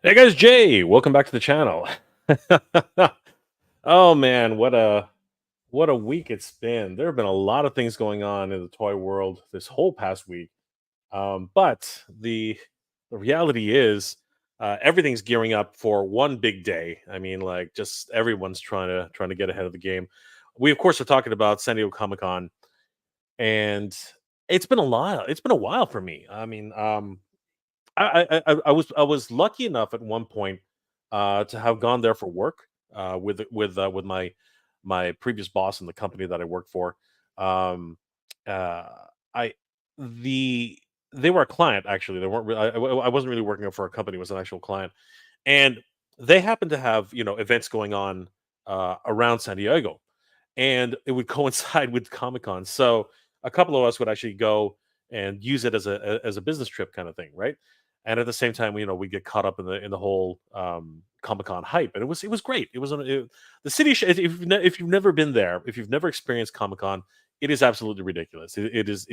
Hey guys, Jay, welcome back to the channel. Oh man, what a week it's been. There have been a lot of things going on in the toy world this whole past week. But the reality is, everything's gearing up for one big day. I mean, like just everyone's trying to get ahead of the game. We of course are talking about San Diego Comic Con, and it's been a while. It's been a while for me. I was lucky enough at one point to have gone there for work with my previous boss in the company that I worked for. Um, uh, I the They were a client actually. They weren't. I wasn't really working for a company. It was an actual client, and they happened to have events going on around San Diego, and it would coincide with Comic Con. So a couple of us would actually go and use it as a business trip kind of thing, right? And at the same time, we get caught up in the whole Comic Con hype, and it was great. The city. If you've never been there, if you've never experienced Comic Con, it is absolutely ridiculous. It is.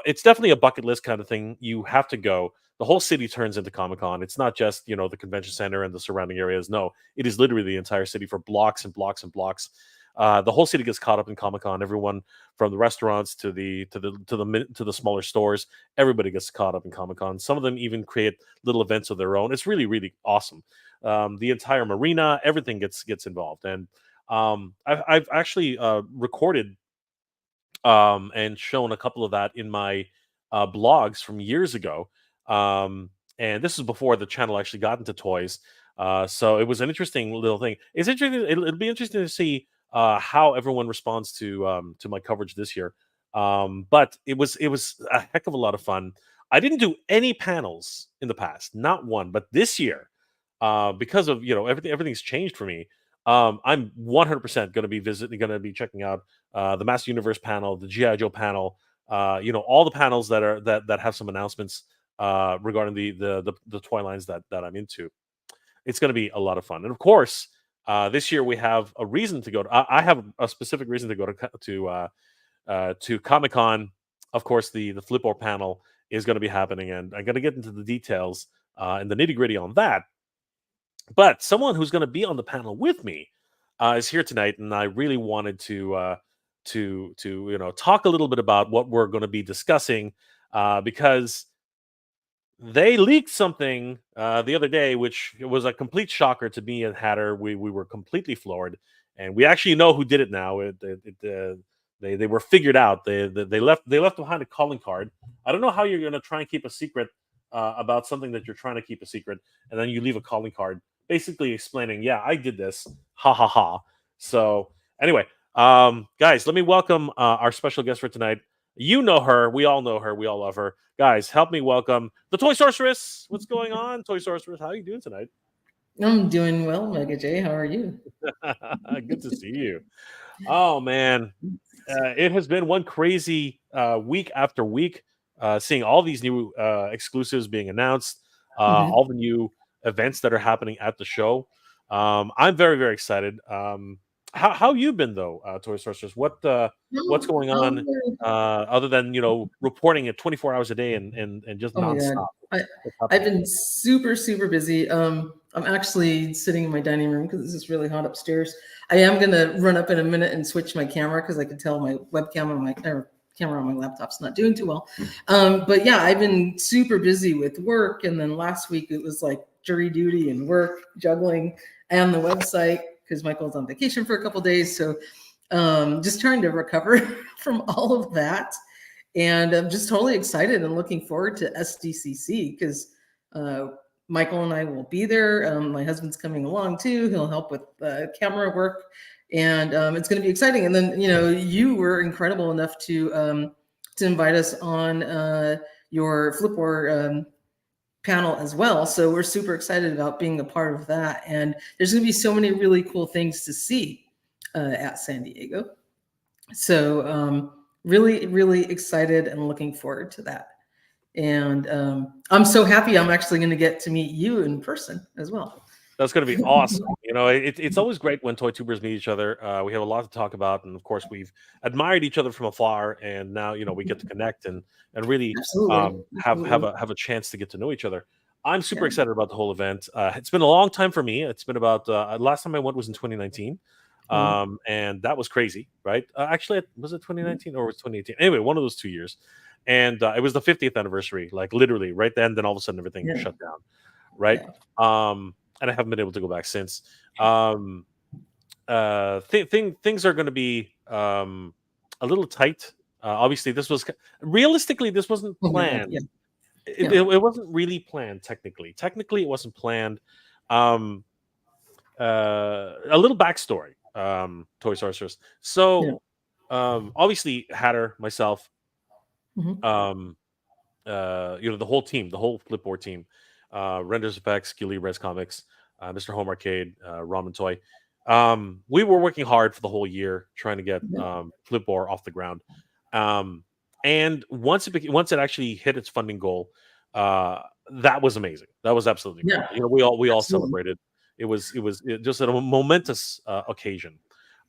It's definitely a bucket list kind of thing. You have to go. The whole city turns into Comic Con. It's not just the convention center and the surrounding areas. No, it is literally the entire city for blocks and blocks and blocks. The whole city gets caught up in Comic Con. Everyone from the restaurants to the smaller stores, everybody gets caught up in Comic Con. Some of them even create little events of their own. It's really really awesome. The entire marina, everything gets involved, and I've actually recorded and shown a couple of that in my blogs from years ago. And this is before the channel actually got into toys. So it was an interesting little thing. It's interesting. It'll be interesting to see how everyone responds to my coverage this year. But it was a heck of a lot of fun. I didn't do any panels in the past, not one. But this year, because of everything's changed for me. I'm 100% going to be checking out the Master Universe panel, the GI Joe panel, all the panels that have some announcements regarding the toy lines that I'm into. It's going to be a lot of fun, and of course, this year we have a reason to go. I have a specific reason to go to Comic Con. Of course, the Flipboard panel is going to be happening, and I'm going to get into the details and the nitty gritty on that. But someone who's going to be on the panel with me is here tonight, and I really wanted to talk a little bit about what we're going to be discussing because they leaked something the other day, which was a complete shocker to me and Hatter. We were completely floored, and we actually know who did it now. They were figured out. They left behind a calling card. I don't know how you're going to try and keep a secret about something that you're trying to keep a secret, and then you leave a calling card, basically explaining, "Yeah, I did this." Ha ha ha. So anyway, guys, let me welcome our special guest for tonight. You know her. We all know her. We all love her. Guys, help me welcome the Toy Sorceress. What's going on, Toy Sorceress? How are you doing tonight? I'm doing well, Mega J. How are you? Good to see you. Oh man, it has been one crazy week after week, seeing all these new exclusives being announced, Mhm. all the new events that are happening at the show. I'm very very excited. How you been though, Toy Sorceress? What's going on other than reporting it 24 hours a day and just Oh my God. nonstop? I, What's I've happening? been super, super busy. I'm actually sitting in my dining room because it's really hot upstairs. I am gonna run up in a minute and switch my camera because I can tell my webcam on my or camera on my laptop's not doing too well. But yeah, I've been super busy with work, and then last week it was like jury duty and work, juggling, and the website because Michael's on vacation for a couple days. So just trying to recover from all of that. And I'm just totally excited and looking forward to SDCC because uh, Michael and I will be there. My husband's coming along too. He'll help with camera work, and it's going to be exciting. And then you were incredible enough to invite us on your Flipboard panel as well. So we're super excited about being a part of that. And there's going to be so many really cool things to see at San Diego. So really, really excited and looking forward to that. And I'm so happy I'm actually going to get to meet you in person as well. That's going to be awesome. It's always great when toy tubers meet each other. We have a lot to talk about, and of course, we've admired each other from afar, and now we get to connect and really Absolutely. have Absolutely. a chance to get to know each other. I'm super Yeah. excited about the whole event. It's been a long time for me. It's been about last time I went was in 2019, and that was crazy, right? Actually, was it 2019 or was it 2018? Anyway, one of those 2 years, and it was the 50th anniversary, like literally right then. Then all of a sudden, everything Yeah. shut down, right? Yeah. And I haven't been able to go back since. Things are going to be a little tight. Obviously, realistically this wasn't Oh my God. planned. Yeah. It, Yeah. it, it wasn't really planned technically. Technically, it wasn't planned. Um, a little backstory. Toy Sorceress. Yeah. So, obviously, Hatter, myself, Hmm. um, the whole team, the whole Flipboard team, Renders Effects, Gilly Res Comics, Mr. Home Arcade, Ramen Toy. We were working hard for the whole year trying to get Yeah. Flipboard off the ground. And once it actually hit its funding goal, that was amazing. That was absolutely Yeah. incredible. We all Absolutely. celebrated. It was just a momentous occasion.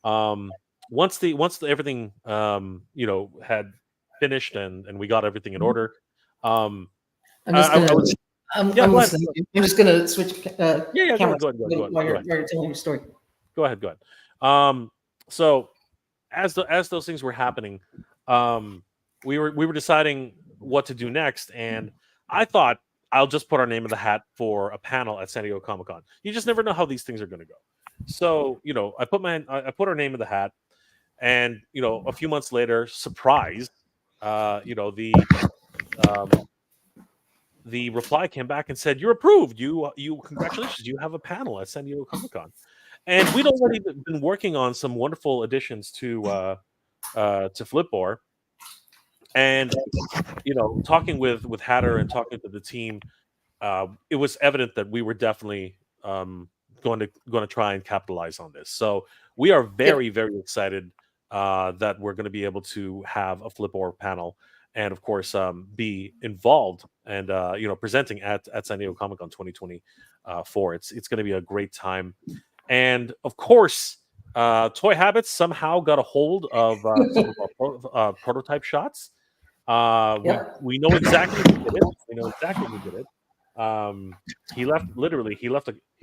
Um, once everything had finished and we got everything in Mhm. order. Um, I'm just I gonna. was Yeah. I'm Go ahead. listening. I'm just gonna switch Yeah. Go ahead. cameras Go ahead. Go ahead. Go ahead. while Go you're ahead. telling your story. Go ahead. Go ahead. So as those things were happening, we were deciding what to do next, and I thought I'll just put our name in the hat for a panel at San Diego Comic Con. You just never know how these things are going to go. So I put our name in the hat, and a few months later, surprise, uh, you know the um, the reply came back and said, "You're approved. You congratulations. You have a panel at San Diego Comic Con." And we'd already been working on some wonderful additions to Flipboard, and talking with Hatter and talking to the team, it was evident that we were definitely going to try and capitalize on this. So we are Yep. very very excited that we're going to be able to have a Flipboard panel, and of course be involved and presenting at San Diego Comic Con 2024. It's going to be a great time, and of course. Toy Habits somehow got a hold of some of our prototype shots. Yep. We know exactly who did it. We know exactly who did it. He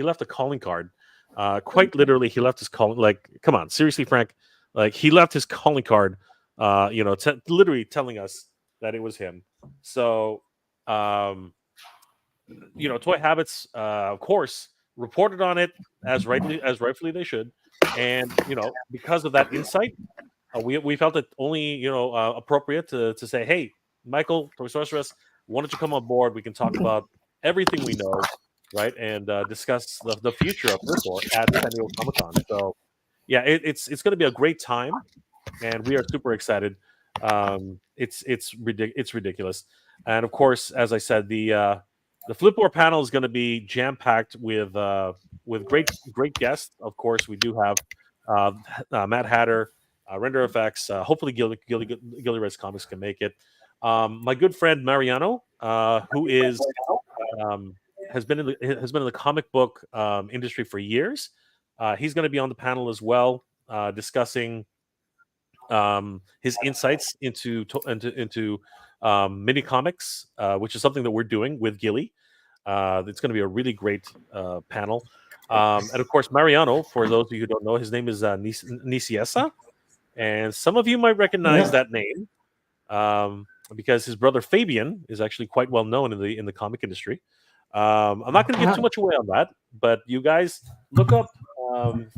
left a calling card. Quite literally, he left his calling. Like, come on, seriously, Frank. Like, he left his calling card. Literally telling us that it was him. So, um, Toy Habits, of course, reported on it as rightfully they should, and because of that insight, we felt it only appropriate to say, hey, Michael, Toy Sorceress, why don't you come on board? We can talk about everything we know, right, and discuss the future of Flipboard at San Diego Comic Con. So yeah, it's going to be a great time, and we are super excited. It's ridiculous, and of course, as I said, the Flipboard panel is going to be jam packed with great guests. Of course, we do have Matt Hatter, Render Effects. Hopefully, Gilly Reds Comics can make it. My good friend Mariano, who um, has been in the comic book industry for years. He's going to be on the panel as well, discussing his insights into mini comics, which is something that we're doing with Gilly. It's going to be a really great panel. And of course, Mariano, for those of you who don't know, his name is Niciesa. And some of you might recognize Yeah. that name because his brother Fabian is actually quite well known in the comic industry. I'm not going to give too much away on that, but you guys look up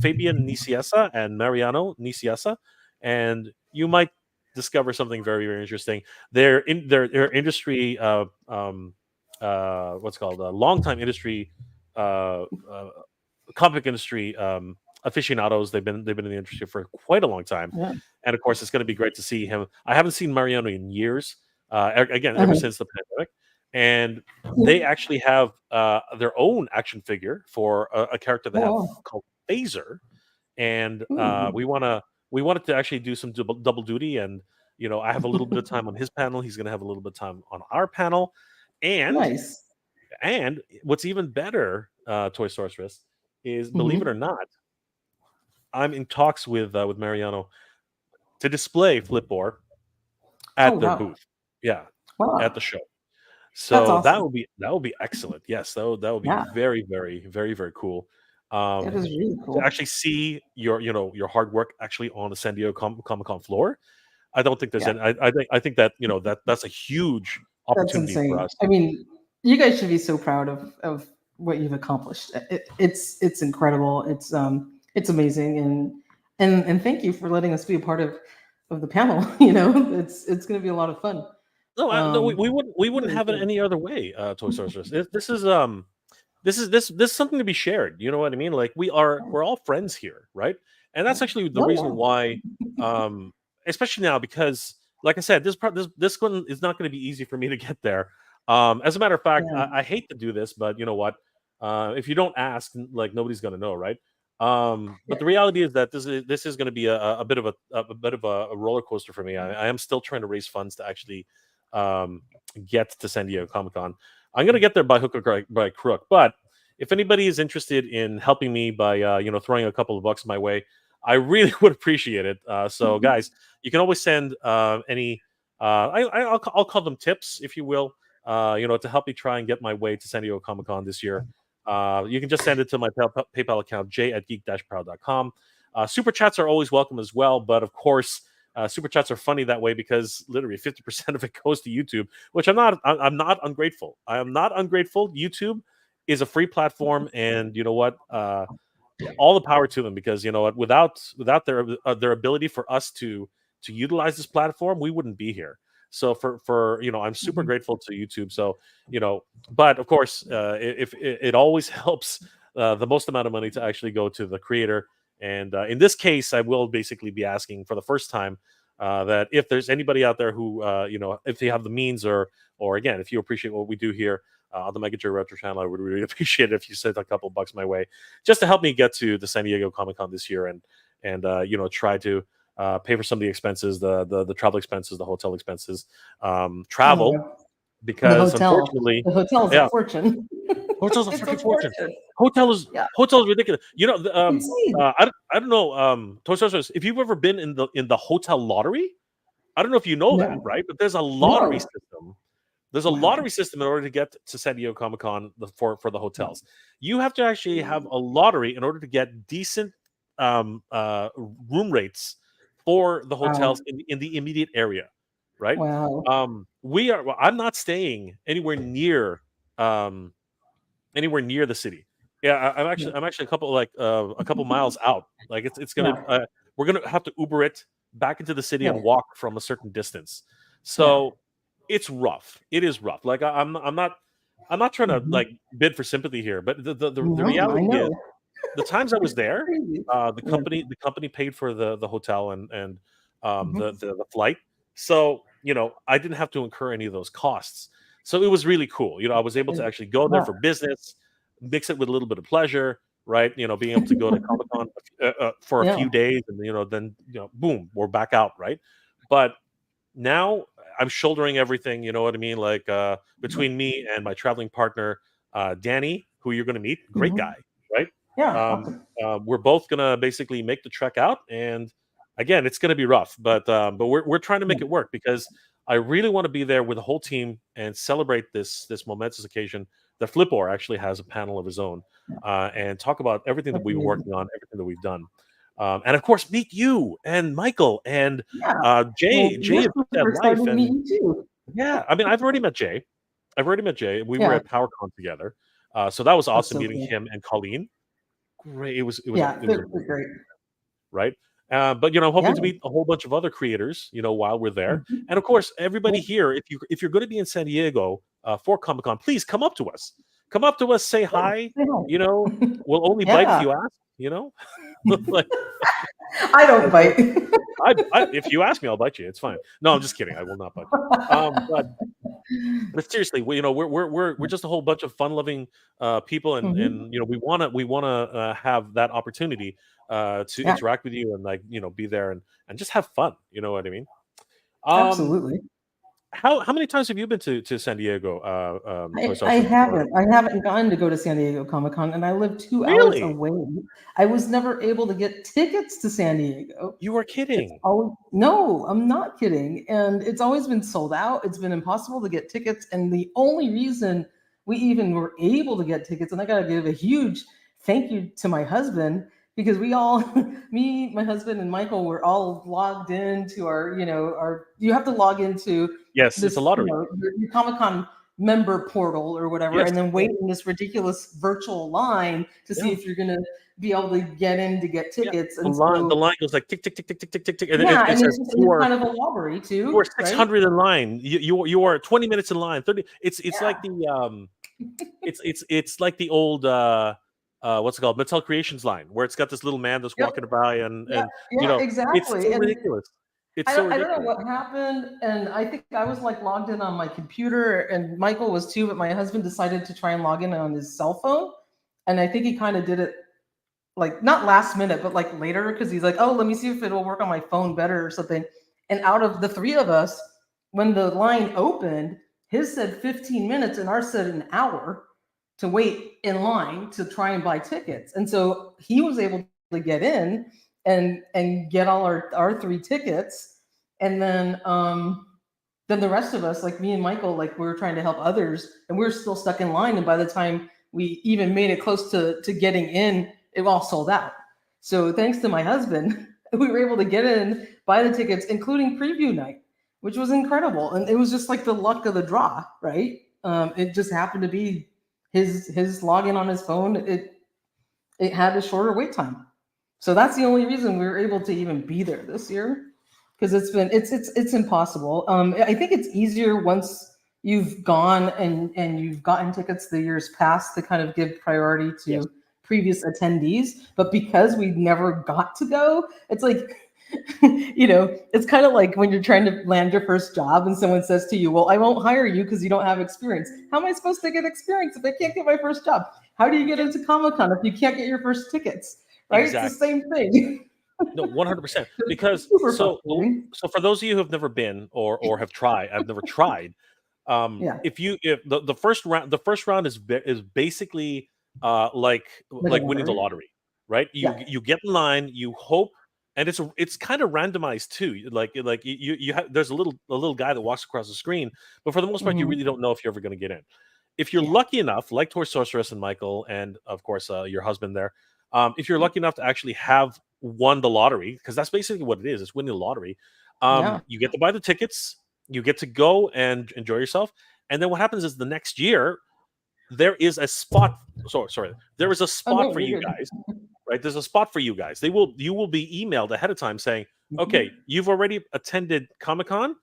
Fabian Niciesa and Mariano Niciesa, and you might discover something very very interesting. Their industry what's called a long time industry uh, uh, comic industry aficionados. They've been in the industry for quite a long time, Yeah. and of course, it's going to be great to see him. I haven't seen Mariano in years. Again, ever Uh-huh. since the pandemic, and they actually have their own action figure for a character they Oh, have wow. called Phaser, and Ooh. we wanted to actually do some double duty, and I have a little bit of time on his panel. He's going to have a little bit of time on our panel, and Nice. what's even better, Toy Sorceress, is believe it or Hmm. not, I'm in talks with Mariano to display Flipboard Oh, at their wow. booth. Yeah, at the Wow. show. That's So awesome. that would be excellent. Yes, that would be Yeah, very, very, very, very cool. it is Um, really to cool. actually see your your hard work actually on the San Diego Comic Con floor. I don't think there's Yeah, any. I think that that's a huge that's opportunity for insane. us. I mean, you guys should be so proud of what you've accomplished. It's incredible. It's amazing, and thank you for letting us be a part of the panel. It's going to be a lot of fun. No, no, Um, we wouldn't really have it good. any other way. Toy Sorceress. This is something to be shared. You know what I mean? Like we're all friends here, right? And that's actually the reason Oh why, um, especially now, because like I said, this one is not going to be easy for me to get there. As a matter of fact, yeah, I hate to do this, but you know what? If you don't ask, like nobody's going to know, right? yeah, But the reality is that this is going to be a bit of a bit of a roller coaster for me. I am still trying to raise funds to actually um, get to San Diego Comic Con. I'm going to get there by hook or by crook. But if anybody is interested in helping me by throwing a couple of bucks my way, I really would appreciate it. So guys, you can always send any I'll call them tips, if you will. To help me try and get my way to San Diego Comic Con this year. You can just send it to my PayPal account, j@geek-proud.com. Super chats are always welcome as well, but of course, super chats are funny that way because literally 50% of it goes to YouTube, which I'm not ungrateful. I am not ungrateful. YouTube is a free platform, and you know what? All the power to them, because you know what? Without their ability for us to utilize this platform, we wouldn't be here. So for I'm super mhm. grateful to YouTube. So but of course, if it always helps the most amount of money to actually go to the creator. And in this case, I will basically be asking for the first time that if there's anybody out there who if they have the means, or again, if you appreciate what we do here on the Mega Joy Retro channel, I would really appreciate it if you sent a couple bucks my way, just to help me get to the San Diego Comic Con this year, and try to pay for some of the expenses, the travel expenses, the hotel expenses, Oh my travel, god, the because hotel. unfortunately, The hotel is a yeah, fortune. hotels are It's a freaking fortune. fortune. Hotel is Yeah, hotel is ridiculous. insane. I don't know, Toy Story, if you've ever been in the hotel lottery. I don't know if you know that, No, right? But there's a lottery no. system. There's a Wow. lottery system in order to get to San Diego Comic Con for the Wow. hotels. You have to actually have a lottery in order to get decent um, uh, room rates for the hotels Wow. in the immediate area, right? Wow. Well, I'm not staying um, anywhere near the city. Yeah, Yeah. I'm actually a couple miles out. Like it's gonna Yeah. we're gonna have to Uber it back into the city Yeah. and walk from a certain distance. Yeah. So it's rough. It is rough. Like I'm not trying to Mhm. like bid for sympathy here, but the No, I reality is know. the times I was It's there, crazy. the Yeah. company paid for the hotel and Mhm. the flight. So I didn't have to incur any of those costs. So it was really cool. I was able to And actually go there wow. for business, mix it with a little bit of pleasure, right? Being able to go to Comic Con for a Yeah. few days, and then boom, we're back out, right? But now I'm shouldering everything. You know what I mean? Like between me and my traveling partner, Danny, who you're going to meet, great Mhm. guy, right? Yeah. Um, Awesome. we're both gonna basically make the trek out, and again, it's gonna be rough, but we're trying to Yeah. make it work because I really want to be there with the whole team and celebrate this momentous occasion. The Flipor actually has a panel of his own, and talk about everything that That's we've been amazing. working on, everything that we've done, and of course meet you and Michael and Yeah. Jay. Well, Jay we're of super Dead excited Life, to meet and you too. yeah, I mean I've already met Jay. I've already met Jay. We were Yeah. at PowerCon together, so that was That's awesome so meeting cool. him and Colleen. Great. Yeah. It was They're amazing, great. right? But I'm Yeah. hoping to meet a whole bunch of other creators, while we're there, Mhm. and of course, everybody Yeah. here. If you're going to be in San Diego for Comic Con, please come up to us. Come up to us, say Yeah. hi. Say You hi. know, we'll only bite if Yeah. you ask. Like I don't bite. if you ask me, I'll bite you. It's fine. No, I'm just kidding. I will not bite you. But seriously, we're just a whole bunch of fun-loving people, and Mhm. we wanna have that opportunity to Yeah. interact with you and like be there and just have fun. You know what I mean? Um, Absolutely. How many times have you been to San Diego? Toys R I Us before? haven't gotten to go to San Diego Comic-Con, and I live 2 hours Really? away. I was never able to get tickets to San Diego. You are It's kidding. always no, I'm not kidding. And it's always been sold out. It's been impossible to get tickets. And the only reason we even were able to get tickets, and I gotta give a huge thank you to my husband, because we all, me, my husband, and Michael were all logged into our you have to log into Yes, it's a this, lottery. your Comic-Con member portal or whatever, Yes. and then wait in this ridiculous virtual line to see Yeah. if you're gonna be able to get in to get Yeah. tickets. The And line, the so line goes like tick tick tick tick tick tick tick tick, and yeah, it and says it's kind of a lottery you are too, right? 600 in line. You are 20 minutes in line. 30. It's like Yeah. the it's like the old what's it called, Mattel Creations line, where it's got this little man that's Yep. walking by, Yeah. and Yeah. it's Exactly. so And ridiculous. It's so I don't know ridiculous. what happened, and I think I was like logged in on my computer, and Michael was too, but my husband decided to try and log in on his cell phone, and I think he kind of did it like not last minute, but like later, because he's like, oh, let me see if it'll work on my phone better or something. And out of the three of us, when the line opened, his said 15 minutes and ours said an hour to wait in line to try and buy tickets. And so he was able to get in and get all our three tickets. And then the rest of us, like me and Michael, like we were trying to help others, and we were still stuck in line. And by the time we even made it close to getting in, it all sold out. So thanks to my husband, we were able to get in, buy the tickets, including preview night, which was incredible. And it was just like the luck of the draw, right? It just happened to be his login on his phone. It had a shorter wait time. So that's the only reason we were able to even be there this year, because it's impossible. I think it's easier once you've gone and you've gotten tickets the years past to kind of give priority Yes. to previous attendees. But because we never got to go, it's like it's kind of like when you're trying to land your first job and someone says to you, well, I won't hire you because you don't have experience. How am I supposed to get experience if I can't get my first job? How do you get into Comic-Con if you can't get your first tickets? Right? It's the Exactly. same thing. No, 100%. Because Super frustrating. so for those of you who have never been or have tried, I've never tried. Yeah, If the first round is is basically like a like winning the lottery. lottery, right? Yeah. You get in line, you hope, and it's kind of randomized too. Like you have, there's a little guy that walks across the screen, but for the most part, you Mhm. really don't know if you're ever going to get in. If you're Yeah. lucky enough, like Toy Sorceress and Michael, and of course your husband there, if you're lucky enough to actually have won the lottery, because that's basically what it is, it's winning the lottery. Yeah. You get to buy the tickets, you get to go and enjoy yourself, and then what happens is the next year there is a spot. Sorry, there is a Oh spot no, for you you're good. guys, right? There's a spot for you guys. You will be emailed ahead of time saying, Mhm. okay, you've already attended Comic-Con,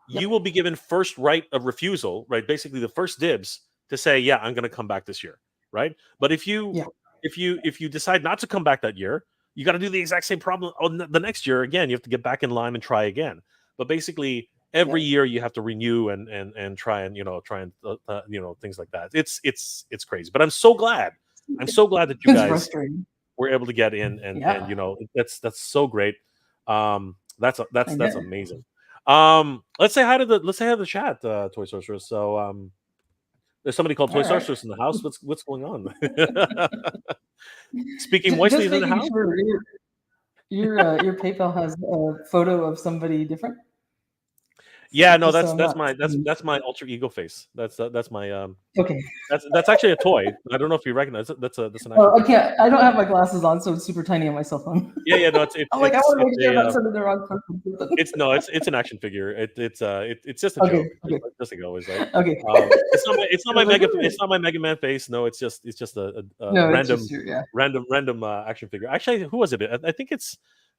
you Yep. will be given first right of refusal, right? Basically the first dibs to say, yeah, I'm going to come back this year, right? But Yeah. if you decide not to come back that year, you got to do the exact same problem the next year again. You have to get back in line and try again. But basically Yeah. every year you have to renew and try and things like that. It's crazy. But I'm so glad. I'm so glad that you It's guys frustrating. were able to get in, and Yeah. that's so great. I That's know. amazing. Let's say hi to the chat, Toy Sorceress. So there's somebody called All Toy right. Sorceress in the house. What's going on? Speaking moistly Just is in the making house. sure your PayPal has a photo of somebody different. Yeah, no, Just so I'm not. that's my alter ego face. That's my Okay. that's actually a toy. I don't know if you recognize it. That's an action Oh, I figure. can't. I don't have my glasses on, so it's super tiny on my cell phone. Yeah, no, I'm like, I want to make sure I'm not sending the wrong person. it's an action figure. It's just a Okay. joke, Okay. just like always, right? Okay. It's not I was like, it's not my Mega Man face. No, it's just a no, it's just you. Yeah. random action figure. Actually, who was it? I think it's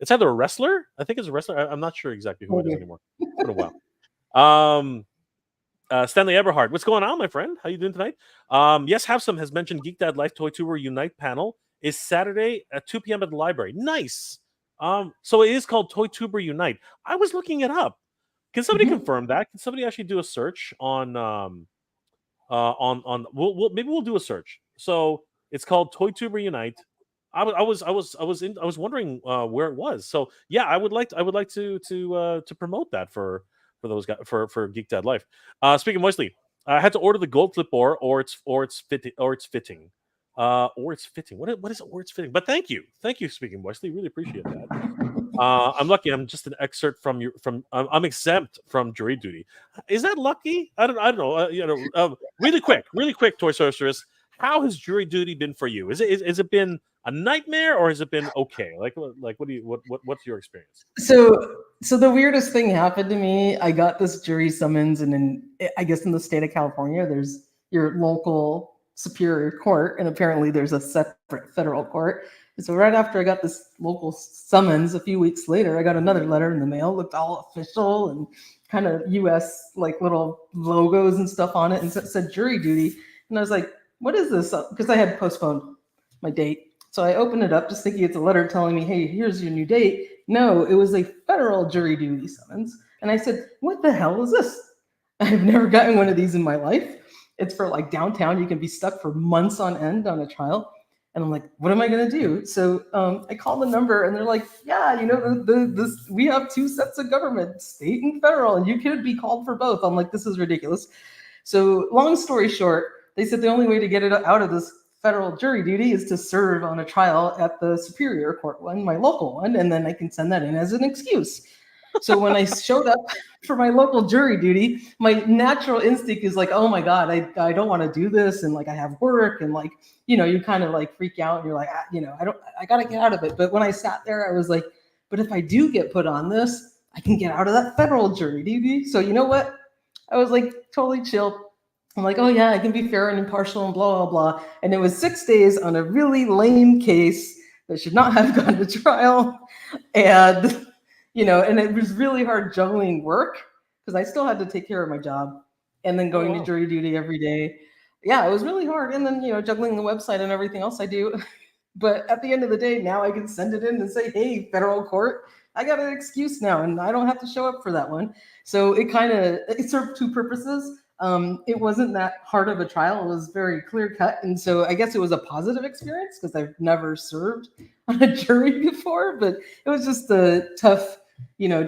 either a wrestler. I think it's a wrestler. I'm not sure exactly who it is Okay. anymore. It's been a while. Stanley Eberhard, what's going on, my friend? How you doing tonight? Yes, Have Some has mentioned Geek Dad Life Toy Tour Unite panel is Saturday at 2 p.m. at the library. Nice. So it is called Toy Tuber Unite. I was looking it up. Can somebody Mhm. confirm that? Can somebody actually do a search on maybe we'll do a search. So it's called Toy Tuber Unite. I was wondering where it was. So yeah, I would like to promote that for those guys for Geek Dad Life. Speaking moistly, I had to order the gold clipboard, or it's fitting, or it's fitting. Or it's fitting. What is it? Or it's fitting. But thank you. Speaking moistly, really appreciate that. I'm lucky. I'm just an excerpt from your from. I'm exempt from jury duty. Is that lucky? I don't know. Really quick, Toy Sorceress. How has jury duty been for you? Is it been a nightmare, or has it been okay? Like what's your experience? So the weirdest thing happened to me. I got this jury summons, and then I guess in the state of California, there's your local superior court, and apparently there's a separate federal court. And so right after I got this local summons, a few weeks later, I got another letter in the mail, looked all official and kind of U.S. like little logos and stuff on it, and it said jury duty. And I was like, what is this? Because I had postponed my date. So I opened it up just thinking it's a letter telling me, hey, here's your new date. No, it was a federal jury duty summons. And I said, what the hell is this? I've never gotten one of these in my life. It's for like downtown. You can be stuck for months on end on a trial. And I'm like, what am I going to do? So I call the number, and they're like, yeah, we have two sets of government, state and federal, and you could be called for both. I'm like, this is ridiculous. So long story short, they said the only way to get it out of this federal jury duty is to serve on a trial at the superior court one, my local one, and then I can send that in as an excuse. So when I showed up for my local jury duty, my natural instinct is like, oh my God, I don't want to do this. And like, I have work, and like, you kind of like freak out, and you're like, I got to get out of it. But when I sat there, I was like, but if I do get put on this, I can get out of that federal jury duty. So you know what? I was like totally chill. I'm like, oh yeah, I can be fair and impartial and blah, blah, blah. And it was 6 days on a really lame case that should not have gone to trial. And, and it was really hard juggling work because I still had to take care of my job and then going to jury duty every day. Yeah, it was really hard. And then, juggling the website and everything else I do. But at the end of the day, now I can send it in and say, hey, federal court, I got an excuse now, and I don't have to show up for that one. So it served two purposes. It wasn't that hard of a trial. It was very clear cut. And so I guess it was a positive experience because I've never served on a jury before, but it was just a tough,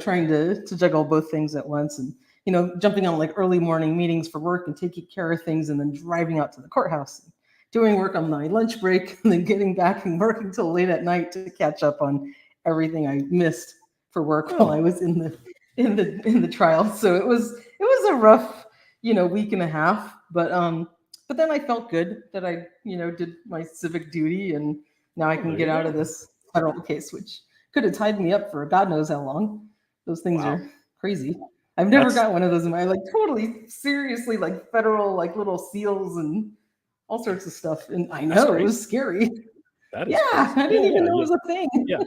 trying to juggle both things at once, and, jumping on like early morning meetings for work and taking care of things, and then driving out to the courthouse, and doing work on my lunch break, and then getting back and working till late at night to catch up on everything I missed for work while I was in the trial. So it was a rough, week and a half, but then I felt good that I, did my civic duty, and now I can get out of this federal case, which could have tied me up for God knows how long. Those things are crazy. I've never got one of those in my totally seriously, like federal, like little seals and all sorts of stuff. And I know it was scary. That is I didn't even know it was a thing. Yeah,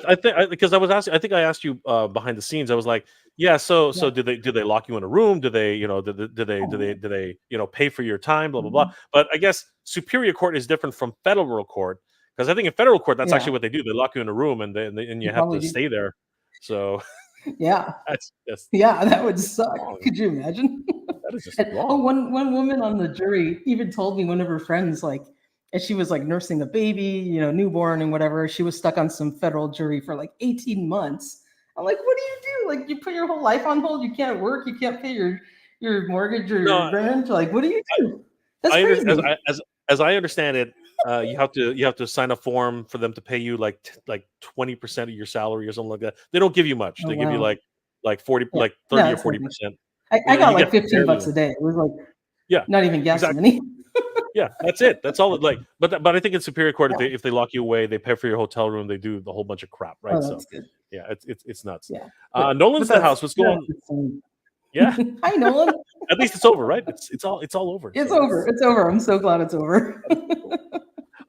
I think because I was asking. I think I asked you behind the scenes. I was like, So did they lock you in a room? Did they did they pay for your time? Blah blah blah. But I guess superior court is different from federal court, because I think in federal court that's actually what they do. They lock you in a room, and you have to stay there. So that's that would suck. Wrong. Could you imagine? That is just wrong. One woman on the jury even told me, one of her friends, like, as she was like nursing a baby, newborn and whatever, she was stuck on some federal jury for like 18 months. I'm like, what do you do? Like, you put your whole life on hold. You can't work. You can't pay your mortgage or your rent. Like, what do you do? That's crazy. As I understand it, you have to sign a form for them to pay you like 20% of your salary or something like that. They don't give you much. They give you like 40, like 30 or 40%. I got like $15 a day. It was like not even gas money. Yeah, that's it. That's all. But I think in superior court, if they lock you away, they pay for your hotel room. They do the whole bunch of crap, right? That's good. Yeah, it's nuts. Yeah. Nolan's in the house. What's going on? Yeah. Hi, Nolan. At least it's over, right? It's all over. It's over. It's over. I'm so glad it's over.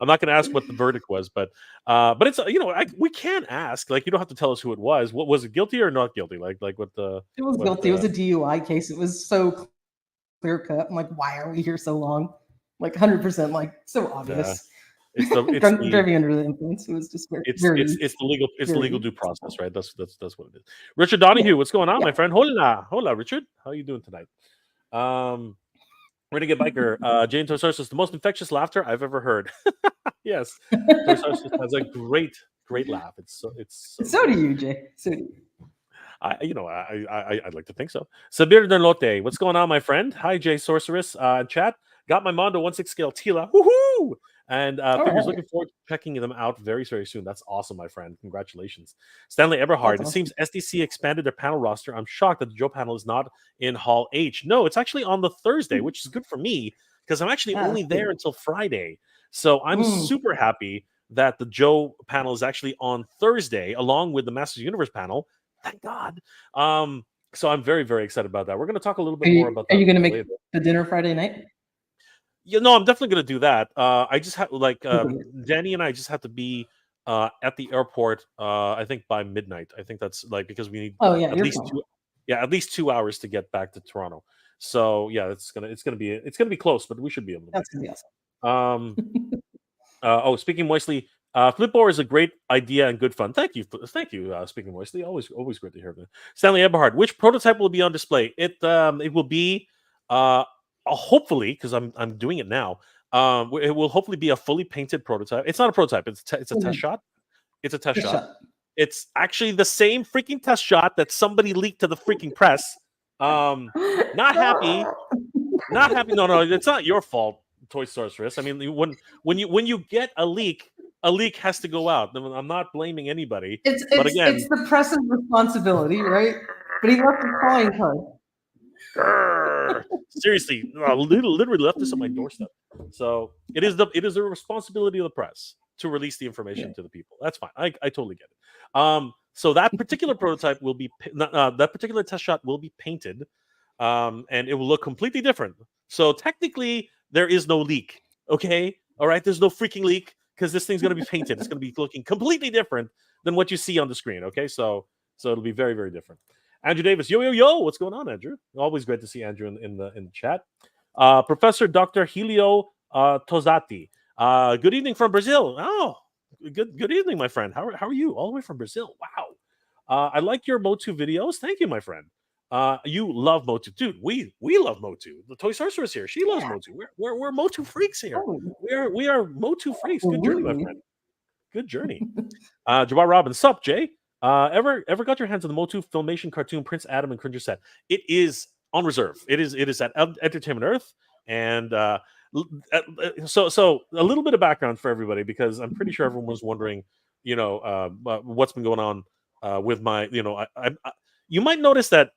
I'm not going to ask what the verdict was, but it's we can ask. Like, you don't have to tell us who it was. What was it, guilty or not guilty? Like what the? It was guilty. It was a DUI case. It was so clear cut. I'm like, why are we here so long? Like 100%, like so obvious. It's driving under the influence. It was just it's the legal due process, right? That's what it is. Richard Donahue, what's going on, my friend? Hola, Richard. How are you doing tonight? Renegade Biker, Jane Tosarsas, the most infectious laughter I've ever heard. Yes, Tosarsas has a great laugh. So do you, Jay. So do you. I'd like to think so. Sabir Derlote, what's going on, my friend? Hi, Jay Sorceress. Chat. Got my Mondo 1/6 scale Tila. Woohoo! And All figures, right. looking forward to checking them out very, very soon. That's awesome, my friend. Congratulations. Stanley Eberhard. That's It awesome. seems SDC expanded their panel roster. I'm shocked that the Joe panel is not in Hall H. No, it's actually on the Thursday, which is good for me because I'm actually only That's good. there until Friday. So I'm super happy that the Joe panel is actually on Thursday, along with the Masters Universe panel. Thank God. So I'm very, very excited about that. We're going to talk a little bit more about that. Are you going to make later. the dinner Friday night? Yeah, no, I'm definitely going to do that. I just have Danny and I just have to be at the airport. I think by midnight. I think that's because we need at least at least 2 hours to get back to Toronto. So yeah, it's gonna be close, but we should be able to. That's gonna be awesome. Speaking moistly, Flipboard is a great idea and good fun. Thank you. Speaking moistly, always great to hear that. Stanley Eberhard, which prototype will be on display? It will be hopefully, because I'm doing it now. It will hopefully be a fully painted prototype. It's not a prototype. It's a test shot. It's a test shot. It's actually the same freaking test shot that somebody leaked to the freaking press. Not happy. No, it's not your fault, Toy Sorceress. I mean, when you get a leak has to go out. I'm not blaming anybody. It's the press's responsibility, right? But he left a calling card. Seriously, literally left this on my doorstep. So it is the responsibility of the press to release the information to the people. That's fine. I totally get it. So that particular prototype will be that particular test shot will be painted, and it will look completely different. So technically, there is no leak. Okay, all right. There's no freaking leak because this thing's going to be painted. It's going to be looking completely different than what you see on the screen. Okay, so it'll be very, very different. Andrew Davis, yo, what's going on, Andrew? Always great to see Andrew in the chat. Professor Dr. Helio Tosati, good evening from Brazil. Oh, good evening, my friend. How are you? All the way from Brazil. Wow. I like your Motu videos. Thank you, my friend. You love Motu, dude. We love Motu. The Toy Sorceress here. She loves Motu. We're Motu freaks here. We are Motu freaks. Good journey, my friend. Good journey. Jabbar Robbins, sup, Jay? Ever got your hands on the Motu Filmation cartoon Prince Adam and Cringer set? It is on reserve. It is at Entertainment Earth, and so a little bit of background for everybody because I'm pretty sure everyone was wondering, what's been going on with my, you might notice that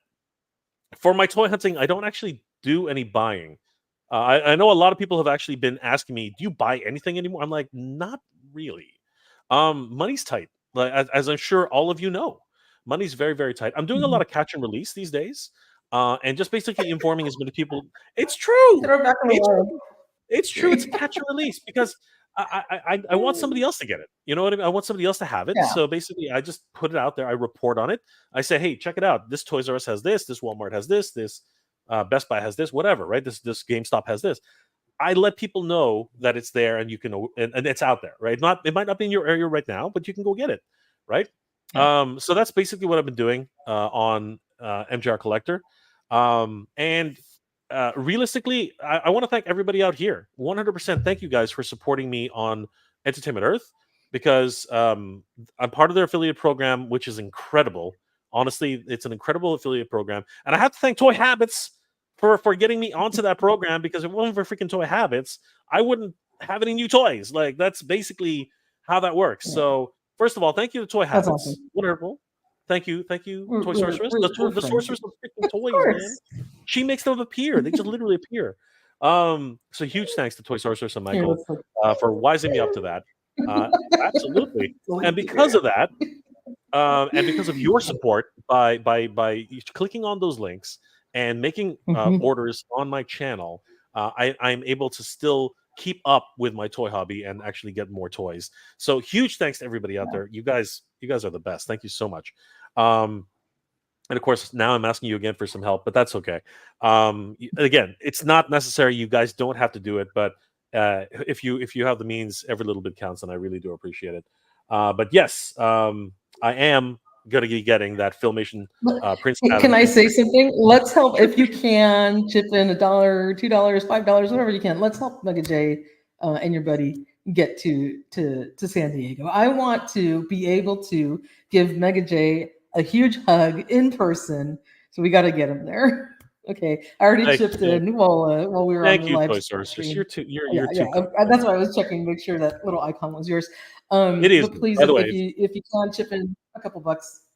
for my toy hunting, I don't actually do any buying. I know a lot of people have actually been asking me, do you buy anything anymore? I'm like, not really. Money's tight. As I'm sure all of you know, money's very, very tight. I'm doing a lot of catch and release these days, and just basically informing as many people. It's true. It's true. It's a catch and release because I want somebody else to get it. You know what I mean? I want somebody else to have it. Yeah. So basically, I just put it out there. I report on it. I say, hey, check it out. This Toys R Us has this. This Walmart has this. This Best Buy has this. Whatever, right? This GameStop has this. I let people know that it's there and you can and it's out there, right? It might not be in your area right now, but you can go get it, right? Yeah. So that's basically what I've been doing on MJR Collector. And realistically, I want to thank everybody out here. 100% thank you guys for supporting me on Entertainment Earth because I'm part of their affiliate program, which is incredible. Honestly, it's an incredible affiliate program. And I have to thank Toy Habits for getting me onto that program because if it wasn't for freaking Toy Habits, I wouldn't have any new toys. Like, that's basically how that works. Yeah. So, first of all, thank you to Toy Habits. Awesome. Wonderful. Thank you, Toy Sorceress. The Sorceress of freaking toys, man. She makes them appear. They just literally appear. So huge thanks to Toy Sorceress and Michael for wising me up to that. Absolutely. And because of that, and because of your support by clicking on those links and making orders on my channel, I'm able to still keep up with my toy hobby and actually get more toys. So huge thanks to everybody out there. You guys are the best. Thank you so much. And of course, now I'm asking you again for some help, but that's okay. Again, it's not necessary. You guys don't have to do it, but if you have the means, every little bit counts, and I really do appreciate it. But yes, I am going to be getting that Filmation Prince. Can I say something? Let's help if you can chip in $1, $2, $5, whatever you can. Let's help Mega J and your buddy get to San Diego. I want to be able to give Mega J a huge hug in person. So we got to get him there. Okay, I already Thank chipped you. in while we were on Thank the you, live Toy Sorceress. stream. You're Yeah, too kind. that's why I was checking to make sure that little icon was yours. It is. But please, By the way, if you can chip in a couple bucks.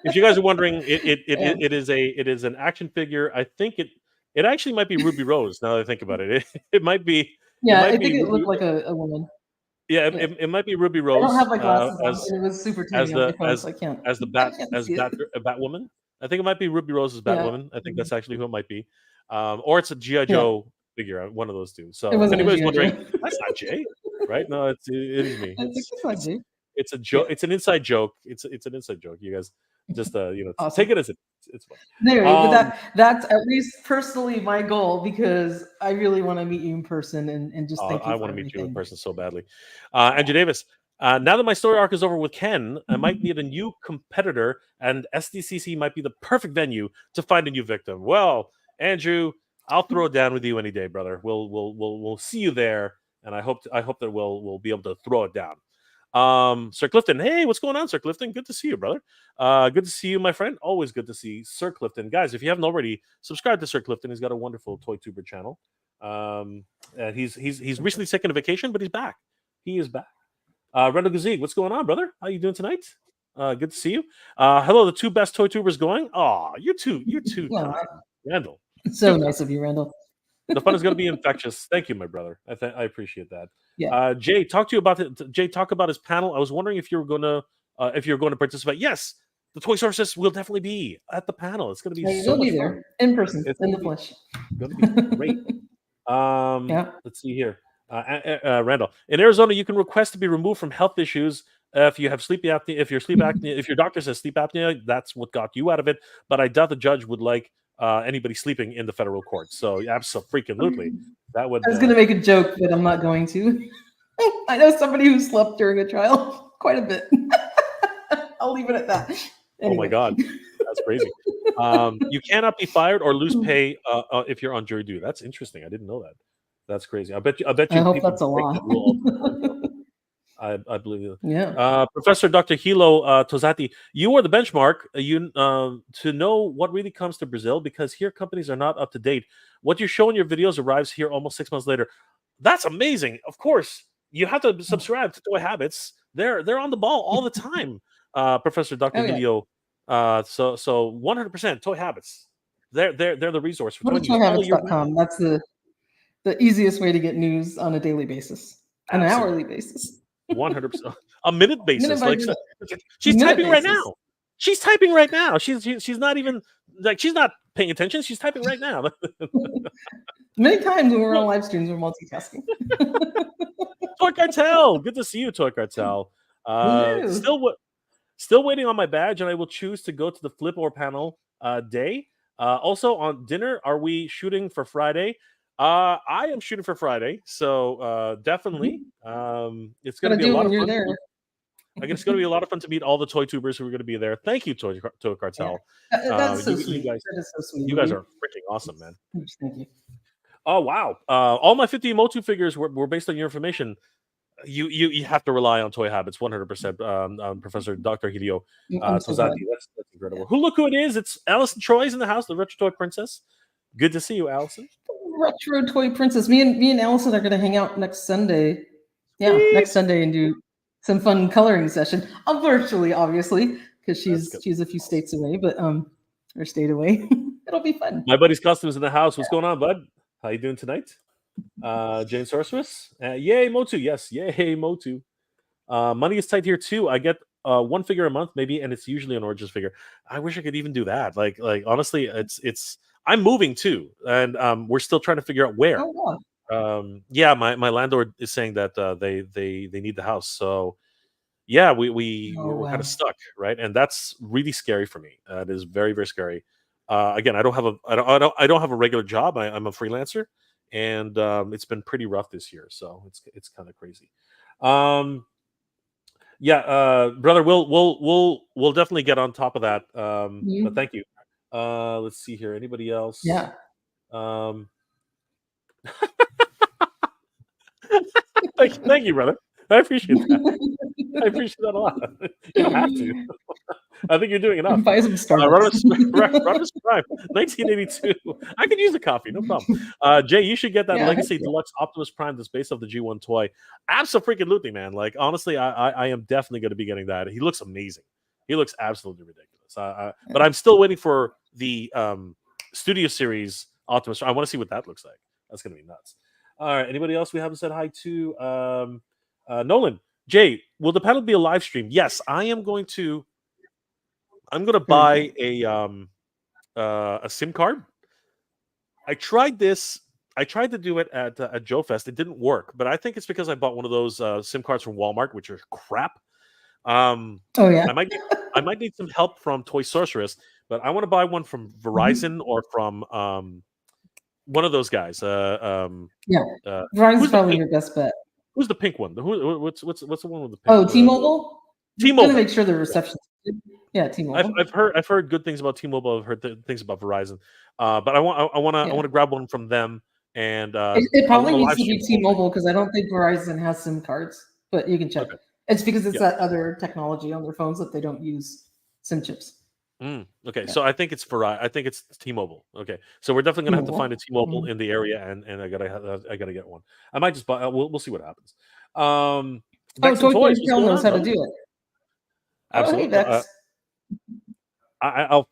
if you guys are wondering, Yeah. it is an action figure. I think it actually might be Ruby Rose. Now that I think about it, it might be Yeah, I think it Ruby. looked like a woman. Yeah, Yeah. it might be Ruby I don't Rose have my glasses on, and it was super as tiny on my the phone, so I can't as the I can't see it. Batwoman. I think it might be Ruby Rose as Yeah. Batwoman. I think that's actually who it might be, or it's a GI Yeah. Joe figure. One of those two. It So if wasn't a anybody's G.I. wondering, Joe. that's not Jay, right? No, it is me. I was like, that's not Jay. It's a Yeah. joke. It's an inside joke. It's an inside joke. You guys just Awesome. take it as it's fun. Anyway, but that's at least personally my goal, because I really want to meet you in person and just thank you I for want to meet you in everything. person so badly. Andrew Davis. Now that my story arc is over with Ken, I might need a new competitor, and SDCC might be the perfect venue to find a new victim. Well, Andrew, I'll throw it down with you any day, brother. We'll see you there, and I hope that we'll be able to throw it down. Sir Clifton, hey, what's going on, Sir Clifton? Good to see you, brother. Good to see you, my friend. Always good to see Sir Clifton. Guys, if you haven't already, subscribe to Sir Clifton. He's got a wonderful toy tuber channel. He's recently taken a vacation, but he's back. He is back. Randall Gazeeg, what's going on, brother? How you doing tonight? Good to see you. Hello, the two best toy tubers going. Oh, you're too Yeah. kind, Randall. So nice of you, Randall. The fun is going to be infectious. Thank you, my brother. I appreciate that. Yeah. Jay, talk about his panel. I was wondering if you were going to participate. Yes, the Toy Sources will definitely be at the panel. It's going to be so much fun in person, it's in the flesh. Going to be great. Yeah. Let's see here. Randall, in Arizona, you can request to be removed from health issues if you have sleep apnea. If your doctor says sleep apnea, that's what got you out of it. But I doubt the judge would like anybody sleeping in the federal court. So absolutely, that would. I was going to make a joke, but I'm not going to. I know somebody who slept during a trial quite a bit. I'll leave it at that. Anyway. Oh my God, that's crazy. You cannot be fired or lose pay if you're on jury duty. That's interesting. I didn't know that. That's crazy. I bet you. I hope that's a law. I believe it. Yeah. Professor Dr. Hilo Tozati, you are the benchmark. To know what really comes to Brazil, because here companies are not up to date. What you show in your videos arrives here almost 6 months later. That's amazing. Of course, you have to subscribe to Toy Habits. They're on the ball all the time. Professor Dr. Hilo. So 100% Toy Habits. They're the resource for toyhabits.com. That's the easiest way to get news on a daily basis, on an hourly basis. 100%, a minute basis. Minute she's typing right now. She's typing right now. She's not even she's not paying attention. She's typing right now. Many times when we're on live streams, we're multitasking. Toy Cartel, good to see you, Toy Cartel. Still waiting on my badge, and I will choose to go to the Flip Or panel day. Also on dinner, are we shooting for Friday? I am shooting for Friday, so definitely. It's going to be a lot of fun. I guess it's going to be a lot of fun to meet all the toy tubers who are going to be there. Thank you, Toy Cartel. That's so sweet. That is so sweet. You guys are freaking awesome, man. Thank you. Oh wow! All my 50 Motu figures were based on your information. You have to rely on Toy Habits 100%. Professor Dr. Hideo Tozati. That's incredible. Yeah. Look who it is! It's Allison Troy's in the house, the Retro Toy Princess. Good to see you, Allison. Retro Toy Princess. Me and Allison are going to hang out next Sunday. Yeah, next Sunday and do some fun coloring session. Virtually, obviously, because she's a few states away, but or state away. It'll be fun. My buddy's Customs in the house. What's going on, bud? How you doing tonight? Jane Sorceress. Yay, Motu. Yes, yay, Motu. Money is tight here too. I get one figure a month, maybe, and it's usually an Origins figure. I wish I could even do that. Like honestly, it's. I'm moving too, and we're still trying to figure out where. Oh, wow. Yeah, my landlord is saying that they need the house. So yeah, we're kind of stuck, right? And that's really scary for me. It is very, very scary. Again, I don't have a regular job. I'm a freelancer, and it's been pretty rough this year. So it's kind of crazy. Yeah, brother, we'll definitely get on top of that. But thank you. Let's see here. Anybody else? Yeah. Thank you, brother. I appreciate that. I appreciate that a lot. You don't have to. I think you're doing enough. Buy some Starbucks. Rudder's Prime, 1982. I could use a coffee, no problem. Jay, you should get that Yeah, Legacy Deluxe Optimus Prime that's based off the G1 toy. Absolutely, man. Like, honestly, I am definitely going to be getting that. He looks amazing. He looks absolutely ridiculous. But I'm still waiting for the Studio Series Optimus. I want to see what that looks like. That's going to be nuts. All right. Anybody else we haven't said hi to? Nolan. Jay, will the panel be a live stream? Yes, I am going to. I'm going to buy a SIM card. I tried this. I tried to do it at Joe Fest. It didn't work, but I think it's because I bought one of those SIM cards from Walmart, which are crap. Oh yeah. I might need some help from Toy Sorceress, but I want to buy one from Verizon or from one of those guys. Verizon's probably your best bet. Who's the pink one? What's the one with the pink? Oh, T-Mobile. T-Mobile. I'm gonna make sure the reception's good. Yeah, T-Mobile. I've heard good things about T-Mobile. I've heard things about Verizon. But I want to grab one from them. And it probably needs to be T-Mobile because I don't think Verizon has SIM cards. But you can check. Okay. It's because it's that other technology on their phones that they don't use SIM chips. Okay, so I think it's Verizon. I think it's T-Mobile. Okay, so we're definitely gonna have to find a T-Mobile in the area, and I gotta get one. I might just buy. We'll see what happens. Toy knows how to do it. Absolutely.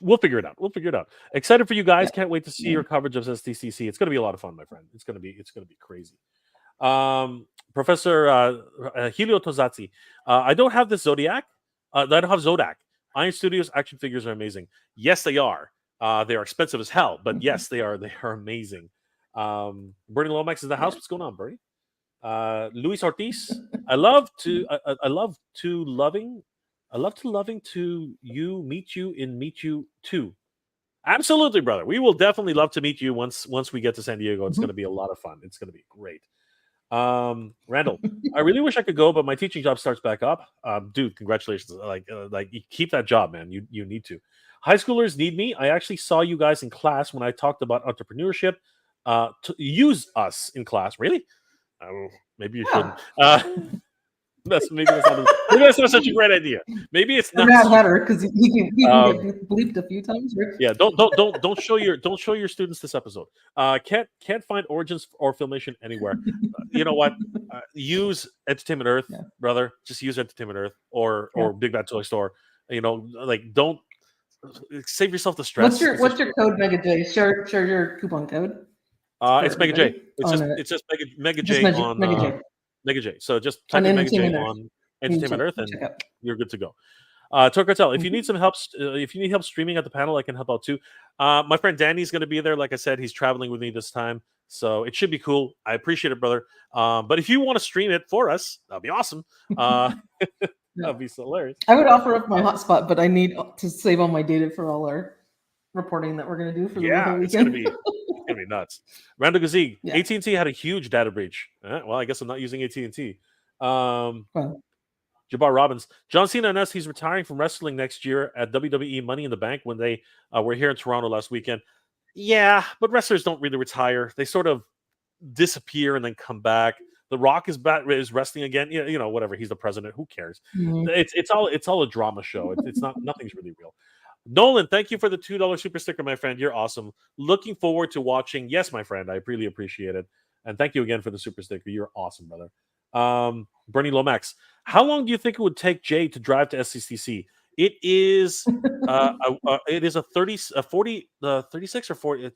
We'll figure it out. We'll figure it out. Excited for you guys. Can't wait to see your coverage of SDCC. It's gonna be a lot of fun, my friend. It's gonna be crazy. Professor Helio Tozatsi. I don't have the Zodiac. I don't have Zodak. Iron Studios action figures are amazing. Yes, they are. They are expensive as hell, but yes, they are. They are amazing. Bernie Lomax is the house. What's going on, Bernie? Luis Ortiz. I love to loving to you meet you too. Absolutely, brother. We will definitely love to meet you once we get to San Diego. It's going to be a lot of fun. It's going to be great. Randall, I really wish I could go, but my teaching job starts back up. Dude, congratulations! Like you keep that job, man. You need to. High schoolers need me. I actually saw you guys in class when I talked about entrepreneurship. To use us in class, really? Maybe you shouldn't. Maybe that's not such a great idea. Maybe it's not. Mad Hatter because he can get bleeped a few times. Right? Yeah, don't show your students this episode. Can't find Origins or Filmation anywhere. You know what? Use Entertainment Earth, brother. Just use Entertainment Earth or Big Bad Toy Store. You know, like don't save yourself the stress. What's your code, Mega J? Share your coupon code. It's Mega J. It's just Mega J on Mega J. So just type in Mega J on Entertainment Earth, and you're good to go. Toy Cartel, if you need some help, if you need help streaming at the panel, I can help out too. My friend Danny's going to be there. Like I said, he's traveling with me this time, so it should be cool. I appreciate it, brother. But if you want to stream it for us, that'd be awesome. That'd be so hilarious. I would offer up my hotspot, but I need to save all my data for all our reporting that we're going to do for the weekend. It's gonna be nuts. Randall Gazig, AT&T had a huge data breach. Well, I guess I'm not using AT&T. Jabbar Robbins, John Cena announced he's retiring from wrestling next year at WWE Money in the Bank when they were here in Toronto last weekend. Yeah, but wrestlers don't really retire. They sort of disappear and then come back. The Rock is wrestling again. You know, whatever. He's the president. Who cares? It's all a drama show. It's not. Nothing's really real. Nolan, thank you for the $2 super sticker, my friend. You're awesome. Looking forward to watching. Yes, my friend. I really appreciate it. And thank you again for the super sticker. You're awesome, brother. Bernie Lomax, how long do you think it would take Jay to drive to SCCC? It is it is a 36 or 40.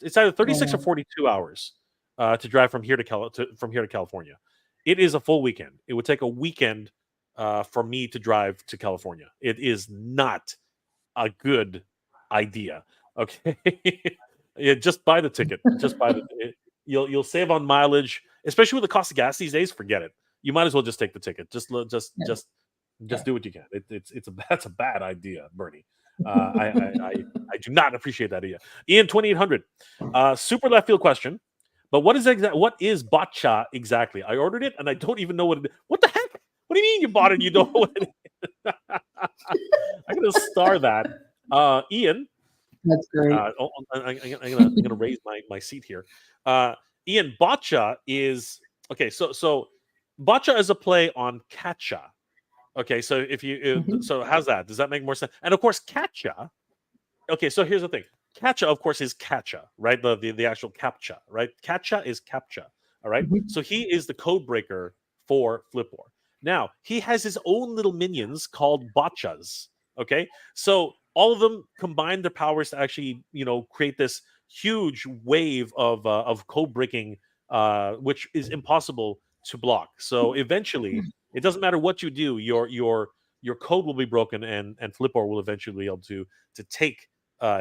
It's either 36 or 42 hours to drive from here to California. It is a full weekend. It would take a weekend for me to drive to California. It is not a good idea. Okay. Just buy the ticket. Just buy the you'll save on mileage, especially with the cost of gas these days. Forget it. You might as well just take the ticket. Just do what you can. That's a bad idea, Bernie. I do not appreciate that idea. Ian 2800, super left field question. But what is botcha exactly? I ordered it and I don't even know what it is. What the heck? What do you mean you bought it and you don't know what it is? I'm gonna star that. Ian. That's great. I'm gonna raise my seat here. Ian, botcha is okay. So botcha is a play on catcha. Okay, so if you so how's that? Does that make more sense? And of course, Katcha. Okay, so here's the thing. Katcha, of course, is Katcha, right? The actual captcha, right? Katcha is captcha. All right. Mhm. So he is the code breaker for Flipboard. Now he has his own little minions called botchas. Okay, so all of them combine their powers to actually, create this huge wave of code breaking, which is impossible to block. So eventually, it doesn't matter what you do, your code will be broken, and Flipboard will eventually be able to take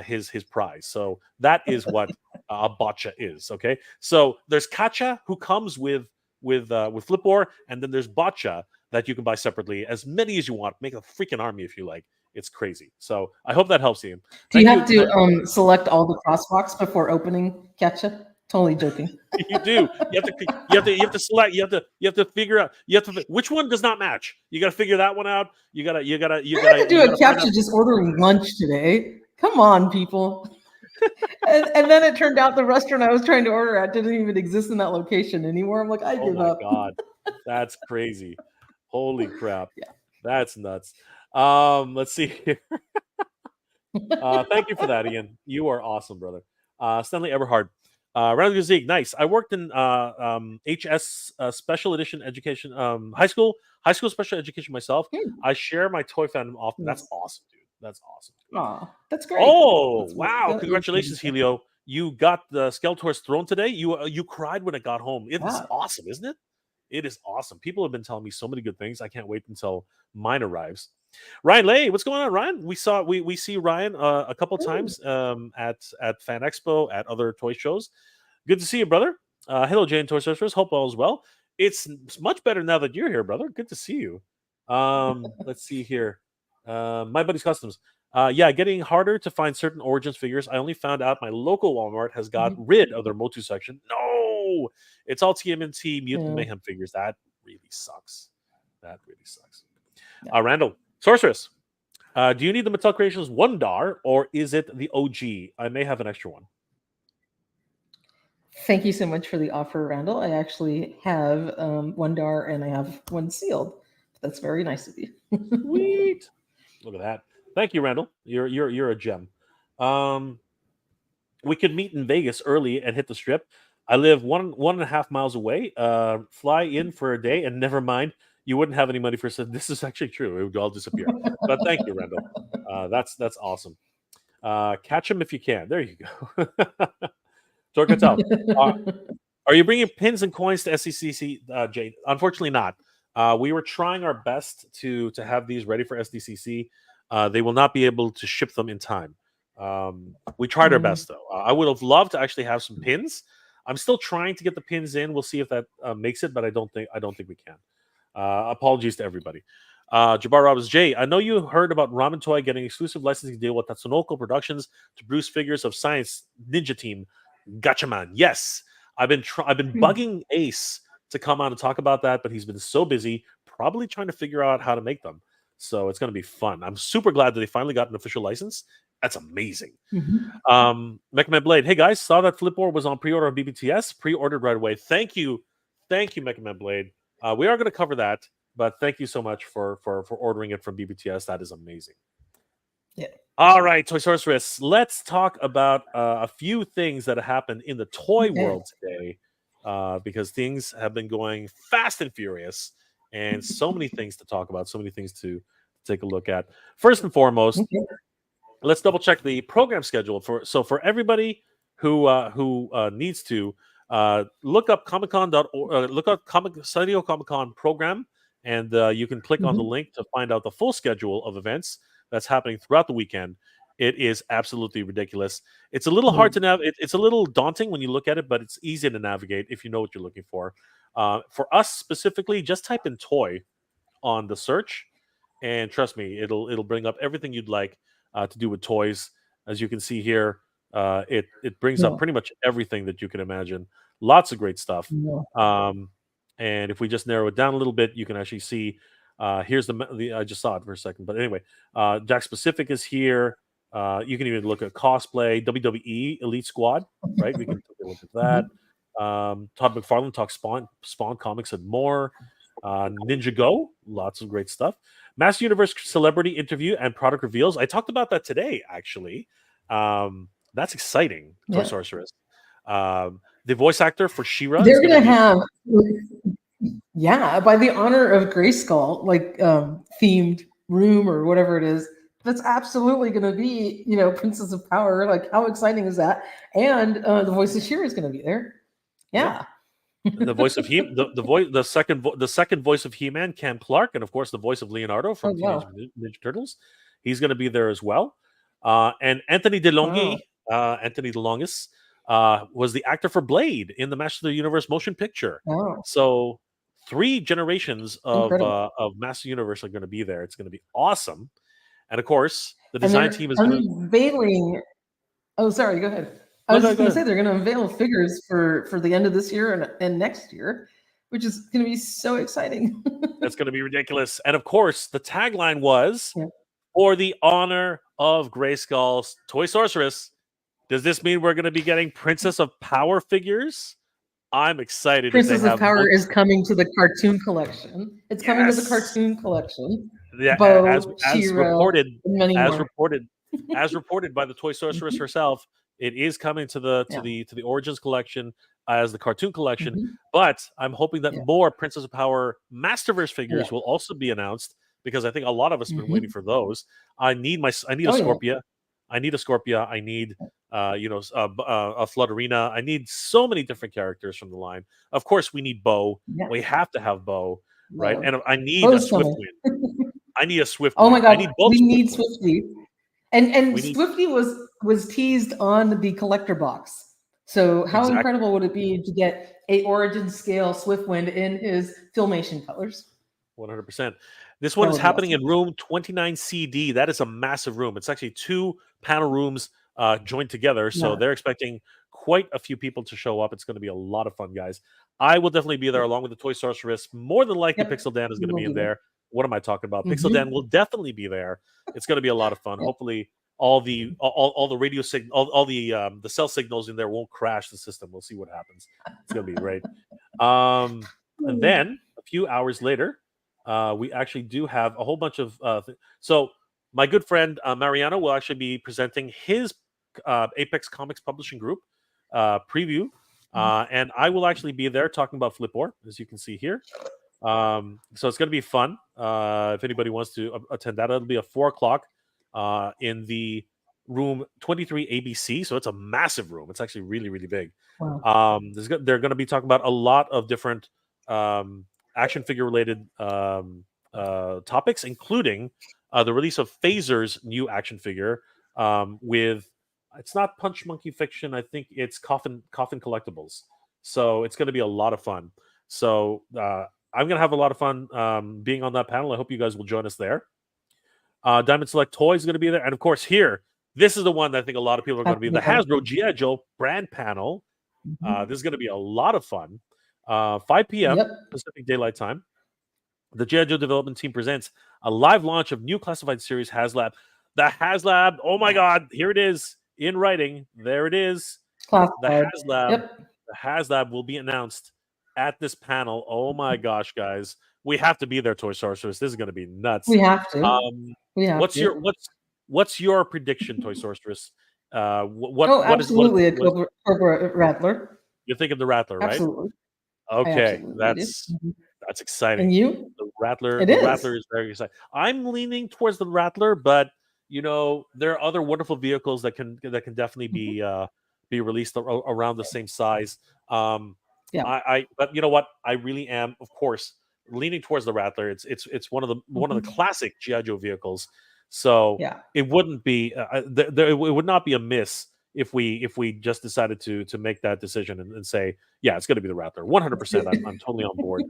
his prize. So that is what a botcha is. Okay, so there's Kacha, who comes with Flipboard, and then there's botcha that you can buy separately, as many as you want. Make a freaking army if you like. It's crazy. So I hope that helps you. Do you Thank have you. to select all the crosswalks before opening Catcha? Totally joking. You do. You have to select. You have to figure out. Which one does not match. You got to figure that one out. You I had to do a find captcha out. just ordering lunch today. Come on, people. And then it turned out the restaurant I was trying to order at didn't even exist in that location anymore. I'm like, I Oh give my up. god, that's crazy. Holy crap, Yeah. that's nuts. Let's see here. Thank you for that, Ian. You are awesome, brother. Stanley Everhard. Round Zeke, nice. I worked in HS special edition education, high school special education myself. Hmm. I share my toy fandom often. That's Yes. awesome, dude. That's awesome. Aw, that's great. Oh That's what wow! that is. Congratulations, Helio. You got the Skeletor's throne today. You cried when it got home. It is Wow. awesome, isn't it? It is awesome. People have been telling me so many good things. I can't wait until mine arrives. Ryan Lay, what's going on, Ryan? We see Ryan a couple Ooh. times at Fan Expo, at other toy shows. Good to see you, brother. Hello, Jane Toy Surfers. Hope all is well. It's much better now that you're here, brother. Good to see you. Let's see here. My buddy's customs. Yeah, getting harder to find certain Origins figures. I only found out my local Walmart has got Mhm. rid of their Motu section. No, it's all TMNT Mutant Yeah. Mayhem figures. That really sucks. That really sucks. Yeah. Randall, Sorceress. Do you need the Mattel Creations 1 DAR or is it the OG? I may have an extra one. Thank you so much for the offer, Randall. I actually have one DAR and I have one sealed. That's very nice of you. Sweet. Look at that. Thank you, Randall. You're a gem. We could meet in Vegas early and hit the strip. I live 1.5 miles away. Fly in for a day and never mind. You wouldn't have any money for this. Is actually true. It would all disappear. But thank you, Randall. That's awesome. Catch them if you can. There you go. Torkatel. Are you bringing pins and coins to SDCC, Jade? Unfortunately, not. We were trying our best to have these ready for SDCC. They will not be able to ship them in time. We tried our best, though. I would have loved to actually have some pins. I'm still trying to get the pins in. We'll see if that makes it, but I don't think we can. Apologies to everybody. Jabbar Robbins J. I know you heard about Ramen Toy getting exclusive licensing deal with Tatsunoko Productions to produce figures of Science Ninja Team. Gotcha, man. Yes, I've been bugging Ace to come on and talk about that, but he's been so busy, probably trying to figure out how to make them. So it's going to be fun. I'm super glad that they finally got an official license. That's amazing. Mech Man Blade. Hey guys, saw that Flipboard was on pre-order on BBTS. Pre-ordered right away. Thank you, Mech Man Blade. We are going to cover that, but thank you so much for ordering it from BBTS. That is amazing. Yeah. All right, Toy Sorceress. Let's talk about a few things that have happened in the toy world today, because things have been going fast and furious, and so many things to talk about, so many things to take a look at. First and foremost, let's double check the program schedule for everybody who needs to look up comiccon.org, look up San Diego Comic Con program, and you can click on the link to find out the full schedule of events that's happening throughout the weekend. It is absolutely ridiculous. It's a little hard to navigate. It's a little daunting when you look at it, but it's easy to navigate if you know what you're looking for. For us specifically, just type in toy on the search, and trust me, it'll bring up everything you'd like to do with toys. As you can see here, it brings up pretty much everything that you can imagine. Lots of great stuff. And if we just narrow it down a little bit, you can actually see. Here's the I just saw it for a second, but anyway, Jack Specific is here. You can even look at cosplay, WWE Elite Squad, right? We can take a look at that. Todd McFarlane talks Spawn comics and more. Ninjago, lots of great stuff. Master Universe celebrity interview and product reveals. I talked about that today, actually. That's exciting, Toy Yeah. Sorceress. The voice actor for She-Ra is They're going gonna to be have, yeah, by the honor of Grayskull, like themed room or whatever it is. That's absolutely going to be, Princess of Power. Like, how exciting is that? And the voice of She-Ra is going to be there. Yeah. the voice of the second voice of He-Man, Cam Clark, and of course the voice of Leonardo from Oh Teenage wow. Ninja Turtles. He's going to be there as well. And Anthony Wow. DeLongis, was the actor for Blade in the Master of the Universe motion picture. Wow. So 3 generations Incredible. of Master Universe are going to be there. It's going to be awesome. And of course, the And design they're team is going to. unveiling. Oh, sorry. Go ahead. I No, was go just going to ahead. say they're going to unveil figures for the end of this year and next year, which is going to be so exciting. That's going to be ridiculous. And of course, the tagline was, Yeah. "For the honor of Grayskull's Toy Sorceress." Does this mean we're going to be getting Princess of Power figures? I'm excited if they Princess of have Power is coming to the cartoon collection. It's coming to the yes, cartoon collection. yeah, Bo, Shiro, reported, and many as more. reported, as reported by the Toy Sorceress herself. It is coming to the Yeah. Origins collection as the cartoon collection. Mhm. But I'm hoping that Yeah. more Princess of Power Masterverse figures Yeah. will also be announced, because I think a lot of us have been waiting Mhm. for those. I need a Oh yeah. Scorpia. I need a Flutterina. I need so many different characters from the line. Of course, we need Bo. Yeah. We have to have Bo, right? Bo. And I need a Bo's coming. Swiftwind. I need a Oh my Swiftwind. I God, need both we need Swiftwinds. Swifty. And We need Swifty was teased on the collector box. So how exactly incredible would it be to get a Origin scale Swiftwind in his Filmation colors? 100%. This one That is would be happening awesome. in room 29CD. That is a massive room. It's actually 2 panel rooms joined together. So Yeah. they're expecting quite a few people to show up. It's going to be a lot of fun, guys. I will definitely be there along with the Toy Sorceress. More than likely, Yep. Pixel Dan is We going to will be in be there. there. What am I talking about? Pixel Dan Mhm. will definitely be there. It's going to be a lot of fun. Yep. Hopefully, all the radio signal, all the cell signals in there won't crash the system. We'll see what happens. It's going to be great. And then a few hours later, we actually do have a whole bunch of. So my good friend Mariano will actually be presenting his Apex Comics Publishing Group preview, and I will actually be there talking about Flipboard, as you can see here. So it's going to be fun. If anybody wants to attend that, it'll be at 4 o'clock in the room 23 ABC. So it's a massive room. It's actually really, really big. Wow. They're going to be talking about a lot of different action figure related topics, including the release of Phaser's new action figure with, it's not Punch Monkey Fiction. I think it's Coffin Collectibles. So it's going to be a lot of fun. So I'm going to have a lot of fun being on that panel. I hope you guys will join us there. Diamond Select Toys is going to be there. And of course, here, this is the one that I think a lot of people are going to be. The Hasbro G.I. Joe brand panel. This is going to be a lot of fun. 5 p.m. Yep. Pacific Daylight Time. The G.I. Joe development team presents a live launch of new classified series Haslab. The Haslab, oh my God, here it is in writing. There it is. Classified. The Haslab will be announced at this panel. Oh my gosh, guys. We have to be there, Toy Sorceress. This is going to be nuts. We have to. We have to. What's your prediction, Toy Sorceress? Absolutely, a Cobra Rattler. You're thinking the Rattler, right? Absolutely. Okay, absolutely that's exciting. And you? The Rattler, It the is. Rattler is very exciting. I'm leaning towards the Rattler, but there are other wonderful vehicles that can definitely be released around the same size. But you know what? I really am, of course, leaning towards the Rattler. It's one of the classic G.I. Joe vehicles. So it wouldn't be it would not be a miss if we just decided to make that decision and say, yeah, it's going to be the Rattler. 100%. I'm totally on board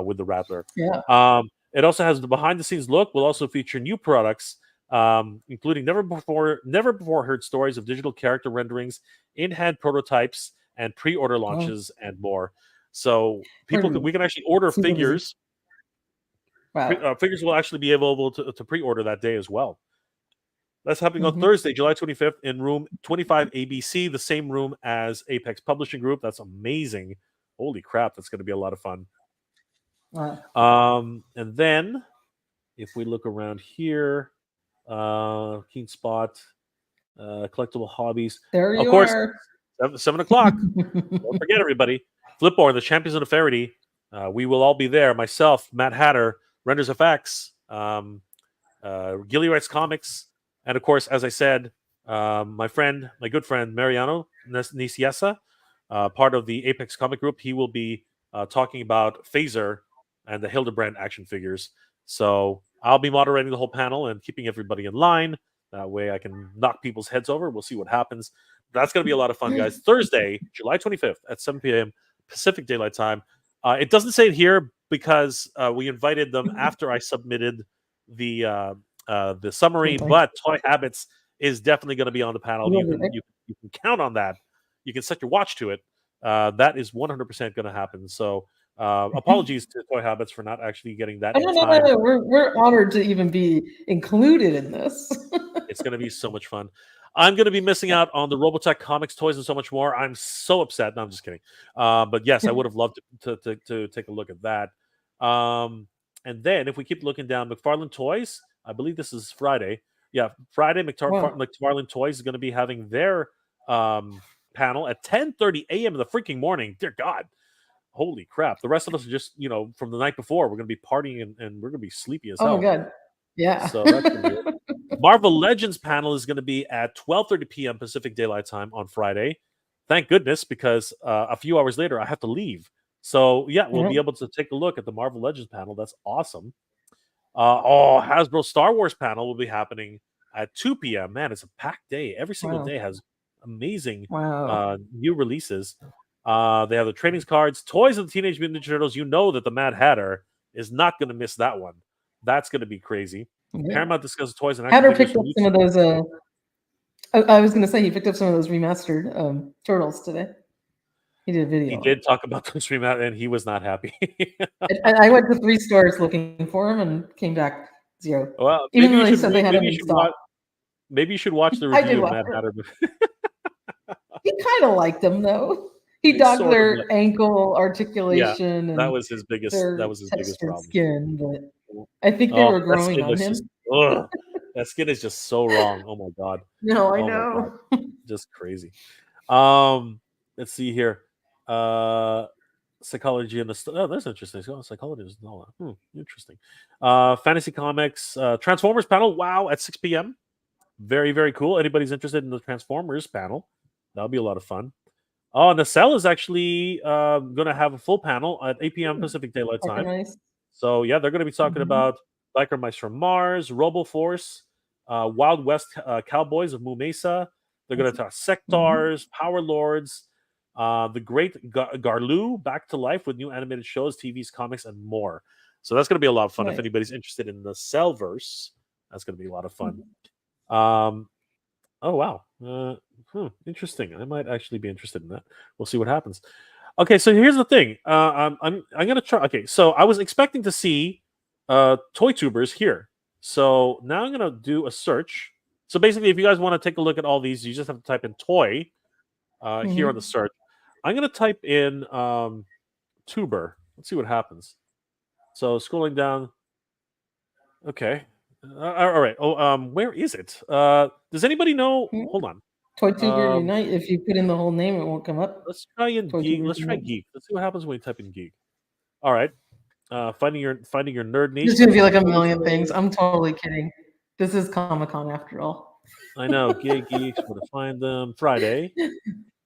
with the Rattler. Yeah. It also has the behind the scenes look. Will also feature new products, including never before heard stories of digital character renderings, in-hand prototypes, and pre-order launches and more. So we can actually order figures. Wow. Figures will actually be available to pre-order that day as well. That's happening on Thursday, July 25th in room 25 ABC, the same room as Apex Publishing Group. That's amazing. Holy crap, that's going to be a lot of fun. And then if we look around here, Keen Spot, collectible hobbies. There Of you course, are. 7 o'clock. Don't forget, everybody. Flipboard, the champions of Nefarity. We will all be there. Myself, Matt Hatter, Renders FX, Gilly Writes Comics, and of course, as I said, my good friend Mariano Niciesa, part of the Apex Comic Group. He will be talking about Phaser and the Hildebrand action figures. So I'll be moderating the whole panel and keeping everybody in line. That way I can knock people's heads over. We'll see what happens. That's going to be a lot of fun, guys. Thursday, July 25th at 7 p.m. Pacific Daylight Time. It doesn't say it here because we invited them after I submitted the summary, but Toy Habits is definitely going to be on the panel. You can count on that. You can set your watch to it. That is 100% going to happen. So apologies to Toy Habits for not actually getting that in time. No. We're honored to even be included in this. It's going to be so much fun. I'm going to be missing out on the Robotech comics, toys, and so much more. I'm so upset. No, I'm just kidding. But yes, I would have loved to take a look at that. And then if we keep looking down, McFarlane Toys, I believe this is Friday. Yeah, Friday, McFarlane Toys is going to be having their panel at 10:30 a.m. in the freaking morning. Dear God. Holy crap. The rest of us are just, from the night before, we're going to be partying and we're going to be sleepy as hell. Oh, my God. Yeah. So that's going to be it. Marvel Legends panel is going to be at 12:30 p.m. Pacific Daylight Time on Friday. Thank goodness, because a few hours later, I have to leave. So, yeah, we'll be able to take a look at the Marvel Legends panel. That's awesome. Hasbro Star Wars panel will be happening at 2 p.m. Man, it's a packed day. Every single day has amazing new releases. They have the trading cards, toys of the Teenage Mutant Ninja Turtles. You know that the Mad Hatter is not going to miss that one. That's going to be crazy. Yeah. Paramount discusses toys and Hatter picked up some of those. I was going to say he picked up some of those remastered turtles today. He did a video. He did talk about those remastered, and he was not happy. I went to 3 stores looking for him and came back 0. Well, even though they said they had him in stock. Maybe you should watch the review of Mad Hatter. He kind of liked them though. He dogged their ankle articulation. Yeah, that was his biggest. That was his biggest problem. Skin, but I think they were growing on him. That skin is just so wrong. Oh my God. No, I know. Just crazy. Let's see here. Psychology and the that's interesting. Psychology is interesting. Fantasy Comics Transformers panel. Wow, at 6 p.m. Very, very cool. Anybody's interested in the Transformers panel? That'll be a lot of fun. Oh, Nacelle is actually going to have a full panel at 8 p.m. Pacific Daylight Time. Nice. So, yeah, they're going to be talking about Biker Mice from Mars, Robo Force, Wild West Cowboys of Moo Mesa. They're going to talk Sectars, Power Lords, the Great Garloo back to life with new animated shows, TVs, comics, and more. So that's going to be a lot of fun. If anybody's interested in the Cellverse, that's going to be a lot of fun. Oh, wow. Interesting. I might actually be interested in that. We'll see what happens. Okay, so here's the thing. I'm going to try. Okay, so I was expecting to see Toy Tubers here. So now I'm going to do a search. So basically, if you guys want to take a look at all these, you just have to type in toy here on the search. I'm going to type in tuber. Let's see what happens. So scrolling down. Okay. All right. Oh, where is it? Does anybody know? Hold on. Toy Tuber Unite. If you put in the whole name, it won't come up. Let's try geek. Let's try geek. Let's see what happens when you type in geek. All right. Finding your nerd niche. There's gonna be like a million things. I'm totally kidding. This is Comic-Con after all. I know. Geeks. Where to find them? Friday.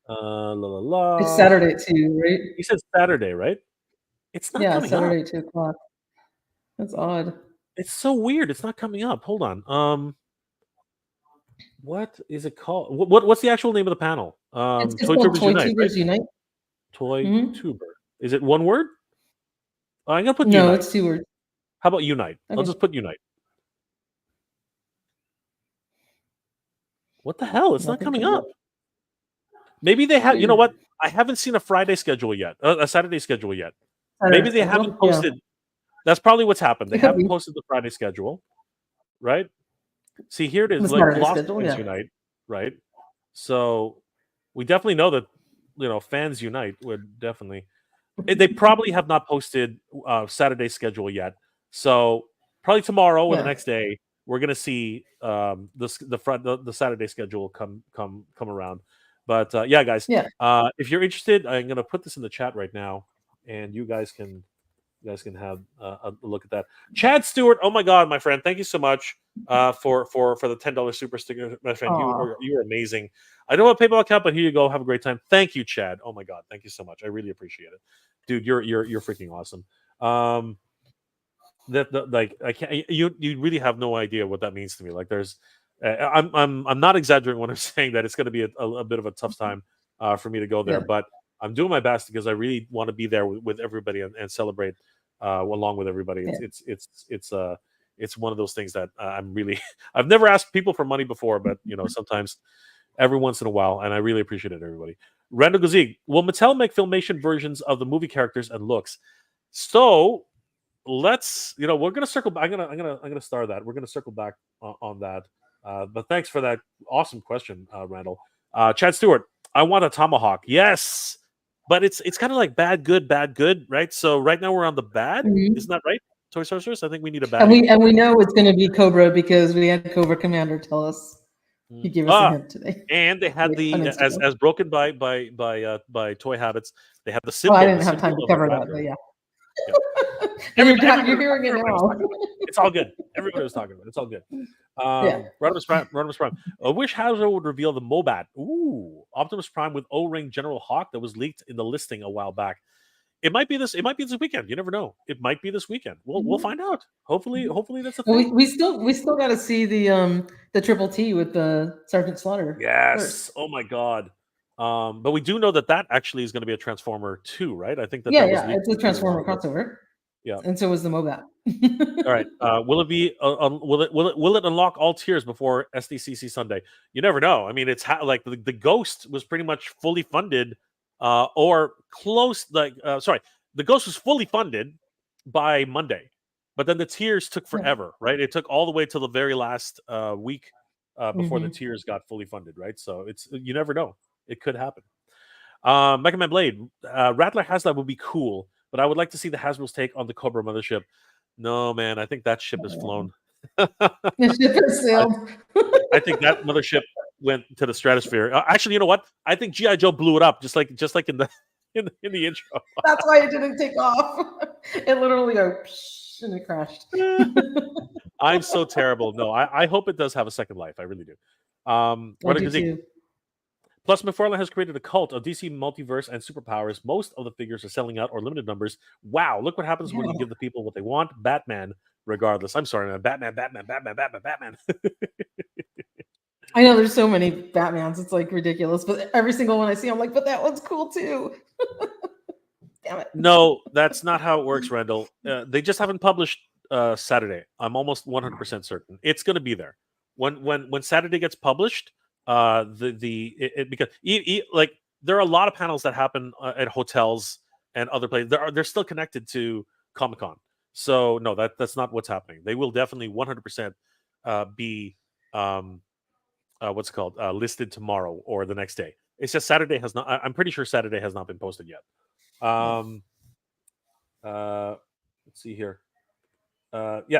It's Saturday at 2, right? You said Saturday, right? It's not coming Saturday up. at 2 o'clock. That's odd. It's so weird. It's not coming up. Hold on. What is it called? What's the actual name of the panel? It's Toy Tubers Unite. Toy Tuber. Is it one word? I'm gonna put no, Unite. It's 2 words. How about Unite? Okay. I'll just put Unite. What the hell? It's not coming up. Maybe they have. You know what? I haven't seen a Friday schedule yet. A Saturday schedule yet. Maybe they haven't posted. Yeah. That's probably what's happened. They haven't posted the Friday schedule, right? See, here it is. Like Lost Fans Unite, right? So we definitely know that fans unite would definitely. They probably have not posted Saturday's schedule yet. So probably tomorrow or the next day, we're gonna see the Saturday schedule come around. But yeah, guys, if you're interested, I'm gonna put this in the chat right now, and you guys can have a look at that. Chad Stewart, oh my God, my friend, thank you so much for the $10 super sticker, my friend. You are amazing. I don't have a PayPal account, but here you go. Have a great time. Thank you, Chad. Oh my God, thank you so much. I really appreciate it, dude. You're freaking awesome. Like I can't. You really have no idea what that means to me. Like there's, I'm not exaggerating when I'm saying that it's going to be a bit of a tough time for me to go there, but I'm doing my best because I really want to be there with everybody and celebrate along with everybody. It's one of those things that I'm really. I've never asked people for money before, but sometimes, every once in a while, and I really appreciate it, everybody. Randall Gazig, will Mattel make filmation versions of the movie characters and looks? So let's, we're gonna circle back. I'm gonna star that. We're gonna circle back on that. But thanks for that awesome question, Randall. Chad Stewart, I want a tomahawk. Yes, but it's kind of like bad, good, right? So right now we're on the bad. Isn't that right, Toy Sorceress? I think we need a bad. And we know it's going to be Cobra because we had Cobra Commander tell us. He gave us a hint today. And they had as broken by Toy Habits. They had the symbol. I didn't have time to cover that, but yeah. You're hearing it now. It's all good. Everybody was talking about it. It's all good. Rodimus Prime. I wish Hasbro would reveal the Mobat. Ooh, Optimus Prime with O-ring General Hawk that was leaked in the listing a while back. It might be this weekend. You never know. It might be this weekend. We'll find out. Hopefully that's a thing. We still got to see the Triple T with the Sergeant Slaughter. Yes. First. Oh my God. But we do know that actually is going to be a Transformer 2, right? I think that. It's a Transformer crossover. Yeah. And so was the Mobat. All right. Will it be? Will it unlock all tiers before SDCC Sunday? You never know. I mean, it's like the Ghost was pretty much fully funded, or close. The Ghost was fully funded by Monday, but then the tiers took forever. Right? It took all the way till the very last week before the tiers got fully funded. Right? So you never know. It could happen. Mega Man Blade, Rattler Haslab would be cool, but I would like to see the Hasbro's take on the Cobra mothership. No, man, I think that ship has flown. The ship has sailed. I think that mothership went to the stratosphere. Actually, you know what? I think G.I. Joe blew it up, just like in the in the intro. That's why it didn't take off. It literally goes and it crashed. I'm so terrible. No, I hope it does have a second life. I really do. Plus, McFarlane has created a cult of DC multiverse and superpowers. Most of the figures are selling out or limited numbers. Wow, look what happens when you give the people what they want. Batman, regardless. I'm sorry, man. Batman. I know there's so many Batmans. It's like ridiculous. But every single one I see, I'm like, but that one's cool too. Damn it. No, that's not how it works, Randall. They just haven't published Saturday. I'm almost 100% certain. It's going to be there. When Saturday gets published, because like there are a lot of panels that happen at hotels and other places. They're still connected to Comic-Con. So no, that's not what's happening. They will definitely 100% be what's it called listed tomorrow or the next day. It's just Saturday has not. I'm pretty sure Saturday has not been posted yet. Let's see here.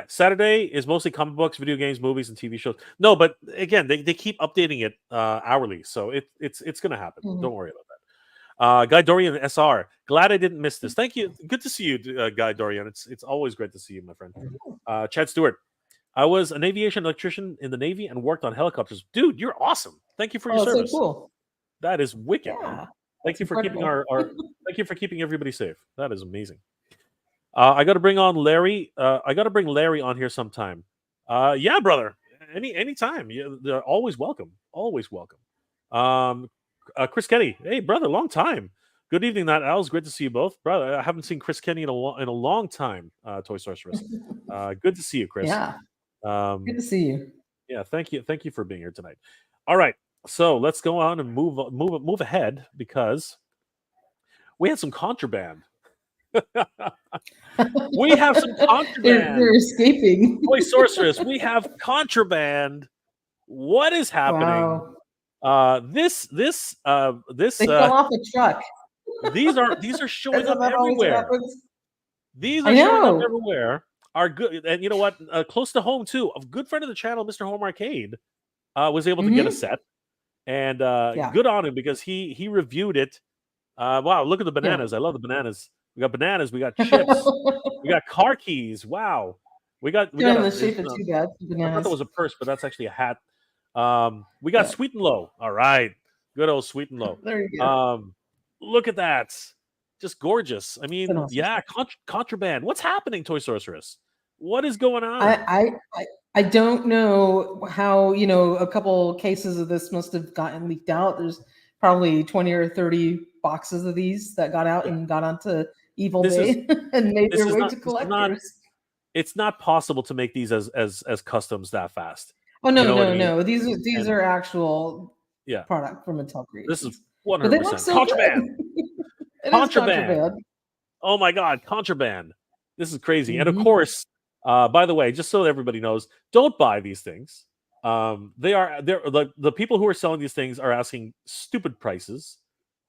Saturday is mostly comic books, video games, movies, and TV shows. No, but again, they keep updating it hourly, so it's gonna happen. Don't worry about that. Guy Dorian SR, glad I didn't miss this. Thank you. Good to see you, Guy Dorian. It's always great to see you, my friend. Chad Stewart, I was an aviation electrician in the Navy and worked on helicopters. Dude, you're awesome. Thank you for your service. So cool. That is wicked. Yeah, thank you for keeping thank you for keeping everybody safe. That is amazing. I got to bring on Larry. I got to bring Larry on here sometime. Yeah, brother. Anytime. They're always welcome. Always welcome. Chris Kenny. Hey, brother. Long time. Good evening, Nat Owls. Great to see you both, brother. I haven't seen Chris Kenny in a long time. Toy Sorceress. Good to see you, Chris. Yeah. Good to see you. Yeah. Thank you. Thank you for being here tonight. All right. So let's go on and move ahead because we had some contraband. We have some contraband. They're escaping. Toy Sorceress, we have contraband. What is happening? Wow. This they fell off a truck. These are showing Isn't up that always what everywhere. happens? These I are showing up know. everywhere. Are good, and you know what? Close to home too. A good friend of the channel, Mr. Home Arcade, was able to get a Hmm. set, and Yeah. good on him because he reviewed it. Wow, look at the Yeah. bananas! I love the bananas. We got bananas. We got chips. We got car keys. Wow. We They're got in a. the shape of two bad I thought that bananas. was a purse, but that's actually a hat. We got Yeah. Sweet and Low. All right, good old Sweet and Low. There you go. Look at that, just gorgeous. I It's an mean, awesome yeah, set. Contraband. What's happening, Toy Sorceress? What is going I, on? I I I don't know how, a couple cases of this must have gotten leaked out. There's probably 20 or 30 boxes of these that got out Yeah, and got onto Evil this is Day and made this their is way not to this is not. collectors. It's not possible to make these as customs that fast. Oh You no, know what I no, mean? no. These And are actual yeah, product from Mattel this is Creations. But they look 100% so contraband. good. It is Contraband. contraband. Oh my God, Contraband. This is crazy. And of Hmm. course, by the way, just so everybody knows, don't buy these things. They're the people who are selling these things are asking stupid prices.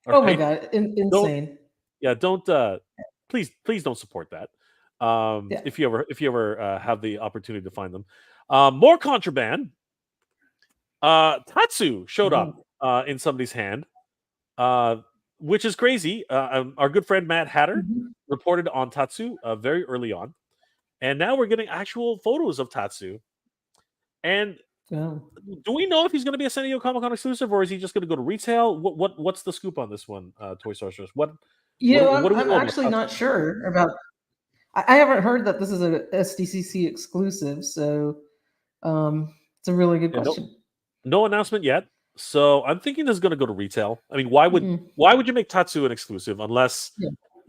All Oh my right, god, don't insane. don't please don't support that. Yeah. If you ever have the opportunity to find them, more Contraband. Tatsu showed Mhm. up in somebody's hand, uh, which is crazy. Our good friend Matt Hatter Mhm. reported on Tatsu very early on, and now we're getting actual photos of Tatsu. And Yeah. do we know if he's going to be a San Diego Comic Con exclusive, or is he just going to go to retail? What's the scoop on this one, Toy Sorcerers? What do we I'm know about actually Tatsu? not sure about. I haven't heard that this is a SDCC exclusive, so it's a really good Yeah, question. no announcement yet. So I'm thinking this is going to go to retail. I mean, Mm-mm. why would you make Tatsu an exclusive unless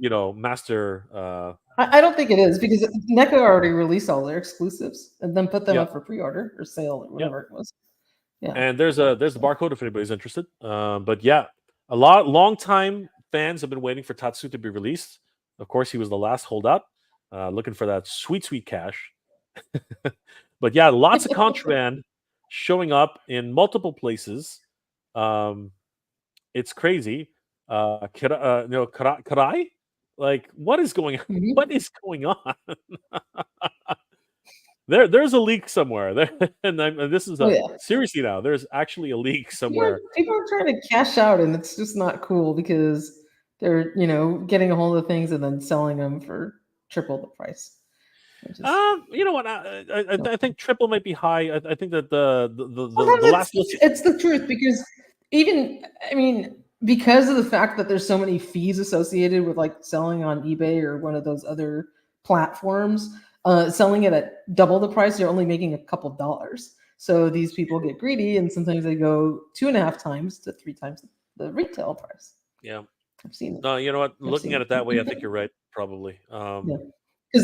Yeah. Master? I don't think it is because NECA already released all their exclusives and then put them Yeah, up for pre-order or sale or yeah. whatever it was. Yeah. And there's the barcode if anybody's interested. But yeah, long time fans have been waiting for Tatsu to be released. Of course, he was the last holdout, looking for that sweet cash. But yeah, lots of Contraband showing up in multiple places. Um, it's crazy. Karai? Like, what is going Mhm. what is going on? There's a leak somewhere. And this is Oh a yeah. seriously now. There's actually a leak somewhere. People are trying to cash out, and it's just not cool because they're getting a hold of things and then selling them for triple the price, which is You know what? no I fun. think triple might be high. I think that the Sometimes last list. it's the truth because even I mean because of the fact that there's so many fees associated with like selling on eBay or one of those other platforms, selling it at double the price, you're only making a couple dollars. So these people get greedy and sometimes they go 2.5 times to 3 times the retail price. Yeah. I've seen it. No, you know what? I've Looking at seen it that way, I think it. you're right. Probably. Yeah,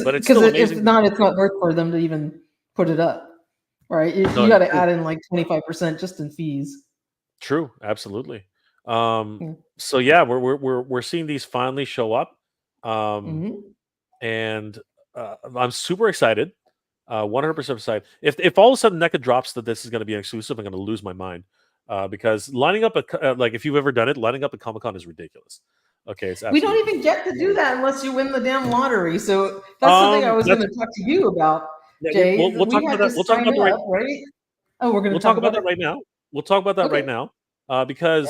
But it's because still if amazing. not, it's not worth for them to even put it up. Right? You No, got to true, add in like 25% just in fees. true, absolutely. Yeah. So yeah, we're seeing these finally show up. Um, Mhm. and I'm super excited. 100% excited. If all of a sudden NECA drops that this is going to be an exclusive, I'm going to lose my mind. Because lining up like if you've ever done it, lining up a Comic Con is ridiculous. Okay, it's We don't absolutely even ridiculous. get to do that unless you win the damn lottery. So that's the thing I was going That's to talk to you about, yeah. Jay. We'll We talk about had that. to sign up, right? Oh, we're going We'll to talk talk about about that it. right now. We'll talk about that right Okay. now. Yeah. Because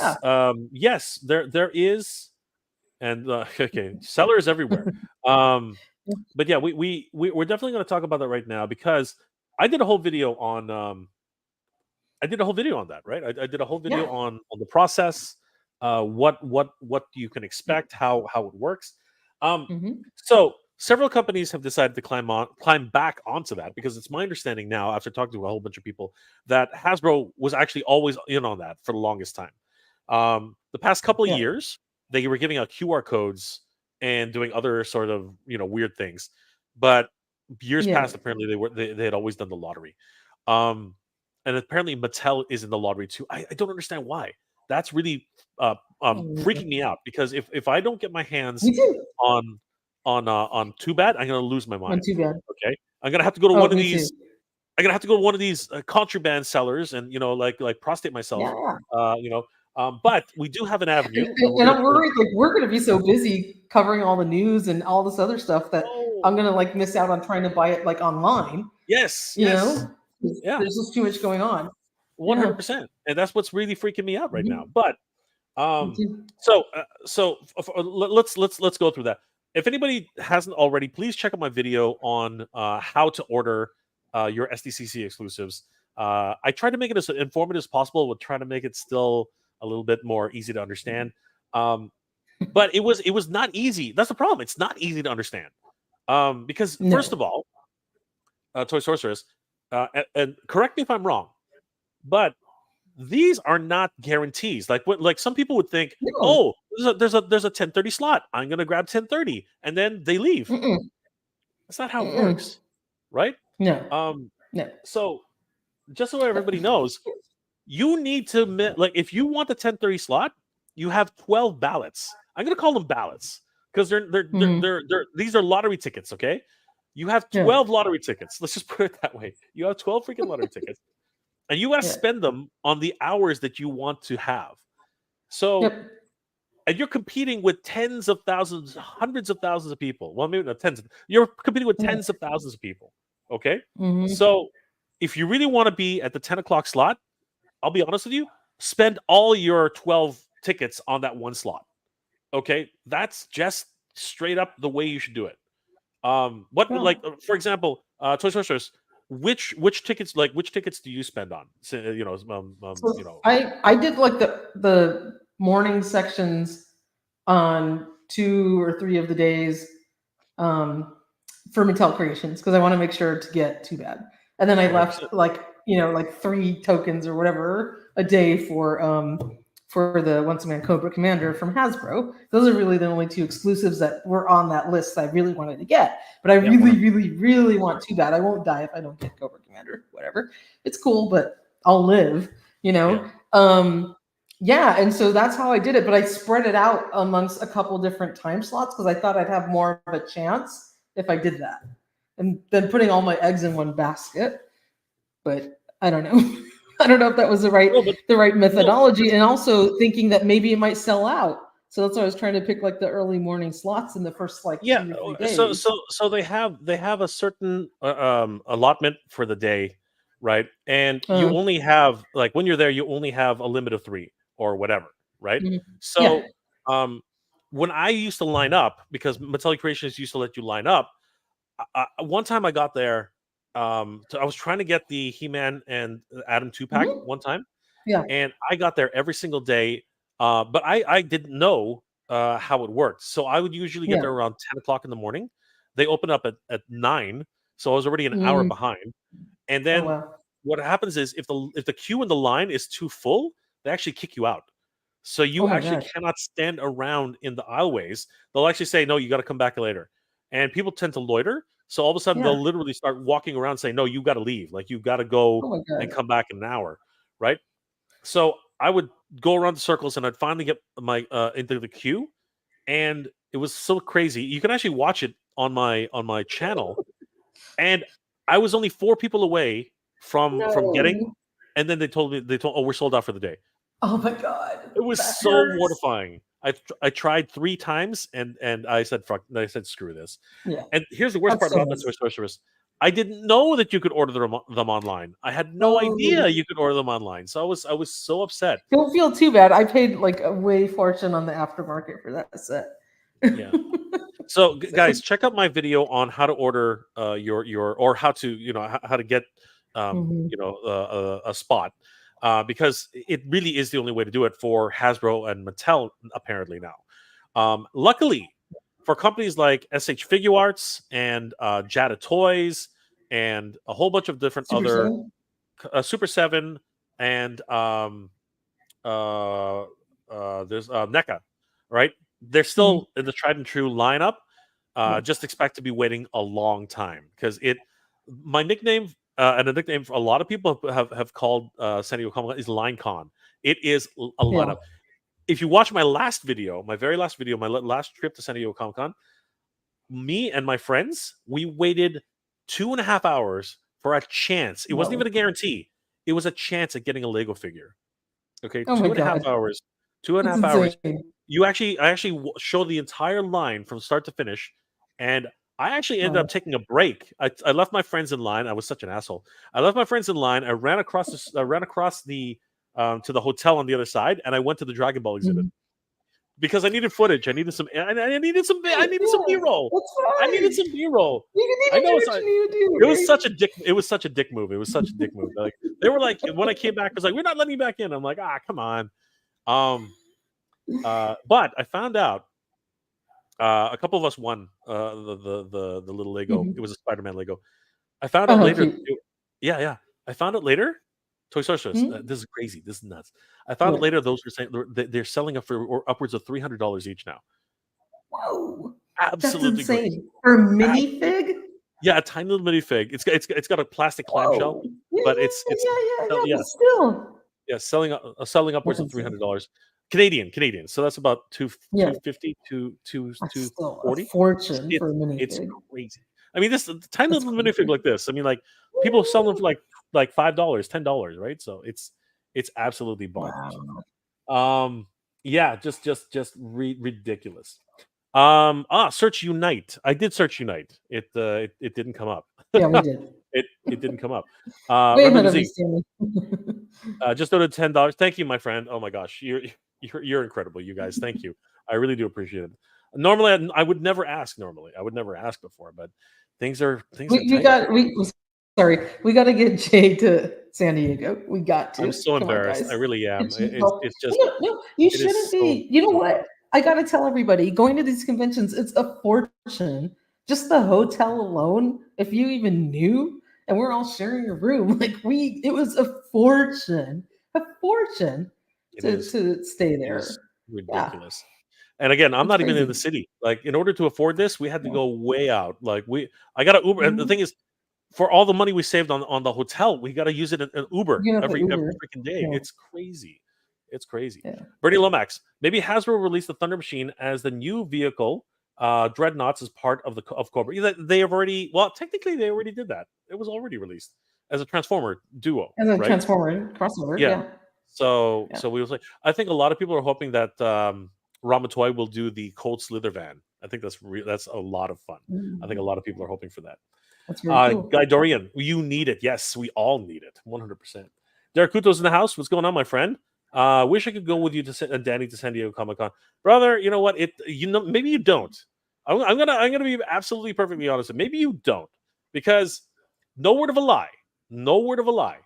yes, there is, and okay, sellers everywhere. Um, but yeah, we're definitely going to talk about that right now because I did a whole video on I did a whole video on that, right? I did a whole video Yeah. on the process, what you can expect, how it works. Um, Hmm. so several companies have decided to climb back onto that because it's my understanding now, after talking to a whole bunch of people, that Hasbro was actually always in on that for the longest time. The past couple of Yeah. years, they were giving out QR codes and doing other sort of weird things, but years Yeah. past, apparently they had always done the lottery. Um, and apparently Mattel is in the lottery too. I don't understand why. That's really freaking me out because if I don't get my hands Me too. on on Too Bad, I'm gonna lose my Not mind. too bad. Okay, I'm gonna have to go to Oh, one of me too. these. I'm gonna have to go to one of these contraband sellers and like prostate myself. Yeah. Uh, you know, But we do have an avenue. And I'm worried, like, we're going to be so busy covering all the news and all this other stuff that I'm going to like miss out on trying to buy it like online. Yes, You yes, know, yeah, there's just too much going on. 100%, and that's what's really freaking me out right now. But Me too. let's go through that. If anybody hasn't already, please check out my video on how to order your SDCC exclusives. I tried to make it as informative as possible, with trying to make it still a little bit more easy to understand. But it was not easy. That's the problem. It's not easy to understand. Because No. first of all, Toy Sorceress, and correct me if I'm wrong, but these are not guarantees. Like some people would think, No. oh, there's a 10:30 slot. I'm gonna grab 10:30, and then they leave. Mm-mm. That's not how it works, right? No. No. So just so everybody knows, you need to like, if you want the 10:30 slot, you have 12 ballots. I'm gonna call them ballots because these are lottery tickets. Okay, you have 12 lottery tickets. Let's just put it that way. You have 12 freaking lottery tickets, and you got to spend them on the hours that you want to have. So, and you're competing with tens of thousands, hundreds of thousands of people. Well, maybe not tens. You're competing with tens of thousands of people. Okay, so if you really want to be at the 10 o'clock slot, I'll be honest with you, spend all your 12 tickets on that one slot. Okay, that's just straight up the way you should do it. Like, for example, Toy Sorcerers, which tickets do you spend on? So, I did like the morning sections on 2 or 3 of the days for Mattel Creations, because I want to make sure to get Too Bad. And then I left like 3 tokens or whatever a day for the Once a Man Cobra Commander from Hasbro. Those are really the only 2 exclusives that were on that list I really wanted to get. But I really want Too Bad. I won't die if I don't get Cobra Commander. Whatever. It's cool, but I'll live, and so that's how I did it. But I spread it out amongst a couple different time slots because I thought I'd have more of a chance if I did that. And then putting all my eggs in one basket. But I don't know. I don't know if that was the right methodology, and also thinking that maybe it might sell out. So that's why I was trying to pick like the early morning slots in the first 2 or 3 days. So they have a certain allotment for the day, right? And you only have, like, when you're there, you only have a limit of 3 or whatever, right? So when I used to line up, because Mattel Creations used to let you line up, one time I got there. So I was trying to get the He-Man and Adam 2-pack one time, and I got there every single day, but I didn't know how it worked. So I would usually get there around 10 o'clock in the morning. They open up at 9, so I was already an hour behind. And then what happens is, if the queue in the line is too full, they actually kick you out. So you actually cannot stand around in the aisleways. They'll actually say, no, you got to come back later. And people tend to loiter. So all of a sudden, they'll literally start walking around saying, no, you got to leave. Like, you got to go and come back in an hour, right? So I would go around the circles, and I'd finally get my into the queue. And it was so crazy. You can actually watch it on my channel. And I was only 4 people away from getting, and then they told, oh, we're sold out for the day. Oh my God. It was so mortifying. I tried 3 times, and I said, fuck. I said, screw this. And here's the worst part about Toy Sorceress. I didn't know that you could order them online. I had no idea you could order them online. So I was so upset. Don't feel too bad. I paid like a way fortune on the aftermarket for that set. Yeah. So guys, check out my video on how to order your or how to how to get a spot. Because it really is the only way to do it for Hasbro and Mattel, apparently now. Luckily, for companies like SH Figure Arts and Jada Toys and a whole bunch of different Super 7 and there's NECA, right? They're still in the tried and true lineup. Just expect to be waiting a long time, because my nickname. And a nickname for a lot of people have called San Diego Comic Con is LineCon. It is a lineup. If you watch my very last video, my last trip to San Diego Comic Con, me and my friends, we waited 2.5 hours for a chance. It wasn't even a guarantee. It was a chance at getting a Lego figure. Okay, Oh my two and a half God. hours. Two and a That's half hours. insane. I actually show the entire line from start to finish, and I actually ended up Wow. taking a break. I left my friends in line. I was such an asshole. I left my friends in line. I ran across the to the hotel on the other side, and I went to the Dragon Ball exhibit Mhm. because I needed footage. I needed some. I needed some. I needed some Yeah, B-roll. that's I needed fine. some B-roll. You need I to do know it's what not. you need to do, It was right? such a dick. It was such a dick move. It was such a dick move. Like they were like when I came back, it was like we're not letting you back in. I'm like come on. Um, but I found out a couple of us won the little Lego. It Mhm. was a Spider-Man Lego. I found Oh, out how later. cute. Yeah, yeah. I found out later. Toys R Us. Mhm. This is crazy. This is nuts. I found out What? later those were saying they're selling it for or upwards of $300 each now. Whoa, that's Absolutely crazy. insane. For a Absolutely. minifig? Yeah, a tiny little minifig. It's got a plastic clamshell, Whoa. Yeah, but yeah, it's yeah, yeah, oh, yeah, yeah, but still. yeah, selling That's upwards of insane. $300 Canadian. So that's about Yeah, 250 to that's still a 240. fortune for a It's minifig. crazy. I mean, this tiny That's little minifig crazy. like this. I mean, like people sell them for like $5, $10, right? So it's absolutely bonkers. Wow. Yeah, ridiculous. Search Unite. I did search Unite. It didn't come up. Yeah, we did. It didn't come up. Way Remember ahead the of you, Z. Stanley. Just donated $10. Thank you, my friend. Oh my gosh, you're incredible, you guys. Thank you. I really do appreciate it. Normally, I would never ask. Normally, I would never ask before, but things are We tight. got sorry, we got to get Jay to San Diego. We got I'm to. so Come on, embarrassed. I guys. really am. It's your It's fault. it's just No, no, you it is shouldn't so be. You know so what? hard. I got to tell everybody going to these conventions, it's a fortune. Just the hotel alone, if you even knew, and we're all sharing a room, it was a fortune It is. to stay It is there. Yeah, ridiculous. And again, I'm it's not even in the crazy. city. Like in order to afford this, we had to Yeah. go way out. I got an Uber. And the Mhm. thing is, for all the money we saved on the hotel, we got to use it in Uber You have the every Uber. freaking day. Yeah, It's crazy. It's crazy. yeah. Bernie Lomax, maybe Hasbro released the Thunder Machine as the new vehicle. Dreadnoughts as part of of Cobra. They have already. Well, technically, they already did that. It was already released as a Transformer duo, As a right? transformer crossover. Yeah. Yeah, So yeah. we was like, I think a lot of people are hoping that Ramatoy will do the Cold Slither van. I think that's a lot of fun. I think a Mm, lot of people are hoping for that. that's very cool. Guy Dorian, you need it. Yes, we all need it. 100%. Derek Kuto's in the house. What's going on, my friend? Wish I could go with you to Danny to San Diego Comic Con, brother. You know what? Maybe you don't. I'm gonna be absolutely perfectly honest. Maybe you don't, because no word of a lie. No word of a lie.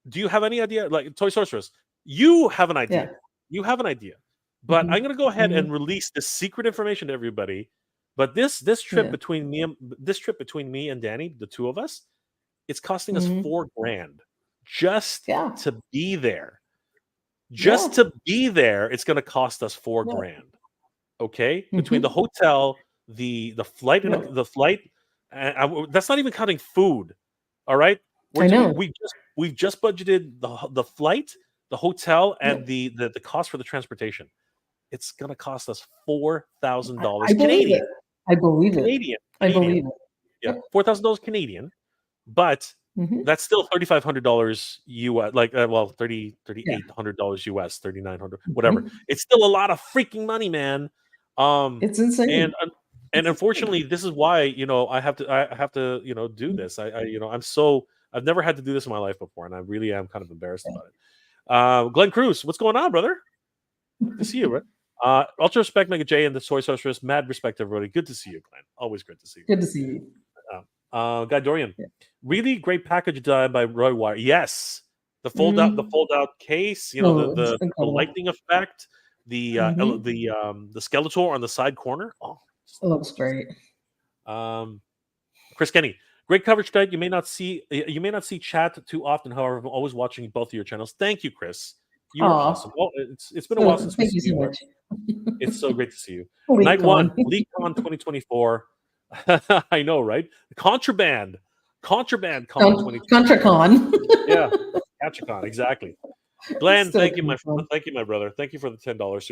Do you have any idea? Like Toy Sorceress, you have an Yeah. idea. You have an idea. But I'm Mhm, gonna go ahead and mhm. release this secret information to everybody. But this trip Yeah. between me and Danny, the two of us, it's costing us Mhm. $4,000 just Yeah. to be there. Yeah. Just to be there, it's gonna cost us four Yeah. grand. Okay, between the Mhm. hotel, the flight, and Yep. the flight, that's not even counting food. All right, I know. we've just budgeted the flight, the hotel, and Yep. the cost for the transportation. It's gonna cost us four thousand I dollars believe it. Canadian. I believe it. Canadian, I believe Canadian. it. Yeah, Yep. $4,000 Canadian, but Mhm. that's still $3,500 US. Like, well, Yeah. $3,800 US, 3,900, whatever. Mhm. It's still a lot of freaking money, man. Um, It's insane. and It's unfortunately, insane. this is why I have to do Mhm. this. I've never had to do this in my life before, and I really am kind of embarrassed Yeah. about it. Glenn Cruz, what's going on, brother? Good to see you, right? Ultra respect, Mega J, and the Soy Sorceress. Mad respect, everybody. Good to see you, Glenn. Always good to see you. Good to see you. Guy Dorian, Yeah. really great package done by Roy Wire. Yes, the Mhm. fold out case. Oh, it's The incredible. lightning effect. Mhm. The Skeletor on the side corner. Oh, It looks great. um, Chris Kenny, great coverage tonight. You may not see chat too often. However, I'm always watching both of your channels. Thank you, Chris. You are awesome. Aw. Well, it's been a while So since we thank see you so you, but much. it's so great to see you. Leak Night one, on. LeakCon 2024. I know, right? Contraband Con 2024. ContraCon. Yeah, CaptureCon, exactly. It's Glenn, still gonna be fun. thank you, my brother. Thank you for the $10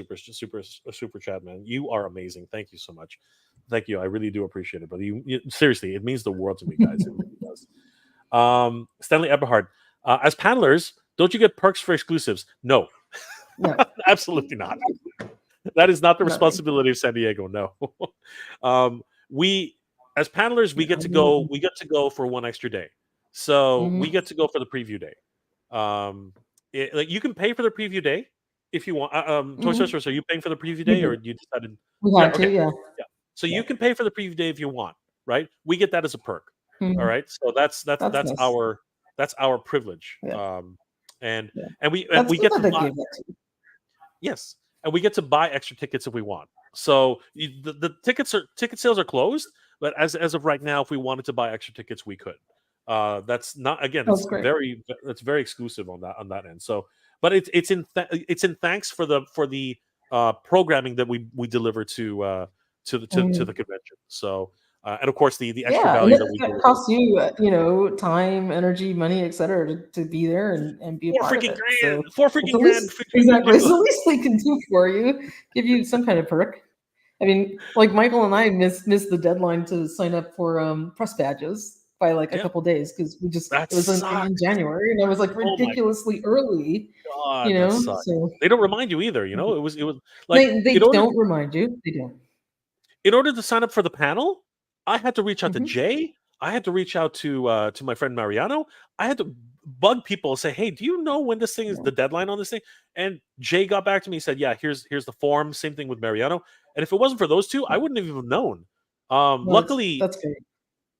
super chat, man. You are amazing. Thank you so much. Thank you. I really do appreciate it, brother. Seriously, it means the world to me, guys. It really does. Stanley Eberhard, as panelers, don't you get perks for exclusives? No, No, Absolutely not. That is not the nothing. responsibility of San Diego. No. We, as panelers, we Yeah, get to go. We get to go for one extra day. So we Mhm. get to go for the preview day. Like you can pay for the preview day if you want. Toy Mhm. Story, are you paying for the preview We day, or do. you decided? We Yeah. had to. Okay. Yeah. Yeah. So Yeah. you can pay for the preview day if you want, right? We get that as a perk. All Mhm. right. So that's That's nice. our privilege. Yeah. And Yeah. and That's we good get to that they buy. gave that to you. Yes, and we get to buy extra tickets if we want. So the ticket sales are closed, but as of right now, if we wanted to buy extra tickets, we could. That's not, again. That's great. It's very exclusive on that end. So, but it's in thanks for the programming that we deliver to the Mhm. convention. So, and of course the extra Yeah, and value it, that we it deliver. costs you, time, energy, money, etc., to be there and be a Four part of freaking it. grand! So Four it's freaking the grand! least, exactly. It's the least they can do for you. Give you some kind of perk. I mean, like Michael and I missed the deadline to sign up for press badges by like a Yeah, couple days because that it was in sucks. January and it was like Oh my ridiculously early. God, that sucks. So They don't remind you either. It was like they don't remind you. They don't. in order to sign up for the panel, I had to reach out to Hmm. Jay. I had to reach out to my friend Mariano. I had to bug people and say, "Hey, do you know when this thing is Yeah. the deadline on this thing?" And Jay got back to me and said, "Yeah, here's the form." Same thing with Mariano. And if it wasn't for those two, I Yeah. wouldn't have even known. No, that's great.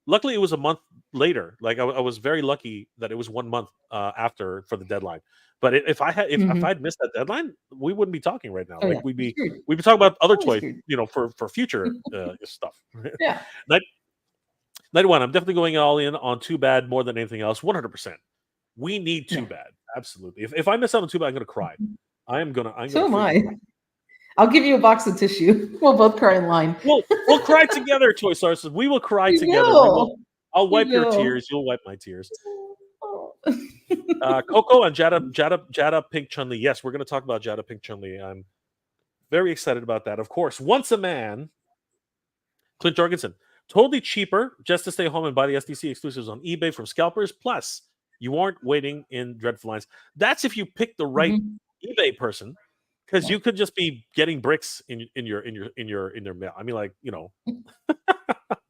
Luckily, it was a month later. Like I was very lucky that it was 1 month after for the deadline. But if Hmm. I'd missed that deadline, we wouldn't be talking right now. Oh Like yeah, you're screwed. we'd be talking about other Totally toy, screwed. for future stuff. Yeah. Night 91. I'm definitely going all in on Too Bad more than anything else. 100%. We need Too Yeah. Bad. Absolutely. If I miss out on Too Bad, I'm gonna cry. I'm gonna So am freaking I. cry. I'll give you a box of tissue. We'll both cry in line. We'll cry together, Toy Stars. We will cry We together. We will. will. I'll We wipe your will. tears. You'll wipe my tears. Oh. Coco and Jada Pink Chun-Li. Yes, we're going to talk about Jada Pink Chun-Li. I'm very excited about that. Of course, once a man, Clint Jorgensen. Totally cheaper just to stay home and buy the SDC exclusives on eBay from scalpers. Plus, you aren't waiting in dreadful lines. That's if you pick the right Mhm. eBay person, because Yeah. you could just be getting bricks in your mail. I mean, like,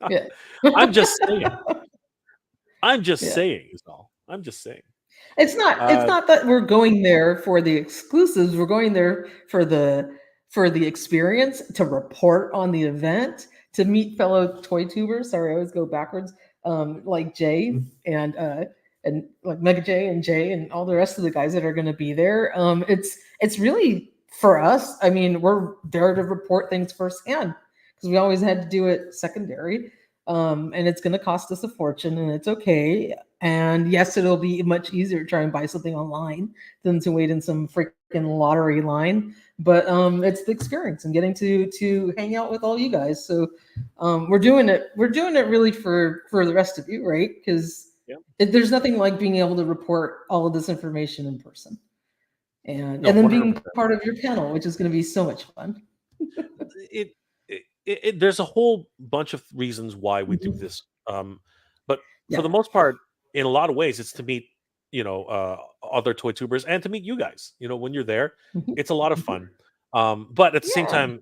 Yeah. I'm just saying. I'm just Yeah. saying is all. I'm just saying. It's Uh, not that we're going there for the exclusives. We're going there for the experience, to report on the event, to meet fellow toy tubers. Sorry, I always go backwards. Like Jay and like Mega J and Jay and all the rest of the guys that are going to be there. It's really for us. I mean, we're there to report things firsthand because we always had to do it secondary. And it's going to cost us a fortune, and it's okay. And yes, it'll be much easier to try and buy something online than to wait in some freaking lottery line. But it's the experience and getting to hang out with all you guys. So we're doing it. We're doing it really for the rest of you, right? Because yeah. there's nothing like being able to report all of this information in person, No, and then 100%. being part of your panel, which is going to be so much fun. It, there's a whole bunch of reasons why we do Mhm. this. But for the Yeah. most part, in a lot of ways, it's to meet, other toy tubers and to meet you guys. When you're there, Mhm. it's a lot of Mhm. fun. But at the same Yeah. time,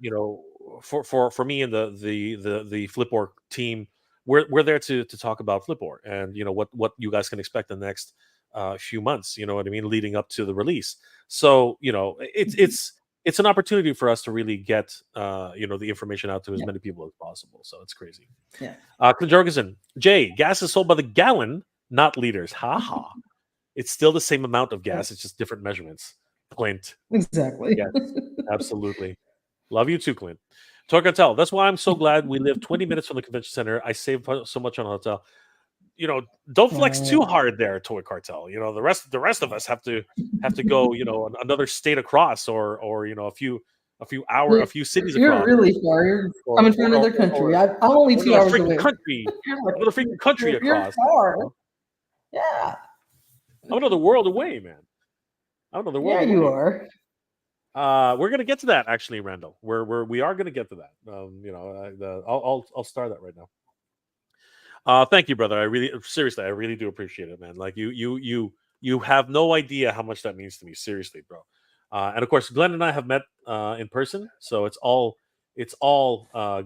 for me and the Flipboard team, we're there to talk about Flipboard and what you guys can expect in the next few months. You know what I mean, leading up to the release. So Mhm. it's an opportunity for us to really get the information out to as Yeah. many people as possible. So it's crazy. Yeah. Clint Jorgensen, Jay, gas is sold by the gallon, not liters. Ha ha. It's still the same amount of Right. gas. It's just different measurements. Clint, Exactly. yes, absolutely. Love you too, Clint. Toy Cartel. That's why I'm so glad we live 20 minutes from the convention center. I saved so much on a hotel. Don't flex too Oh, hard there, Toy Cartel. The rest of us have to go, another state across, or a you're, few cities you're across, really far. You're coming from another country. I'm only or 2 hours away. another freaking country You're across. far. Yeah. I'm another world away, man. I'm another world Yeah, you away. are. We're gonna get to that actually, Randall. We are gonna get to that. I'll start that right now. Thank you, brother. I really do appreciate it, man. Like you have no idea how much that means to me. Seriously, bro. And of course, Glenn and I have met in person, so it's all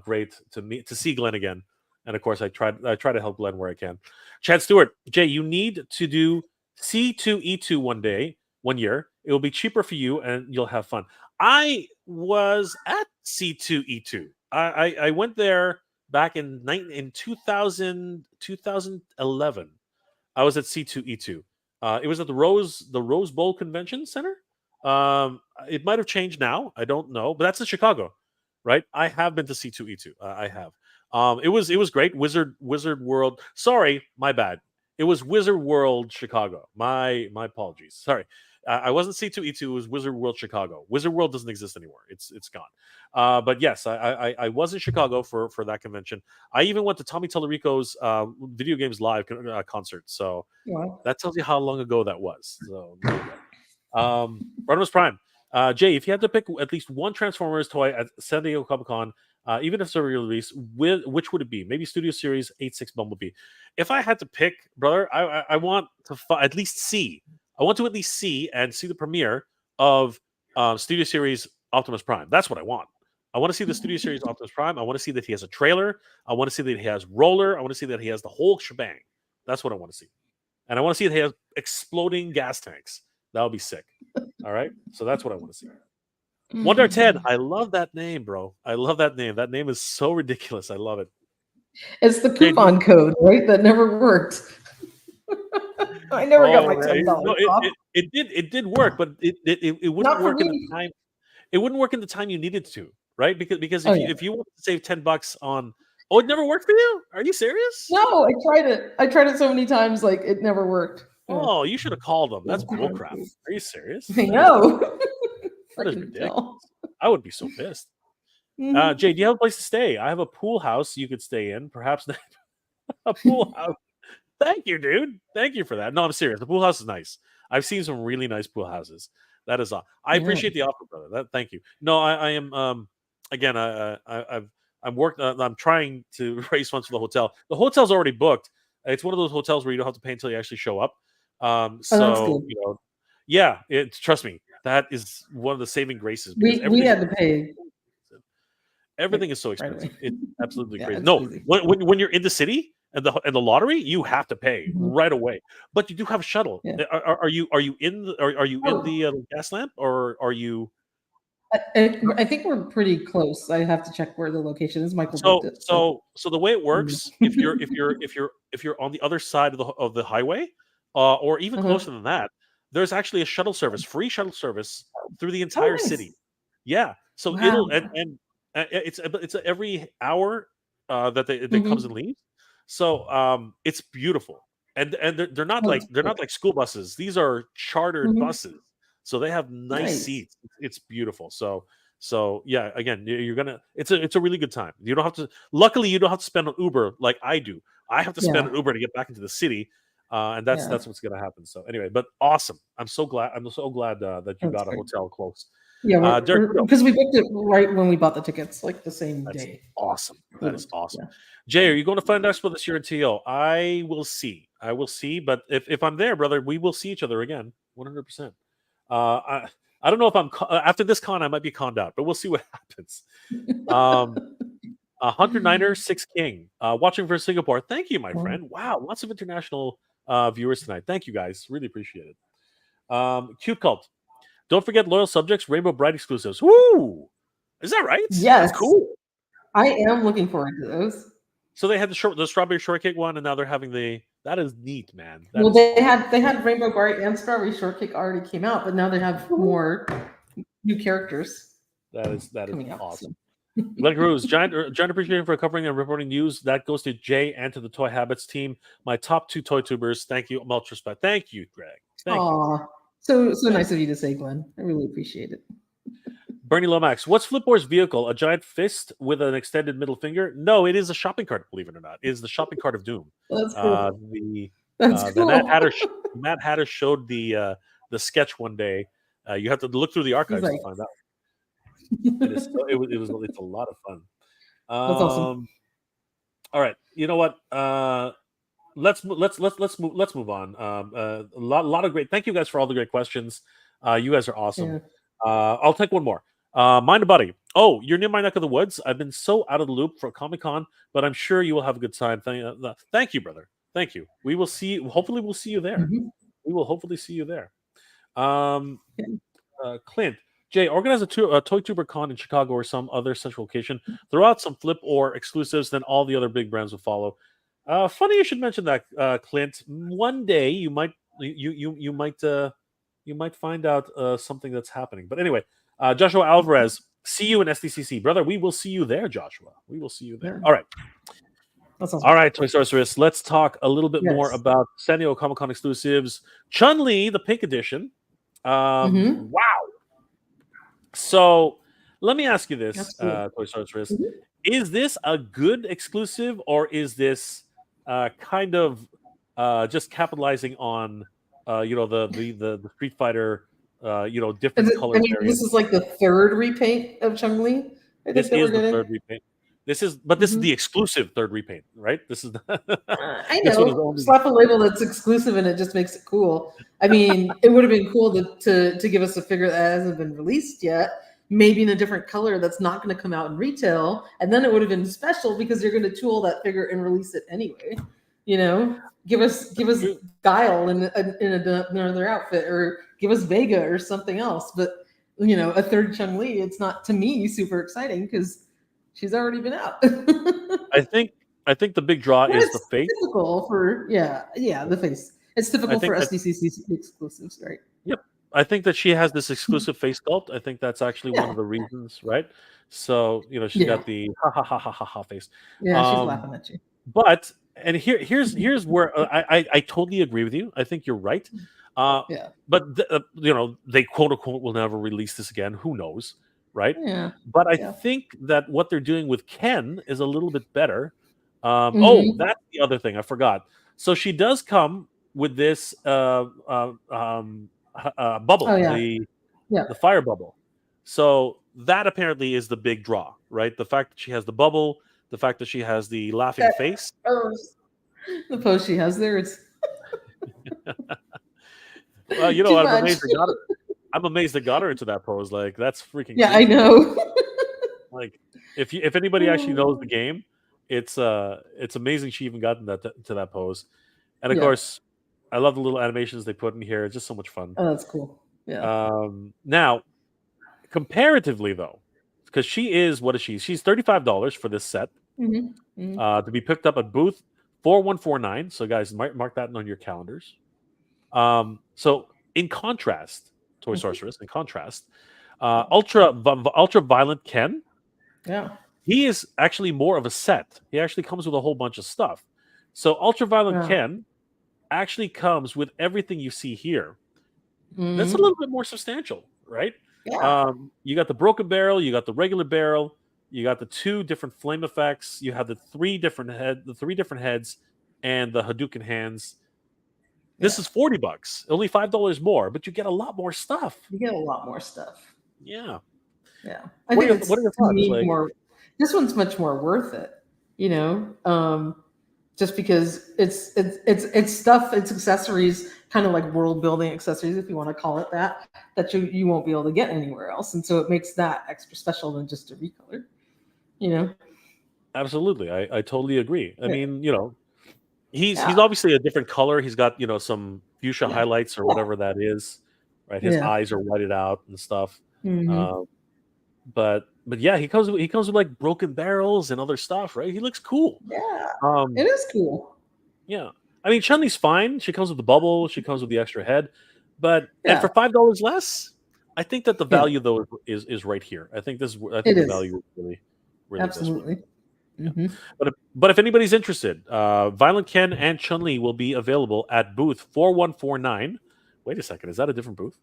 great to see Glenn again. And of course, I try to help Glenn where I can. Chad Stewart, Jay, you need to do C2E2 one year. It will be cheaper for you, and you'll have fun. I was at C2E2. I went there back in 2011. I was at C2E2. It was at the Rose Bowl Convention Center. It might have changed now. I don't know, but that's in Chicago, right? I have been to C2E2. I have. It was great. Wizard World. Sorry, my bad. It was Wizard World Chicago. My apologies. Sorry. I wasn't C2E2. It was Wizard World Chicago. Wizard World doesn't exist anymore. It's gone. But yes, I was in Chicago for that convention. I even went to Tommy Tallarico's Video Games Live concert. So that tells you how long ago that was. So Rodimus Prime. Jay, if you had to pick at least one Transformers toy at San Diego Comic-Con, even if it's a release, which would it be? Maybe Studio Series 86 Bumblebee. If I had to pick, brother, I want to at least see. I want to at least see the premiere of Studio Series Optimus Prime. That's what I want. I want to see the Studio Series Optimus Prime. I want to see that he has a trailer. I want to see that he has roller. I want to see that he has the whole shebang. That's what I want to see. And I want to see that he has exploding gas tanks. That would be sick. All right? So that's what I want to see. Wonder 10. I love that name, bro. I love that name. That name is so ridiculous. I love it. It's the coupon code, right? That never worked. I never got my $10 off. It did work, but it wouldn't work in the time. It wouldn't work in the time you needed to, right? Because if you want to save $10 on, it never worked for you? Are you serious? No, I tried it. I tried it so many times, like it never worked. Oh, you should have called them. That's bullcrap. Are you serious? I know. That is ridiculous. I would be so pissed. Jay, do you have a place to stay? I have a pool house you could stay in. Perhaps a pool house. Thank you, dude. Thank you for that. No, I'm serious. The pool house is nice. I've seen some really nice pool houses. That is all. I appreciate the offer, brother. Thank you. No, I am. Again, I'm trying to raise funds for the hotel. The hotel's already booked. It's one of those hotels where you don't have to pay until you actually show up. So trust me, that is one of the saving graces. We had to pay. Everything is so expensive. It's absolutely crazy. No, when you're in the city and the lottery, you have to pay right away. But you do have a shuttle. Yeah. Are you in the gas lamp, or are you? I think we're pretty close. I have to check where the location is. Michael booked it. So the way it works, if you're on the other side of the highway, or even closer than that, there's actually a shuttle service, free shuttle service through the entire city. Yeah. So it'll it's every hour that it comes and leaves. So it's beautiful, and they're not like school buses. These are chartered buses, so they have nice seats. It's beautiful. So yeah, again, it's a really good time. You don't have to. Luckily, you don't have to spend on Uber like I do. I have to spend on Uber to get back into the city, and that's what's going to happen. So anyway, but awesome. I'm so glad that you got a hotel close. Yeah, because we booked it right when we bought the tickets, like the same day. Awesome. That is awesome. Yeah. Jay, are you going to Fun Expo this year in TO? I will see. But if I'm there, brother, we will see each other again, 100%. I don't know if I'm after this con, I might be conned out, but we'll see what happens. Hunter Niner 6 King, watching from Singapore. Thank you, my friend. Wow, lots of international viewers tonight. Thank you, guys. Really appreciate it. Cute Cult. Don't forget Loyal Subjects, Rainbow Bright exclusives. Woo! Is that right? Yes. That's cool. I am looking forward to those. So they had the strawberry shortcake one, and now they're having that is neat, man. They had Rainbow Bright and strawberry shortcake already came out, but now they have more new characters. That is awesome. Glenn Cruz, giant appreciation for covering and reporting news. That goes to Jay and to the Toy Habits team. My top 2 toy tubers. Thank you. Much respect. Thank you, Greg. Thank you. So nice of you to say, Glenn. I really appreciate it. Bernie Lomax, what's Flipboard's vehicle? A giant fist with an extended middle finger? No, it is a shopping cart, believe it or not. It is the shopping cart of doom. That's cool. Cool. Matt Hatter showed the sketch one day. You have to look through the archives to find out. It's a lot of fun. That's awesome. All right. You know what? Let's move on. A lot of great. Thank you guys for all the great questions. You guys are awesome. I'll take one more. Mind a buddy. Oh, you're near my neck of the woods. I've been so out of the loop for Comic-Con, but I'm sure you will have a good time. Thank you, brother. Thank you. We will see. Hopefully, we'll see you there. Mhm. We will hopefully see you there. Um, Yeah. Clint, Jay, organize a Toy Tuber Con in Chicago or some other central location. Throw out some flip or exclusives, then all the other big brands will follow. Funny you should mention that, Clint. One day you might you might find out something that's happening. But anyway, Joshua Alvarez, see you in SDCC, brother. We will see you there, Joshua. We will see you there. Yeah. All right. That sounds All right, Toy Sorceress. Let's talk a little bit more Yes. about San Diego Comic Con exclusives. Chun-Li, the pink edition. Mhm. Wow. So let me ask you this, Absolutely. Toy Sorceress. Mhm. Is this a good exclusive, or is this kind of just capitalizing on the Street Fighter different color This variants? is like the third repaint of Chun-Li, I This think, that we're is the getting. third repaint. This is the Mhm. exclusive third repaint, right? This is I this one is know. only. Slap a label that's exclusive and it just makes it cool. I mean, it would have been cool to give us a figure that hasn't been released yet, maybe in a different color that's not going to come out in retail, and then it would have been special because you're going to tool that figure and release it anyway. You know, give us Guile in another outfit, or give us Vega or something else. But a third Chun-Li, it's not, to me, super exciting because she's already been out. I think the big draw But is the it's face. typical for the face. It's I typical for think that SDCC exclusives, right? Yep. I think that she has this exclusive face sculpt. I think that's actually one Yeah, of the reasons, right? So, she's yeah, got the ha ha ha ha ha ha face. yeah. She's Um, laughing at you. but and here's where I totally agree with you. I think you're right. Uh, Yeah, but they quote unquote will never release this again. Who knows, right? yeah, But I yeah. think that what they're doing with Ken is a little bit better. Oh, Hmm. that's the other thing I forgot. So she does come with this Oh bubble, yeah, yeah, the fire bubble. So that apparently is the big draw, right? The fact that she has the bubble, the fact that she has the laughing that face. pose, the pose she has there, it's Well, too I'm much. amazed they got her. I'm amazed they got her into that pose. Like that's freaking Yeah, I crazy. know. Like if anybody actually knows the game, it's amazing she even got in to that pose. And of Yeah, course, I love the little animations they put in here. It's just so much fun. oh, that's cool. Yeah. Now, comparatively though, because she is, what is she? She's $35 for this set, Hmm. Hmm. to be picked up at booth 4149. So guys, mark that on your calendars. So in contrast, Toy Sorceress, in contrast, Ultra Violent Ken, Yeah. he is actually more of a set. He actually comes with a whole bunch of stuff. So Ultra Violent Yeah. Ken actually comes with everything you see here. That's a Hmm. little bit more substantial, right? Yeah. You got the broken barrel, you got the regular barrel, you got the two different flame effects, you have the three different heads, and the Hadouken hands. This Yeah. is $40, only $5 more, but you get a lot more stuff. You get a lot more stuff. Yeah. Yeah, I think What are it's, your to thoughts? me, Like, more. This one's much more worth it. You know, just because it's stuff, it's accessories, kind of like world building accessories, if you want to call it that, that you won't be able to get anywhere else, and so it makes that extra special than just a recolor. You know. absolutely, I totally agree. I Yeah. mean, he's Yeah. obviously a different color. He's got some fuchsia Yeah. highlights or Yeah. whatever that is, right? His Yeah. eyes are whited out and stuff. Hmm. Um, but yeah, he comes with like broken barrels and other stuff, right? He looks cool. Yeah. It Um, is cool. yeah, I mean Chun-Li's fine. She comes with the bubble. She comes with the extra head, and Yeah. for $5 less, I think that the Yeah. value though is right here. I think It the is value is really this one. absolutely. Yeah. Hmm. But if anybody's interested, Violent Ken and Chun-Li will be available at booth 4149. Wait a second, is that a different booth?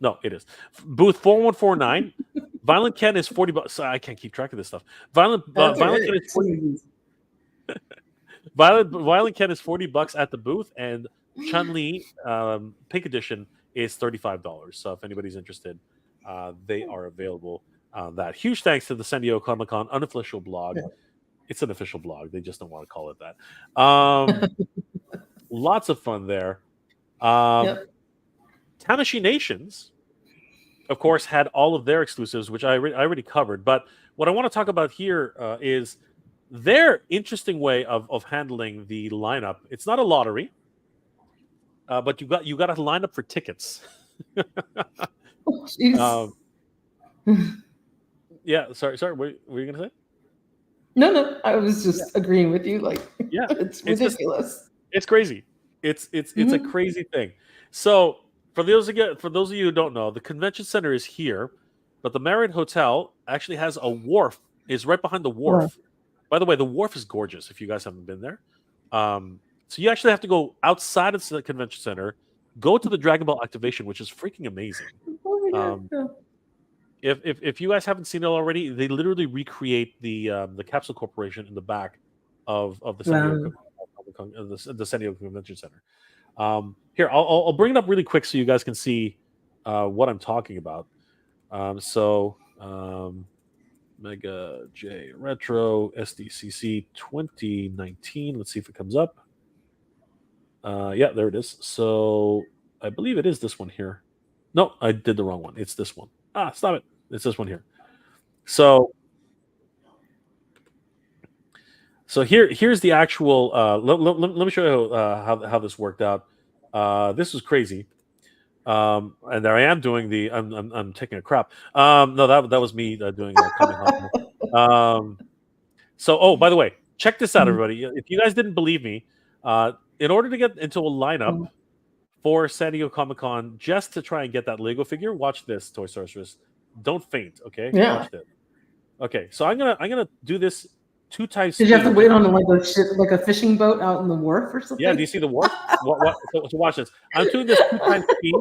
No, it is. Booth 4149. Violent Ken is $40. I can't keep track of this stuff. That's all Violent right. Ken is 40. Violent Ken is $40 at the booth, and Chun-Li Pink Edition is $35. So if anybody's interested, they are available on that. Huge thanks to the San Diego Comic Con unofficial blog. Yeah. It's an official blog. They just don't want to call it that. Lots of fun there. Yep. Tanashi Nations of course, had all of their exclusives, which I already covered. But what I want to talk about here is their interesting way of handling the lineup. It's not a lottery, but you got to line up for tickets. Oh, jeez. Yeah, sorry. What were you gonna say? No, I was just agreeing with you. Like, Yeah, it's ridiculous. It's crazy. It's a crazy thing. So for those of you who don't know, the convention center is here, but the Marriott Hotel actually has a wharf. Is right behind the wharf. Wow. By the way, the wharf is gorgeous. If you guys haven't been there, so you actually have to go outside of the convention center, go to the Dragon Ball activation, which is freaking amazing. Oh my God. If you guys haven't seen it already, they literally recreate the Capsule Corporation in the back of the San Diego, the San Diego Convention Center. Here, I'll bring it up really quick so you guys can see what I'm talking about. Mega J Retro SDCC 2019. Let's see if it comes up. Yeah, there it is. So I believe it is this one here. No, I did the wrong one. It's this one. Stop it. It's this one here. So here's the actual. Let me show you how this worked out. This was crazy. And there I am doing the. I'm taking a crap. No, that was me doing coming home. So by the way, check this out, everybody. If you guys didn't believe me, in order to get into a lineup for San Diego Comic-Con, just to try and get that Lego figure, watch this, Toy Sorceress. Don't faint, okay? Yeah. Watch this. Okay, so I'm gonna do this 2 times. Did you have to wait on like a fishing boat out in the wharf or something? Yeah, do you see the wharf? So watch this. I'm doing this 2 times speed.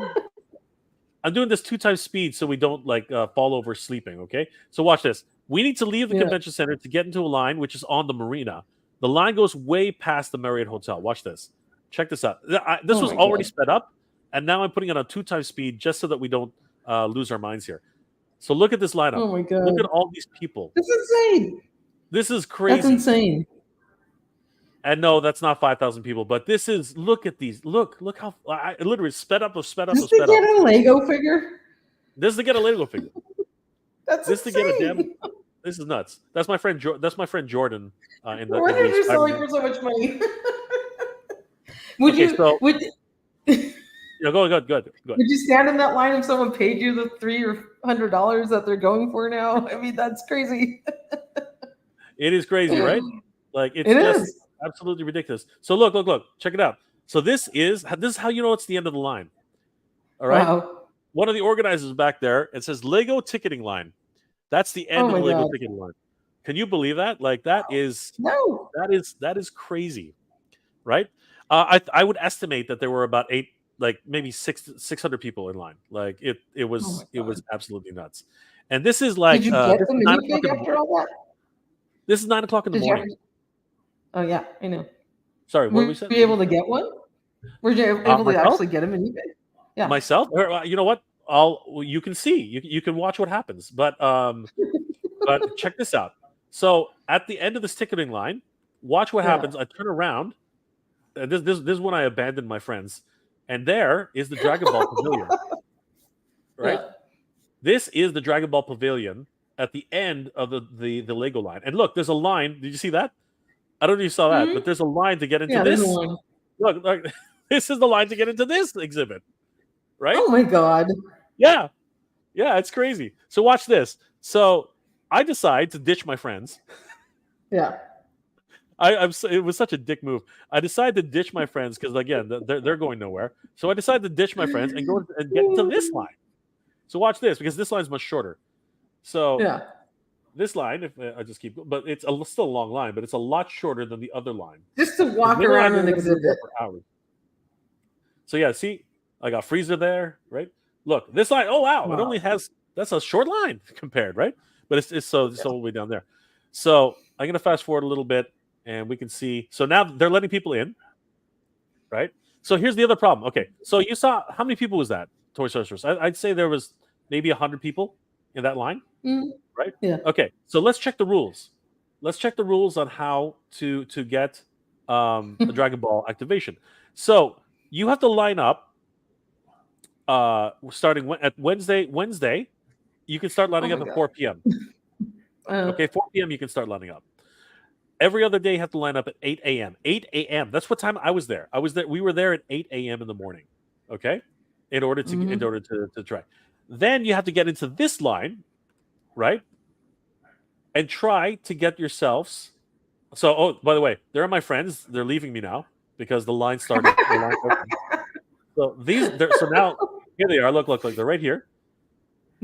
I'm doing this 2 times speed so we don't fall over sleeping. Okay, so watch this. We need to leave the convention center to get into a line which is on the marina. The line goes way past the Marriott Hotel. Watch this. Check this out. This was already sped up, and now I'm putting it on 2 times speed just so that we don't lose our minds here. So look at this lineup. Oh my God! Look at all these people. This is insane. This is crazy. That's insane. And no, that's not 5,000 people, but this is. Look at these. Look how I literally sped up. This to get a Lego figure. This is to get a Lego figure. That's this insane. To get a damn. This is nuts. That's my friend. That's my friend Jordan. Why are you selling for so much money? Would okay, you? So, would yeah, go ahead. Would you stand in that line if someone paid you the $300 that they're going for now? I mean, that's crazy. It is crazy, right? Like it's just absolutely ridiculous. So look, check it out. So this is how you know it's the end of the line. All right. Wow. One of the organizers back there, it says Lego ticketing line. That's the end of the Lego ticketing line. Can you believe that? Like that is crazy, right? I would estimate that there were about maybe 600 people in line. Like it was absolutely nuts. And this is like did you get the minifig after all that? This is 9 o'clock in the morning. Oh yeah, I know. Sorry, what were we saying? Were you able to get one? Were you able to actually get a minifig? Yeah. Myself? You know what? You can see. You can watch what happens. But check this out. So at the end of this ticketing line, watch what happens. I turn around. This is when I abandoned my friends, and there is the Dragon Ball Pavilion. Right. Yeah. This is the Dragon Ball Pavilion at the end of the Lego line. And look, there's a line. Did you see that? I don't know if you saw that, but there's a line to get into this. Look, this is the line to get into this exhibit. Right? Oh my God. Yeah, it's crazy. So watch this. So I decide to ditch my friends. Yeah. It was such a dick move. I decided to ditch my friends because again they're going nowhere. So I decided to ditch my friends and go and get into this line. So watch this because this line's much shorter. So this line, if I just keep, but it's still a long line, but it's a lot shorter than the other line. Just to walk around and exhibit for hours. So yeah, see, I got Freezer there, right? Look, this line. Oh wow, it only has that's a short line compared, right? But it's all the way down there. So I'm gonna fast forward a little bit, and we can see. So now they're letting people in, right? So here's the other problem. Okay, so you saw how many people was that? Toy Sorcerers. I'd say there was maybe 100 people in that line, right? Yeah. Okay, so let's check the rules. Let's check the rules on how to get a Dragon Ball activation. So you have to line up starting at Wednesday, you can start lining Oh up my at God. 4 p.m. Okay, 4 p.m. you can start lining up. Every other day, you have to line up at 8 a.m. 8 a.m. That's what time I was there. I was there. We were there at 8 a.m. in the morning. Okay, in order to try. Then you have to get into this line, right? And try to get yourselves. So, oh, by the way, there are my friends. They're leaving me now because the line started. The line opened. So now here they are. Look. They're right here.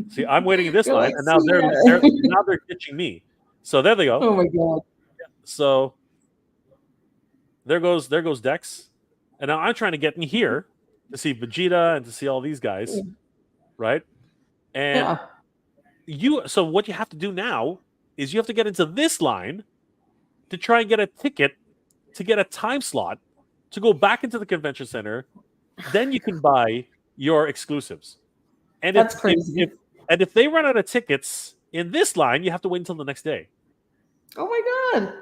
See, I'm waiting in this You're line, like, and now see they're ya. now they're ditching me. So there they go. Oh my God. So there goes Dex, and now I'm trying to get in here to see Vegeta and to see all these guys, right? And Yeah. so what you have to do now is you have to get into this line to try and get a ticket to get a time slot to go back into the convention center. Then you can buy your exclusives. And That's crazy. if they run out of tickets in this line, you have to wait until the next day. Oh my God.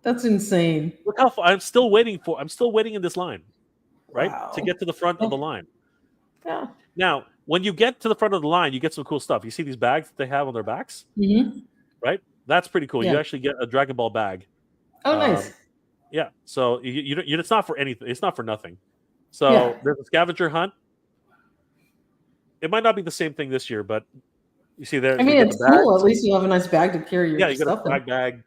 That's insane. Look how far I'm still waiting in this line, right? Wow. To get to the front of the line. Yeah. Now, when you get to the front of the line, you get some cool stuff. You see these bags that they have on their backs, right? That's pretty cool. Yeah. You actually get a Dragon Ball bag. Oh, nice. Yeah. So it's not for anything. It's not for nothing. So there's a scavenger hunt. It might not be the same thing this year, but you see there. I mean, it's cool. At least you have a nice bag to carry your you get stuff a swag bag.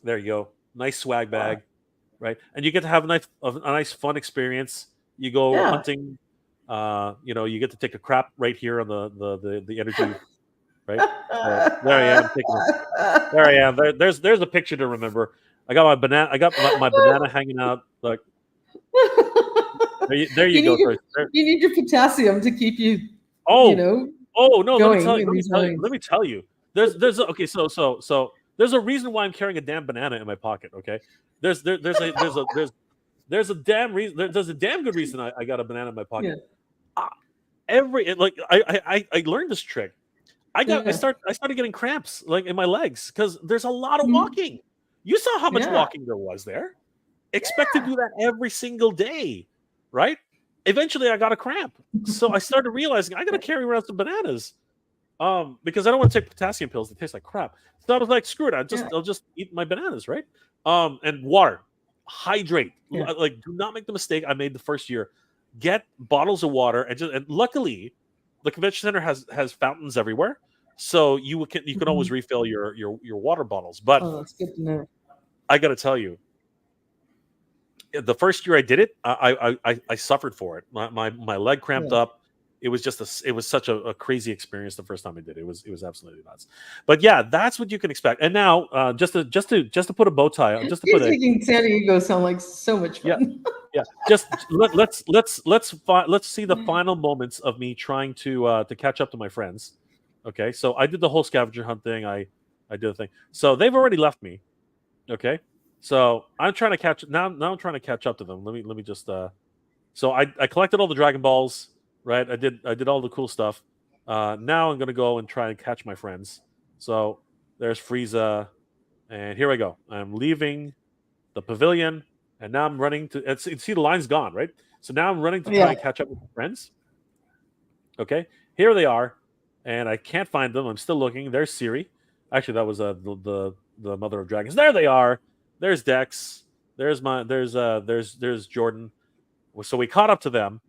There you go. Nice swag bag, right? And you get to have a nice fun experience. You go hunting. You get to take a crap right here on the energy, right? There I am. There I am. There's a picture to remember. I got my banana. I got my banana hanging out. Like there you go. You need your potassium to keep you. Oh, you know. Oh no! Going let me tell you. There's okay. So there's a reason why I'm carrying a damn banana in my pocket. Okay. There's a damn reason. There's a damn good reason I got a banana in my pocket. I learned this trick. I started getting cramps like in my legs because there's a lot of walking. You saw how much walking there was there. Expect to do that every single day, right? Eventually, I got a cramp, so I started realizing I got to carry around some bananas, because I don't want to take potassium pills that taste like crap. So I was like, screw it, I'll just eat my bananas, right? And water, hydrate. Like, do not make the mistake I made the first year. Get bottles of water and luckily, the convention center has fountains everywhere, so you can always refill your water bottles. But that's good to know. I got to tell you, the first year I did it, I suffered for it. My leg cramped up. It was such a crazy experience the first time I did it. It was absolutely nuts. But yeah, that's what you can expect. And now, just to put a bow tie on, just to put making San Diego sound like so much fun. Yeah. Just let's see the final moments of me trying to catch up to my friends. Okay, so I did the whole scavenger hunt thing. I did the thing. So they've already left me. Okay. So I'm trying to catch now. I'm trying to catch up to them. Let me just. So I collected all the Dragon Balls. Right. I did all the cool stuff. Now I'm gonna go and try and catch my friends. So there's Frieza, and here I go. I'm leaving the pavilion, and now I'm running to. See the line's gone, right? So now I'm running to try and catch up with my friends. Okay, here they are, and I can't find them. I'm still looking. There's Siri. Actually, that was the Mother of Dragons. There they are. There's Dex. There's Jordan. So we caught up to them.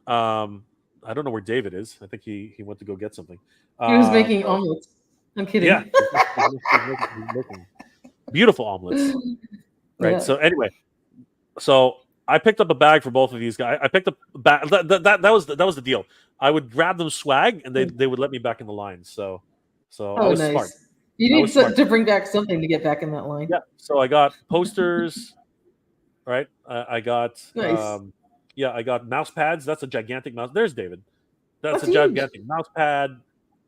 I don't know where David is. I think he went to go get something. He was making omelets. I'm kidding. Yeah, he's making beautiful omelets. Right. Yeah. So anyway, I picked up a bag for both of these guys. I picked up a bag. That was the deal. I would grab them swag, and they would let me back in the line. So I was smart. You need to bring back something to get back in that line. Yeah. So I got posters. Right. I got I got mouse pads. That's a gigantic mouse. There's David. That's a gigantic mouse pad.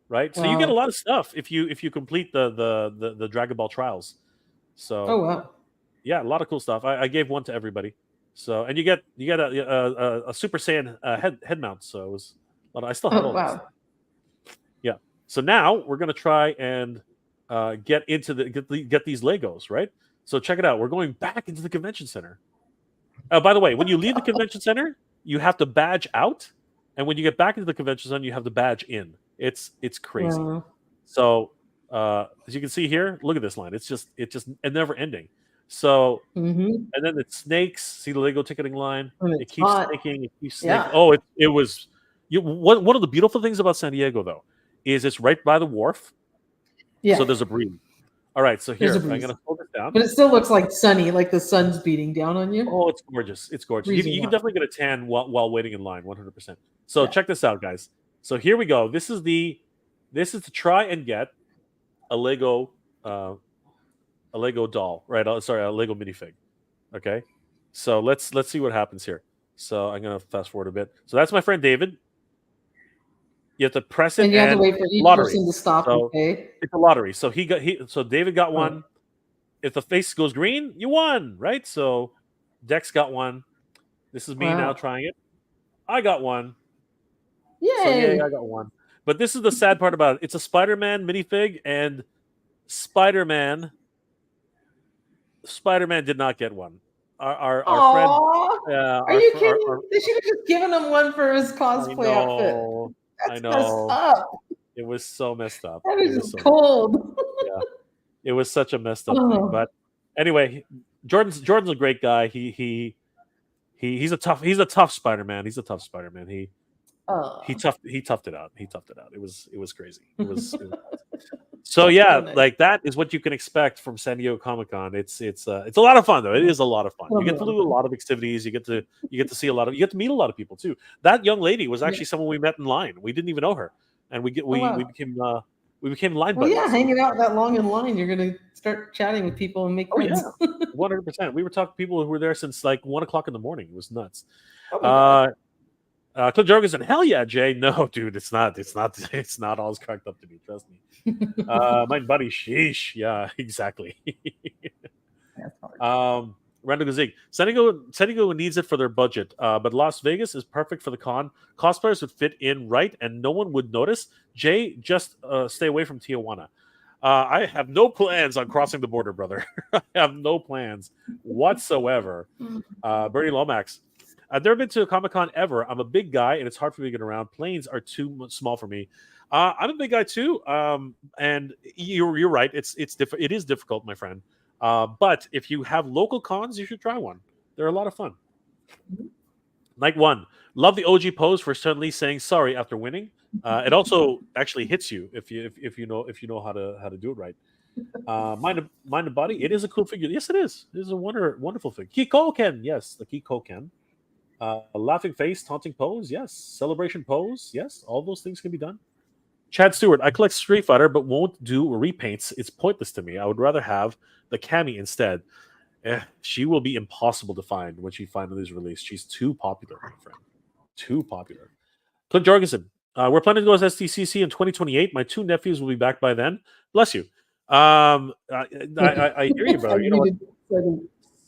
Right. Wow. So you get a lot of stuff if you complete the Dragon Ball trials. So yeah, a lot of cool stuff. I gave one to everybody. So and you get a Super Saiyan head mount. So it was I still have all this. Yeah. So now we're gonna try and get these Legos, right? So check it out. We're going back into the convention center. By the way, when you leave the convention center, you have to badge out, and when you get back into the convention zone, you have to badge in. It's crazy. Wow. So as you can see here, look at this line. It's just never ending. So Mm-hmm. and then it snakes. See the Lego ticketing line? And It it's keeps hot. snaking. It keeps snaking. Yeah. Oh, it was. One of the beautiful things about San Diego though is it's right by the wharf, Yeah. so there's a breeze. All right, so There's here a I'm breeze. gonna hold this down. But it still looks like sunny, like the sun's beating down on you. Oh, it's gorgeous. It's gorgeous. Freezing You can hot. definitely get a tan while waiting in line, 100%. So Yeah. check this out, guys. So here we go. This is to try and get a Lego doll, right? Sorry, a Lego minifig. Okay. So let's see what happens here. So I'm gonna fast forward a bit. So that's my friend David. You have to press it And you have to wait for each lottery. person to stop. So Okay. it's a lottery. So so David got one. If the face goes green, you won, right? So Dex got one. This is me now trying it. I got one. Yay! So yay, I got one. But this is the sad part about it. It's a Spider-Man minifig, and Spider-Man did not get one. Our friend. Are you kidding? They should have just given him one for his cosplay outfit. That's messed up. It was so messed up. That is cold. Yeah, it was such a messed up thing. But anyway, Jordan's a great guy. He's a tough Spider-Man. He's a tough Spider-Man. He toughed it out. It was crazy. It was so yeah, like that is what you can expect from San Diego Comic-Con. It's a lot of fun though. It is a lot of fun. You get to do a lot of activities. You get to see you get to meet a lot of people too. That young lady was actually someone we met in line. We didn't even know her, and we became line buddies. Yeah, hanging out that long in line, you're gonna start chatting with people and make friends. 100%. We were talking to people who were there since like 1:00 in the morning. It was nuts. Cliff Jorgensen, hell yeah, Jay. No, dude, it's not all as cracked up to be. Trust me. My buddy, sheesh. Yeah, exactly. That's hard. Randall Gazig. San Diego needs it for their budget, but Las Vegas is perfect for the con. Cosplayers would fit in right, and no one would notice. Jay, just stay away from Tijuana. I have no plans on crossing the border, brother. I have no plans whatsoever. Bernie Lomax. I've never been to a Comic-Con ever. I'm a big guy, and it's hard for me to get around. Planes are too small for me. I'm a big guy too, and you're right. It is difficult, my friend. But if you have local cons, you should try one. They're a lot of fun. Night one. Love the OG pose for Stan Lee saying sorry after winning. It also actually hits you if you know how to do it right. Mind and Body. It is a cool figure. Yes, it is. It is a wonderful figure. Kikoken. Yes, the Kikoken. Laughing face, taunting pose. Yes. Celebration pose. Yes. All those things can be done. Chad Stewart. I collect Street Fighter, but won't do repaints. It's pointless to me. I would rather have the Cammy instead. She will be impossible to find when she finally is released. She's too popular, my friend. Too popular. Clint Jorgensen. We're planning to go as SDCC in 2028. My two nephews will be back by then. Bless you. I hear you, brother. You know what?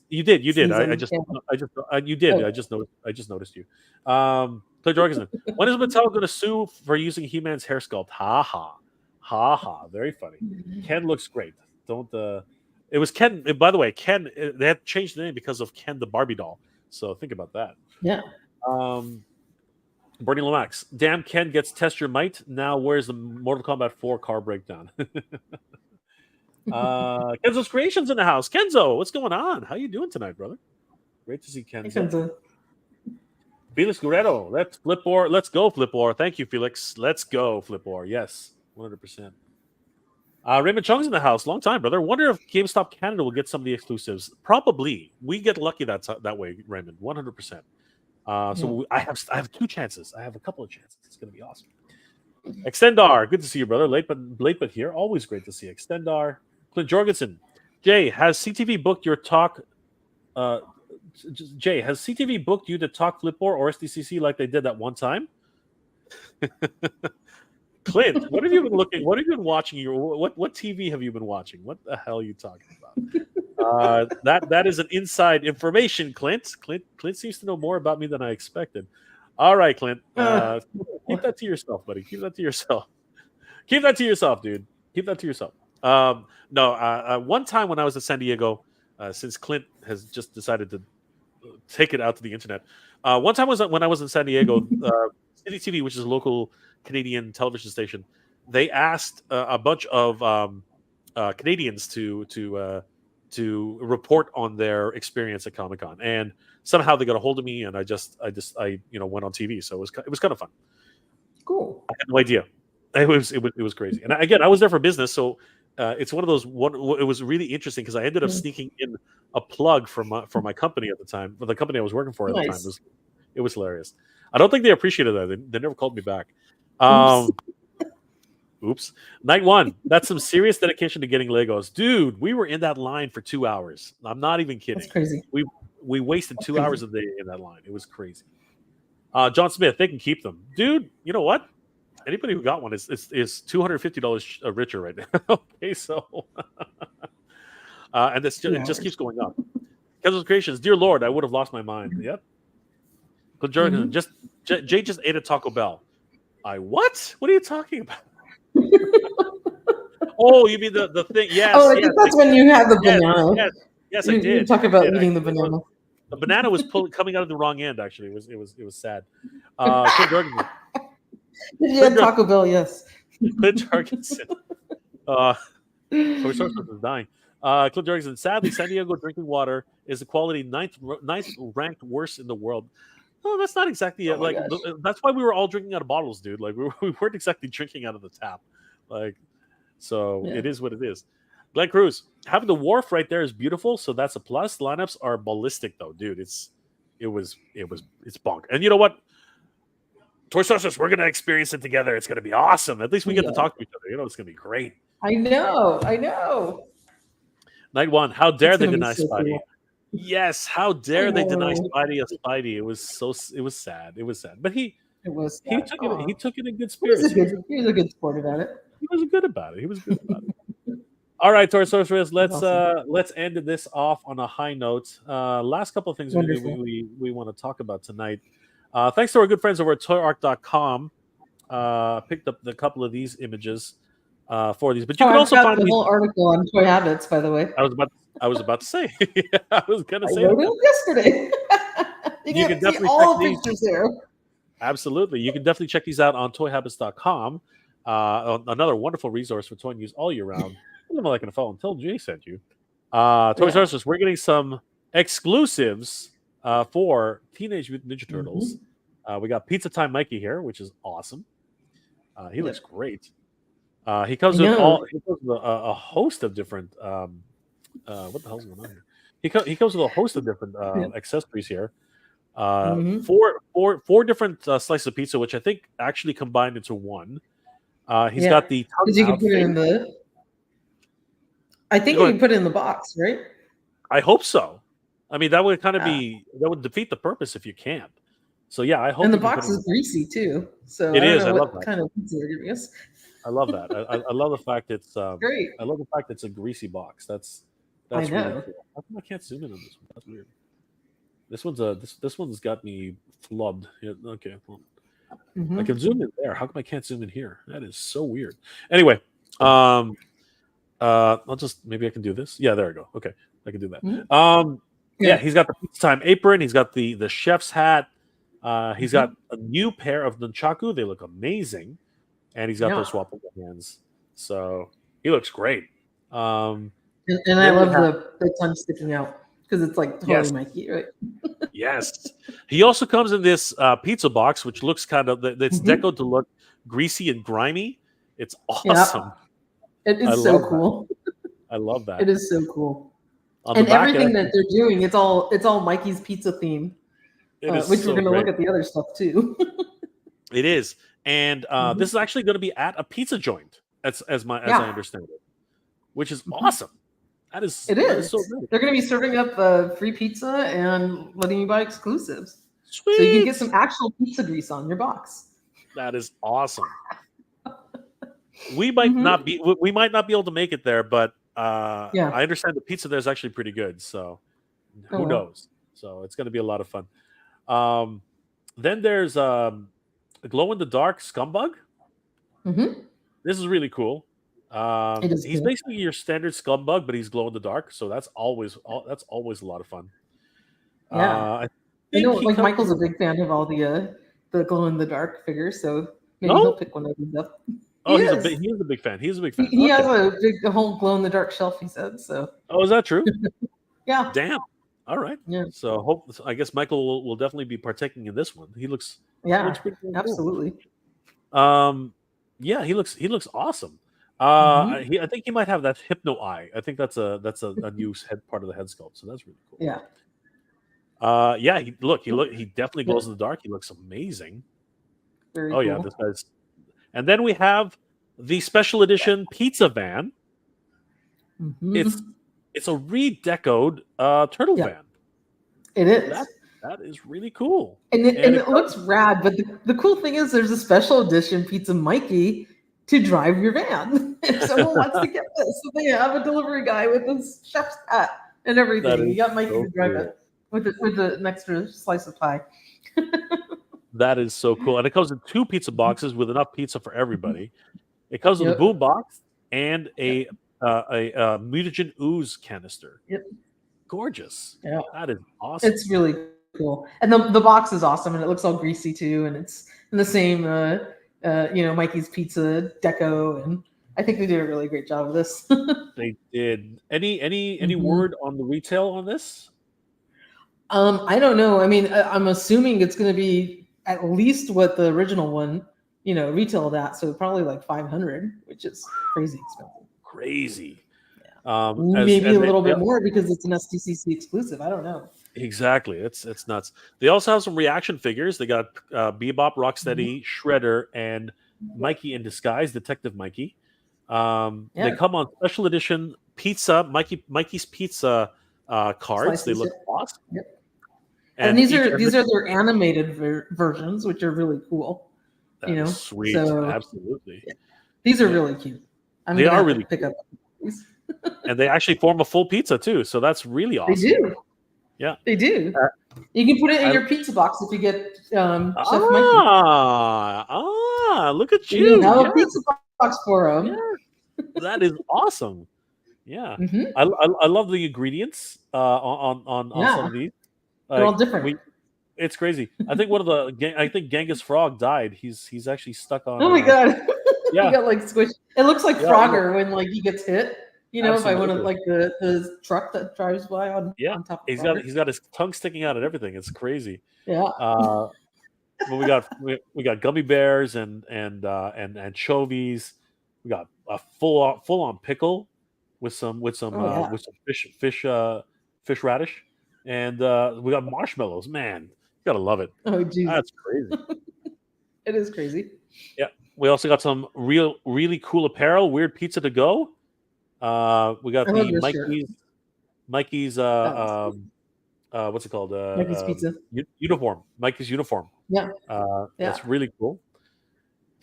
You did. You did. You did. I just noticed you. Clint Jorgensen. When is Mattel going to sue for using He-Man's hair sculpt? Ha ha. Ha ha. Very funny. Ken looks great. Don't. It was Ken. By the way, Ken. They had changed the name because of Ken the Barbie doll. So think about that. Yeah. Bernie Lomax. Damn, Ken gets test your might. Now where's the Mortal Kombat 4 car breakdown? Kenzo's Creations in the house. Kenzo, what's going on? How you doing tonight, brother? Great to see Kenzo. Hey, Kenzo. Felix Guerrero. Let's go, Flipor. Thank you, Felix. Let's go, Flipor. Yes, 100%. Raymond Chung's in the house. Long time, brother. Wonder if GameStop Canada will get some of the exclusives. Probably. We get lucky that way, Raymond. 100%. So I have two chances. I have a couple of chances. It's going to be awesome. Extendar, good to see you, brother. Late but here. Always great to see you. Extendar. Clint Jorgensen. Jay, has CTV booked your talk? Jay, has CTV booked you to talk Flipboard or SDCC like they did that one time? Clint, what have you been looking? What have you been watching? What TV have you been watching? What the hell are you talking about? That is an inside information, Clint. Clint seems to know more about me than I expected. All right, Clint. Keep that to yourself, buddy. Keep that to yourself. Keep that to yourself, dude. Keep that to yourself. No, one time when I was at San Diego, since Clint has just decided to take it out to the internet. One time when I was in San Diego, City TV, which is a local Canadian television station, they asked a bunch of Canadians to report on their experience at Comic-Con, and somehow they got a hold of me, and I went on TV, so it was kind of fun. Cool. I had no idea. It was crazy, and again, I was there for business, so it's one of those. It was really interesting because I ended up sneaking in a plug for my company at the time, for the company I was working for at the time. It was hilarious. I don't think they appreciated that. They never called me back. Oops. Night one. That's some serious dedication to getting Legos, dude. We were in that line for 2 hours. I'm not even kidding. That's crazy. We wasted 2 hours a day in that line. It was crazy. John Smith, they can keep them, dude. You know what? Anybody who got one is $250 richer right now. Okay, so and it just keeps going up. Kevin's Creations, dear Lord, I would have lost my mind. Yep. But Jordan, Jay just ate a Taco Bell. What? What are you talking about? Oh, you mean the thing? Yes. Oh, that's when you have the banana. Yes, I did. You talk about eating the banana. The banana was coming out of the wrong end. Actually, it was sad. Clint Jorgensen. Yeah, Taco Bell. Yes. Clint Jorgensen. Toy Source is dying. Clint Jorgensen. Sadly, San Diego drinking water is the quality ninth ranked worst in the world. No, that's not exactly it. Like that's why we were all drinking out of bottles, dude. Like we weren't exactly drinking out of the tap. Like, so it is what it is. Glenn Cruz, having the wharf right there is beautiful, so that's a plus. Lineups are ballistic though, dude. It's bonk. And you know what? Toy Sources, we're gonna experience it together. It's gonna be awesome. At least we get to talk to each other. You know, it's gonna be great. I know. Night one. How dare they deny Spidey? Cool. Yes, how dare they deny Spidey a Spidey? It was sad. It was sad. But he took it in good spirits. He was a good sport about it. He was good about it. All right, Toy Sorcerers, let's end this off on a high note. Last couple of things we want to talk about tonight. Thanks to our good friends over at toyark.com. Picked up a couple of these images for these, but you can also find the whole article on Toy Habits, by the way. I was about to say. I was gonna say. I wrote it yesterday. you can definitely see all the pictures there. Absolutely, you can definitely check these out on toyhabits.com. Another wonderful resource for toy news all year round. I'm like a phone. Tell Jay sent you. Toy Sources, we're getting some exclusives for Teenage Mutant Ninja Turtles. We got Pizza Time Mikey here, which is awesome. He looks great. He comes with a host of different. What the hell's going on here? He comes with a host of different accessories here. Four different slices of pizza, which I think actually combined into one. He's got the. You can put it in the. I think you can put it in the box, right? I hope so. I mean, that would kind of that would defeat the purpose if you can't. So yeah, I hope. And the box is greasy too. So it is. I love that. Kind of pizza they're giving us. I love that. I love the fact it's great. I love the fact it's a greasy box. That's really cool. How come I can't zoom in on this one? That's weird. This one's got me flubbed. Yeah, okay. Well, I can zoom in there. How come I can't zoom in here? That is so weird. Anyway, I'll just maybe I can do this. Yeah, there we go. Okay, I can do that. Yeah, he's got the pizza time apron. He's got the chef's hat. He's got a new pair of nunchaku. They look amazing, and he's got those swappable hands. So he looks great. And I love the tongue sticking out because it's like totally Mikey, right? Yes. He also comes in this pizza box, which looks kind of it's decoed to look greasy and grimy. It's awesome. It is so cool. I love that. It is so cool. And everything that they're doing, it's all Mikey's pizza theme, which we're going to look at the other stuff too. It is. And this is actually going to be at a pizza joint, as I understand it, which is awesome. That is so good. They're going to be serving up free pizza and letting you buy exclusives. Sweet. So you can get some actual pizza grease on your box. That is awesome. We might not be able to make it there, but I understand the pizza there is actually pretty good. So who knows? So it's going to be a lot of fun. Then there's a glow in the dark scumbug. This is really cool. He's basically your standard scumbug, but he's glow in the dark, so that's always a lot of fun. Yeah. I I know, think he like comes Michael's a with big fan of all the glow in the dark figures, so maybe he'll no. pick one of these up. Oh, He is. he is a big fan. He's a big fan. He has Okay. a whole glow in the dark shelf. He said so. Oh, is that true? Yeah. Damn. All right. Yeah. So I guess Michael will definitely be partaking in this one. He looks Yeah. pretty damn cool. Absolutely. Yeah, he looks awesome. Hmm. I think he might have that hypno eye. I think that's a new head part of the head sculpt. So that's really cool. Yeah. Yeah, he definitely glows in the dark. He looks amazing. Very Oh yeah, cool. this guy's. And then we have the special edition pizza van. It's Hmm. it's a redecoed turtle Yeah. van. It That is. that is really cool. And it, And and it it looks comes rad, but the cool thing is there's a special edition Pizza Mikey to drive your van. If someone wants to get this, so they have a delivery guy with his chef's hat and that everything. is You got Mikey so to drive cool. it with an extra slice of pie. That is so cool. And it comes in 2 pizza boxes with enough pizza for everybody. It comes with a boom Yep. box and Yep. a mutagen ooze canister. Yep. Gorgeous. Yeah. That is awesome. It's really cool. And the box is awesome and it looks all greasy too. And it's in the same Mikey's Pizza deco. And I think they did a really great job of this. They did. Any Mhm. word on the retail on this? I don't know. I mean, I'm assuming it's going to be at least what the original one, retailed at. So probably like 500, which is crazy expensive. Crazy. Yeah. As Maybe a and little bit more because it's an SDCC exclusive. I don't know. exactly. It's nuts. They also have some reaction figures. They got Bebop, Mhm. Rocksteady, Shredder, and Mikey in disguise, Detective Mikey. They Yeah. come on special edition pizza, Mikey's Pizza cards. They Slices. look Yep. awesome. Yep. And And each these are their animated versions, which are really cool. that is sweet. So Absolutely. yeah, these are Yeah. really cute. I'm They gonna are have to really pick cool. up these. And they actually form a full pizza too. So that's really They awesome. do. Yeah. They do. You can put it in I, your pizza box if you get Chef Mikey. look at You you. have a Yeah. pizza box for Yeah. them. That is awesome. Yeah. Hmm. I love the ingredients on some Yeah, of these. they're all Like different. it's crazy. I think I think Genghis Frog died. He's actually stuck on Oh my god, he yeah, got like squished. It looks like yeah, Frogger when like he gets hit. By one of absolutely. like the truck that drives by Yeah. on top of Frogger. He's got his tongue sticking out and everything. It's crazy. Yeah. Uh but we got gummy bears and anchovies. We got a full on pickle Oh yeah. with some fish radish, and we got marshmallows. Man, you gotta love it. Oh geez, That's crazy. it is crazy. Yeah, we also got some really cool apparel. Weird pizza to go. We got I love the this shirt. Mikey's That's what's it called? Mikey's Pizza. Uniform. Mikey's uniform. Yeah. Yeah. That's really cool.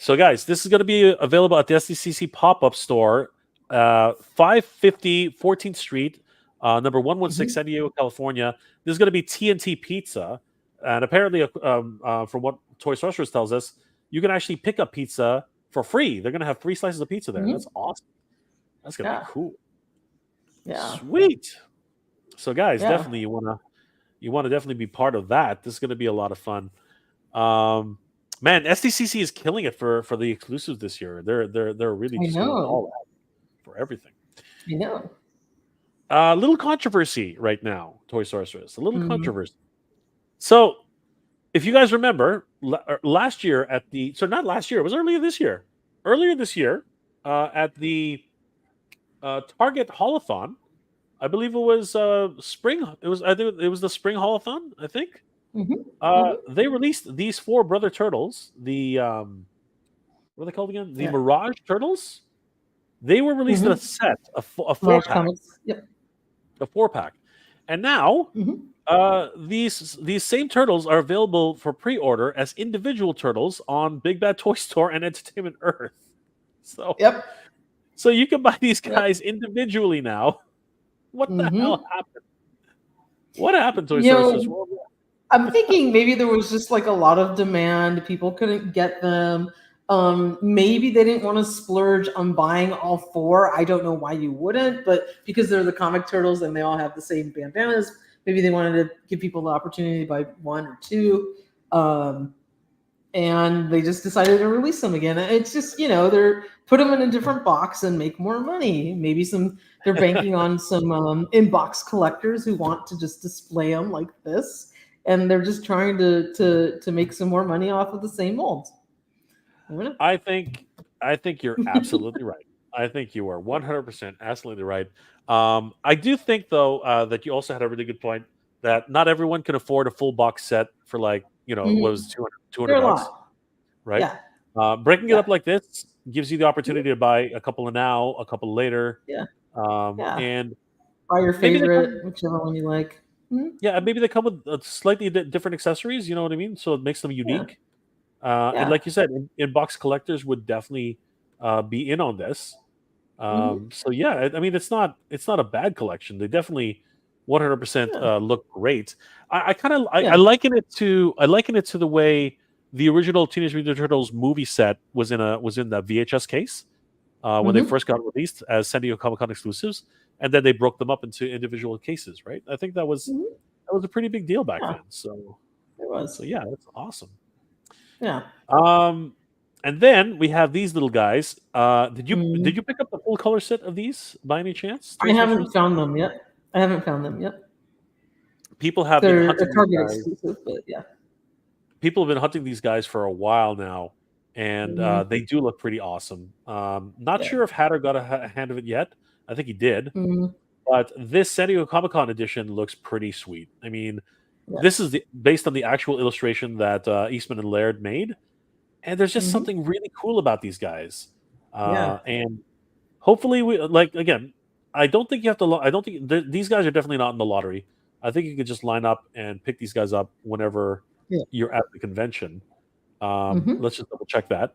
So, guys, this is going to be available at the SDCC pop-up store, 550 14th Street, number 116, Mhm. San Diego, California. This is going to be TNT Pizza, and apparently, from what Toy Sorcerers tells us, you can actually pick up pizza for free. They're going to have 3 slices of pizza there. Mhm. That's awesome. That's going to be Yeah. cool. Yeah. Sweet. So, guys, Yeah. definitely you want to definitely be part of that. This is going to be a lot of fun. Man, SDCC is killing it for the exclusives this year. They're really I just going know. all out for everything. I know. A little controversy right now, Toy Sorceress. A little Mhm. controversy. So, if you guys remember, last year not last year, it was earlier this year. Earlier this year, at the Target Haulathon, I believe it was spring. I think it was the spring Haulathon. I think Mhm. Mhm. they released these 4 brother turtles. The what are they called again? The Yeah. Mirage turtles. They were released in a Mhm. set, a 4 Large pack, comics. Yep. and now Mhm. these same turtles are available for pre-order as individual turtles on Big Bad Toy Store and Entertainment Earth. So, Yep. so you can buy these Yep. guys individually now. What the hell Mhm. happened? What happened, Toy You Sorcerers? know, I'm thinking maybe there was just like a lot of demand. People couldn't get them. Maybe they didn't want to splurge on buying all 4. I don't know why you wouldn't, but because they're the comic turtles and they all have the same bandanas, maybe they wanted to give people the opportunity to buy one or two. And they just decided to release them again. It's just, they're put them in a different box and make more money. Maybe they're banking on some in-box collectors who want to just display them like this, and they're just trying to make some more money off of the same molds. I think you're absolutely right. I think you are 100% absolutely right. I do think though that you also had a really good point that not everyone can afford a full box set for like what was it, 200 They're a bucks, lot. right? Yeah. Breaking it Yeah. up like this gives you the opportunity to buy a couple now, a couple later, Yeah. and Buy your maybe favorite, whichever one you like. yeah, maybe they come with slightly different accessories. You know what I mean? So it makes them unique. And like you said, in-box collectors would definitely be in on this. So yeah, I mean, it's not a bad collection. They definitely 100% look great. I kind of I liken it to the way the original Teenage Mutant Ninja Turtles movie set was in the VHS case when they first got released as San Diego Comic-Con exclusives, and then they broke them up into individual cases. Right? I think that was a pretty big deal back then. So it was. So yeah, that's awesome. Yeah. And then we have these little guys. Did you pick up the full color set of these by any chance? I haven't found them yet. People have been hunting a Target these guys. exclusive, but yeah. People have been hunting these guys for a while now, and they do look pretty awesome. Not sure if Hatter got a hand of it yet. I think he did. But this San Diego Comic-Con edition looks pretty sweet. I mean, this is based on the actual illustration that Eastman and Laird made. And there's just something really cool about these guys. And hopefully, again, I don't think you have to. I don't think these guys are definitely not in the lottery. I think you could just line up and pick these guys up whenever you're at the convention. Let's just double check that.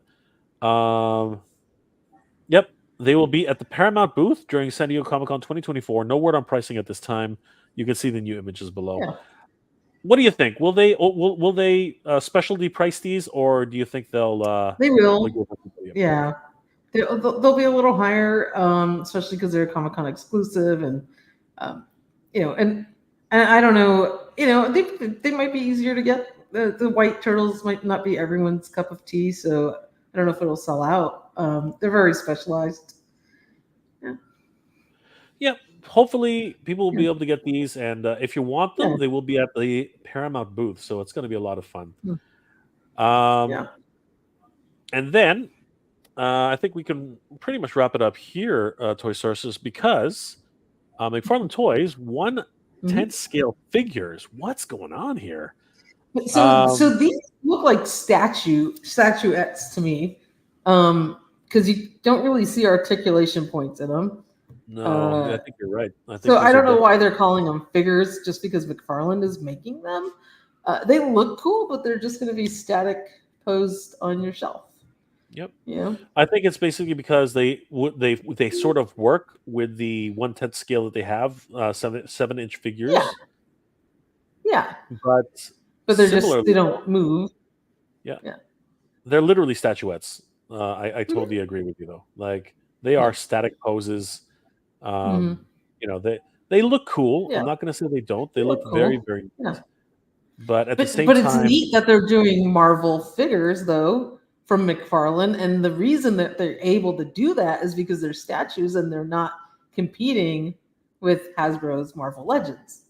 Yep, they will be at the Paramount booth during San Diego Comic-Con 2024. No word on pricing at this time. You can see the new images below. What do you think? Will they specialty price these, or do you think they'll? They will. Yeah, they'll be a little higher, especially because they're a Comic-Con exclusive, and and I don't know. They might be easier to get. The white turtles might not be everyone's cup of tea, so I don't know if it'll sell out. They're very specialized. Yeah. Hopefully people will be able to get these, and if you want them, they will be at the Paramount booth, so it's going to be a lot of fun. And then I think we can pretty much wrap it up here, Toy Sources, because McFarlane Toys 1/10 scale figures. What's going on here? So these look like statuettes to me, because you don't really see articulation points in them. No, I think you're right. I don't know why they're calling them figures, just because McFarlane is making them. They look cool, but they're just going to be static posed on your shelf. Yep. Yeah. I think it's basically because they sort of work with the 1/10 scale that they have, 7-inch figures. Yeah. But they don't move. Yeah. They're literally statuettes. I totally agree with you though. Like they are static poses. They look cool. I'm not going to say they don't. They look cool. Very, very neat. But at the same time, it's neat that they're doing Marvel figures though from McFarlane, and the reason that they're able to do that is because they're statues and they're not competing with Hasbro's Marvel Legends.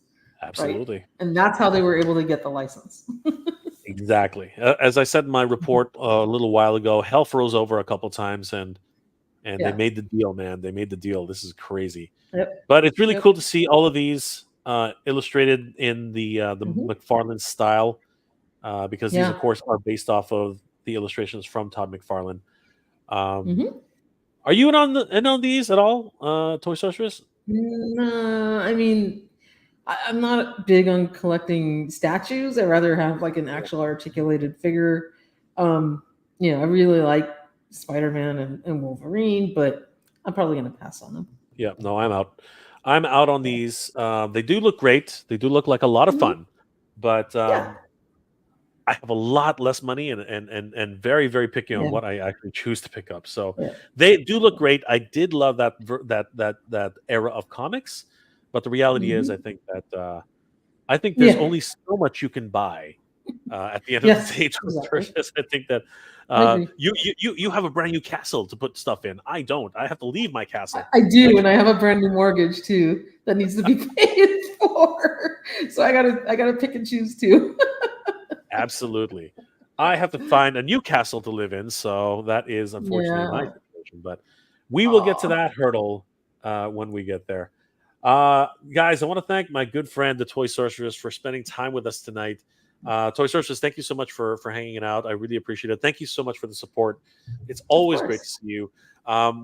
Absolutely. Right? And that's how they were able to get the license. Exactly. As I said in my report a little while ago, hell froze over a couple times, and they made the deal, man. They made the deal. This is crazy. But it's really cool to see all of these illustrated in the McFarlane style, because these, of course, are based off of the illustrations from Todd McFarlane. Are you in on these at all, Toy Sorceress? No, I mean, I'm not big on collecting statues. I'd rather have like an actual articulated figure. I really like Spider-Man and Wolverine, but I'm probably going to pass on them. Yeah, no, I'm out. I'm out on these. They do look great. They do look like a lot of fun, but I have a lot less money and very, very picky on what I actually choose to pick up. So they do look great. I did love that era of comics, but the reality is, I think that I think there's Yeah. only so much you can buy at the end of the Yes. day. To Exactly. I think that I agree. you have a brand new castle to put stuff in. I don't. I have to leave my castle. I do, Like, and I have a brand new mortgage too that needs to be paid for. So I gotta pick and choose too. absolutely. I have to find a new castle to live in, so that is unfortunately my Yeah. situation. But we will get to Aw. that hurdle when we get there. Guys, I want to thank my good friend, the Toy Sorceress, for spending time with us tonight. Toy Sorceress, thank you so much for hanging out. I really appreciate it. Thank you so much for the support. It's Of always great to course. see you.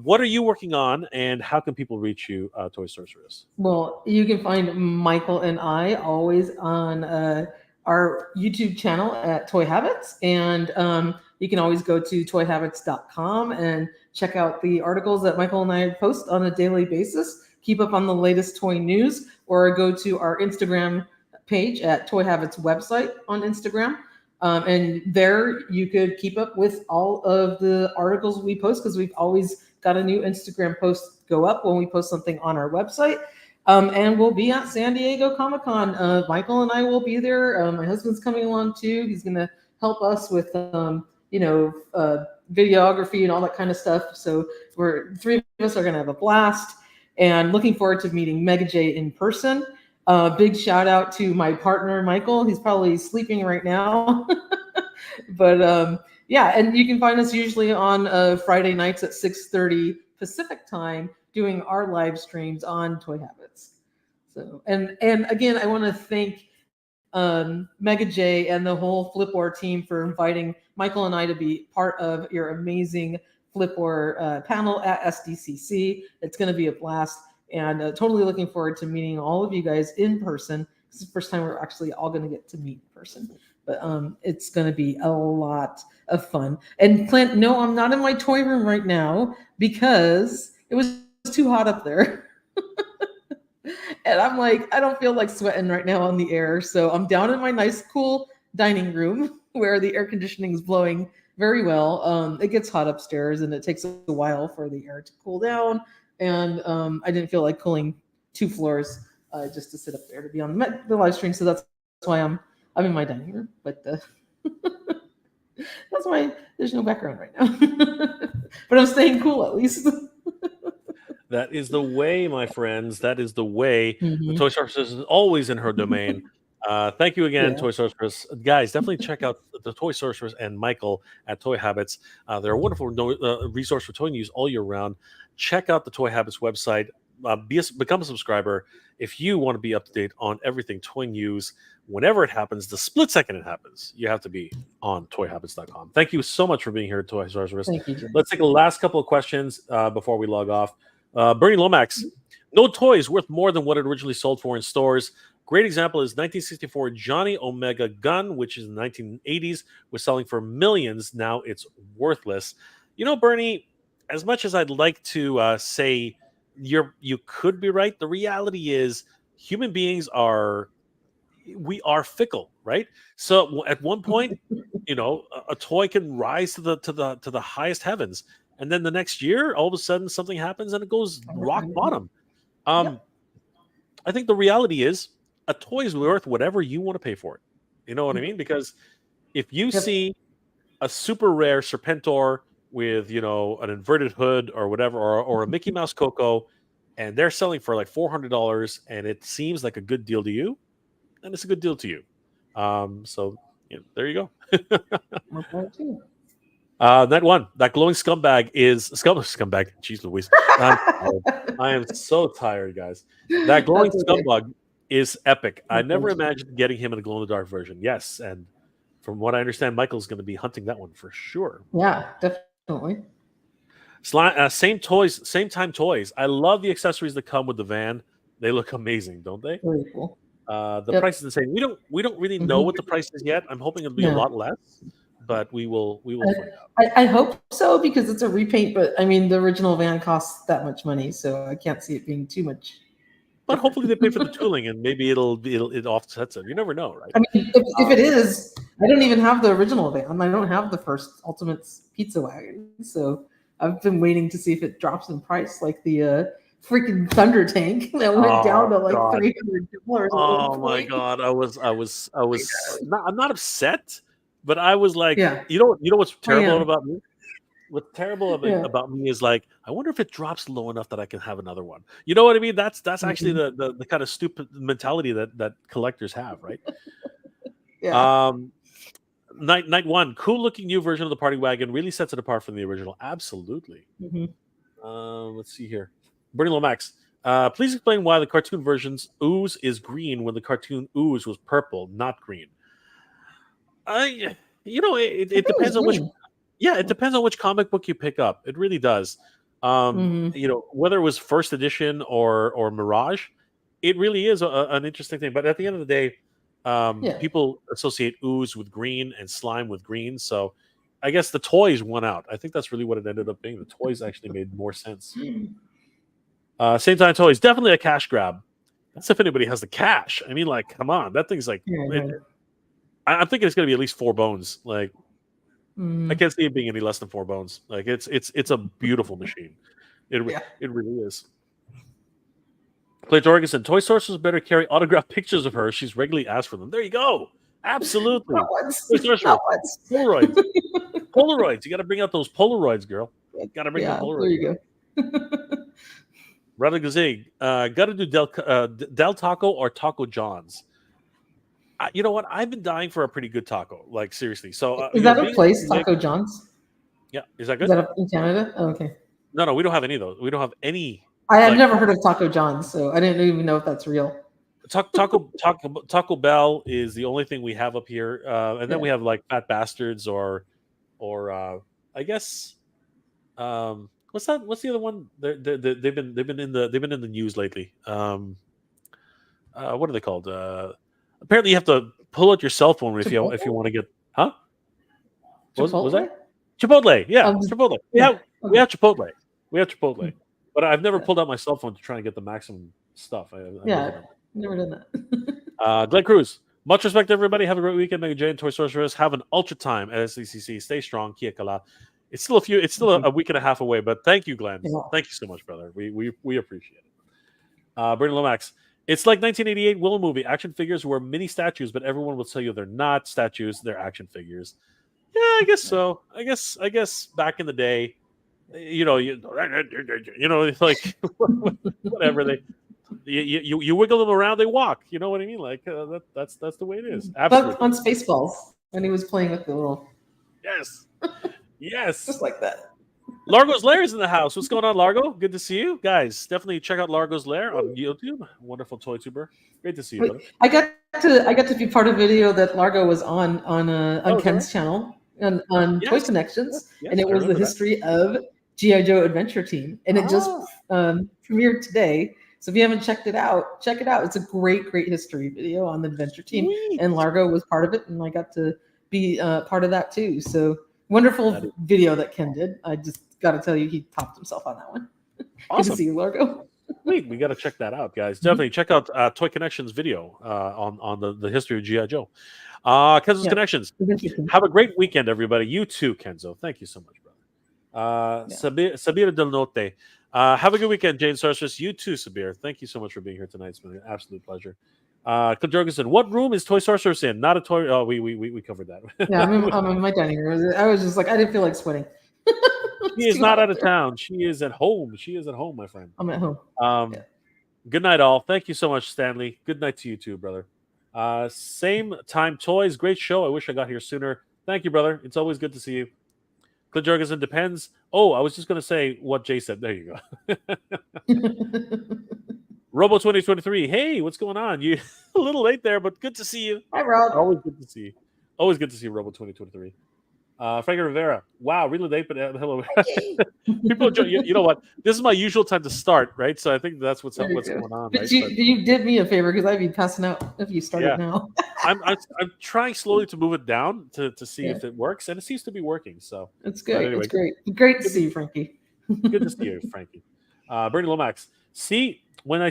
What are you working on, and how can people reach you, Toy Sorceress? Well, you can find Michael and I always on our YouTube channel at Toy Habits. And you can always go to toyhabits.com and check out the articles that Michael and I post on a daily basis. Keep up on the latest toy news, or go to our Instagram page at Toy Habits website on Instagram. And there you could keep up with all of the articles we post, because we've always got a new Instagram post go up when we post something on our website. And we'll be at San Diego Comic Con. Michael and I will be there. My husband's coming along too. He's going to help us with, videography and all that kind of stuff. So we're three of us are going to have a blast, and looking forward to meeting Mega J in person. Big shout out to my partner Michael. He's probably sleeping right now, but yeah. And you can find us usually on Friday nights at 6:30 Pacific time, doing our live streams on Toy Habits. So, and again, I want to thank Mega J and the whole Flipwar team for inviting Michael and I to be part of your amazing Flipwar panel at SDCC. It's going to be a blast, and totally looking forward to meeting all of you guys in person. This is the first time we're actually all going to get to meet in person, but it's going to be a lot of fun. And Clint, no, I'm not in my toy room right now because it was too hot up there. And I'm like, I don't feel like sweating right now on the air. So I'm down in my nice, cool dining room where the air conditioning is blowing very well. It gets hot upstairs, and it takes a while for the air to cool down. And I didn't feel like cooling 2 floors just to sit up there to be on the live stream. So that's why I'm in my dining room. But that's why there's no background right now. But I'm staying cool at least. That is the way, my friends. That is the way. The Mhm. Toy Sorceress is always in her domain. Thank you again, Yeah. Toy Sorceress. Guys, definitely check out the Toy Sorceress and Michael at Toy Habits. They're a wonderful resource for toy news all year round. Check out the Toy Habits website. Become a subscriber if you want to be up to date on everything toy news. Whenever it happens, the split second it happens, you have to be on toyhabits.com. Thank you so much for being here, Toy Sorceress. Thank you, Jim. Let's take the last couple of questions before we log off. Bernie Lomax, no toy is worth more than what it originally sold for in stores. Great example is 1964 Johnny Omega gun, which is in the 1980s, was selling for millions. Now it's worthless. You know, Bernie, as much as I'd like to say you could be right, the reality is human beings are fickle, right? So at one point, a toy can rise to the highest heavens, and then the next year, all of a sudden, something happens and it goes rock bottom. Um, Yep. I think the reality is a toy is worth whatever you want to pay for it. You know what I mean? Because if you Yep. see a super rare Serpentor with an inverted hood or whatever, or a Mickey Mouse Coco, and they're selling for like $400, and it seems like a good deal to you, then it's a good deal to you. So there you go. Okay, too. That glowing scumbag is scumbag. Jeez Louise, I'm tired. I am so tired, guys. That glowing That's okay. scumbag is epic. I never Unfortunately. imagined getting him in a glow in the dark version. Yes, and from what I understand, Michael's going to be hunting that one for sure. Yeah, definitely. Same toys, same time toys. I love the accessories that come with the van. They look amazing, don't they? Very cool. The Yep. price is the same. We don't really know Mhm. what the price is yet. I'm hoping it'll be a No, lot less, but we will find out. I hope so, because it's a repaint. But I mean, the original van costs that much money, so I can't see it being too much But different. hopefully they pay for the tooling, and maybe it offsets it. You never know, right? I mean, if it Um, is, I don't even have the original van. I don't have the first Ultimates pizza wagon, so I've been waiting to see if it drops in price, like the freaking thunder tank that went down Oh to like God. $300 at Oh one my point. God. I was not, I'm not upset, but I was like, Yeah, you know what's I terrible am. about me? What's terrible Yeah. about me is like, I wonder if it drops low enough that I can have another one. You know what I mean? That's actually Mhm. the kind of stupid mentality that collectors have, right? Yeah. Um, Night One, cool looking new version of the party wagon really sets it apart from the original. Absolutely. Mhm. Let's see here. Bernie Lomax, please explain why the cartoon version's ooze is green when the cartoon ooze was purple, not green. I, I it think it was depends on which. green. Yeah, it depends on which comic book you pick up. It really does. Mhm. Whether it was first edition or Mirage, it really is an interesting thing. But at the end of the day, Yeah. people associate ooze with green and slime with green. So I guess the toys won out. I think that's really what it ended up being. The toys actually made more sense. Same time toys, definitely a cash grab. That's if anybody has the cash. I mean, like, come on, that thing's like. Yeah, I know. I'm thinking it's going to be at least 4 bones. Like, I Mhm. can't see it being any less than 4 bones. Like, it's a beautiful machine. Yeah. It really is. Clay Jorgensen, Toy Sources better carry autographed pictures of her. She's regularly asked for them. There you go. Not Absolutely. once. Toy Not Sorceress. once. Polaroids. Polaroids. You got to bring out those Polaroids, girl. Got to bring the Yeah, there Polaroids you out. go. Rather Gazig, got to do Del Taco or Taco John's. You know what? I've been dying for a pretty good taco. Like, seriously. So, Is that a being place, Taco John's? yeah, is that Is good? that up in Canada? Oh, okay. No, we don't have any of those. We don't have any I've like never heard of Taco John's, so I didn't even know if that's real. Taco Bell is the only thing we have up here, and then Yeah. we have like Fat Bastards or I guess what's that? What's the other one? They've been in the news lately. What are they called? Apparently, you have to pull out your cell phone if you Chipotle? want to get huh? What was Chipotle? that? Chipotle, yeah, Just, Chipotle. yeah. We Okay. have Chipotle. We have Chipotle, Hmm. but I've never Yeah. pulled out my cell phone to try and get the maximum stuff. I've never Yeah. done that. Never done that. Glenn Cruz. Much respect to everybody. Have a great weekend. Mega J and Toy Sorceress. Have an ultra time at SDCC. Stay strong. Kia kala. It's still a few. It's still Thank you. a week and a half away. But thank you, Glenn. Yeah. Thank you so much, brother. We appreciate it. Bernie Lomax. It's like 1988 Willow movie. Action figures were mini statues, but everyone will tell you they're not statues. They're action figures. Yeah, I guess so. I guess back in the day, it's like whatever they you wiggle them around, they walk. You know what I mean? Like that's the way it is. But Absolutely. on Spaceballs, when he was playing with the little, Yes. Yes. just like that. Largo's Lair is in the house. What's going on, Largo? Good to see you guys. Definitely check out Largo's Lair on YouTube. Wonderful toy tuber. Great to see you, Wait, brother. I got to be part of a video that Largo was on Oh, is that right? Ken's channel on Toy Yes. Connections, and Yes, it I was the remember that. history of GI Joe Adventure Team, and it just Ah, premiered today. So if you haven't checked it out, check it out. It's a great history video on the Adventure Team, sweet. and Largo was part of it, and I got to be part of that too. So That wonderful is video that Ken did. I just got to tell you, he topped himself on that one. Good to awesome. see you, Largo. Sweet. We got to check that out, guys. Mhm. Definitely check out Toy Connections video on the history of GI Joe. Kenzo's Yeah, Connections. Adventure Team. Have a great weekend, everybody. You too, Kenzo. Thank you so much, brother. Yeah. Sabir Del Norte. Have a good weekend, Jane Sorceress. You too, Sabir. Thank you so much for being here tonight. It's been an absolute pleasure. Cliff Jorgensen, what room is Toy Sorceress in? Not a toy. Oh, we covered that. Yeah, I'm in my dining room. I was just like, I didn't feel like sweating. She It's is too not hot out up of there. town. She is at home. She is at home, my friend. I'm at home. Yeah. Good night, all. Thank you so much, Stanley. Good night to you too, brother. Same time toys. Great show. I wish I got here sooner. Thank you, brother. It's always good to see you. Clint Jorgensen depends. Oh, I was just going to say what Jay said. There you go. Robo 2023. Hey, what's going on? You a little late there, but good to see you. Hi, Rob. Always good to see you. Always good to see you, Robo 2023. Frank Rivera. Wow, really late, but hello. People, you know what? This is my usual time to start, right? So I think that's what's There you going go. on, But right? you did me a favor because I'd be passing out if you started Yeah. now. I'm trying slowly to move it down to see Yeah. if it works, and it seems to be working. So It's but great. anyway, It's great. Great to good see you, Frankie. good to see you, Frankie. Bernie Lomax. See you when I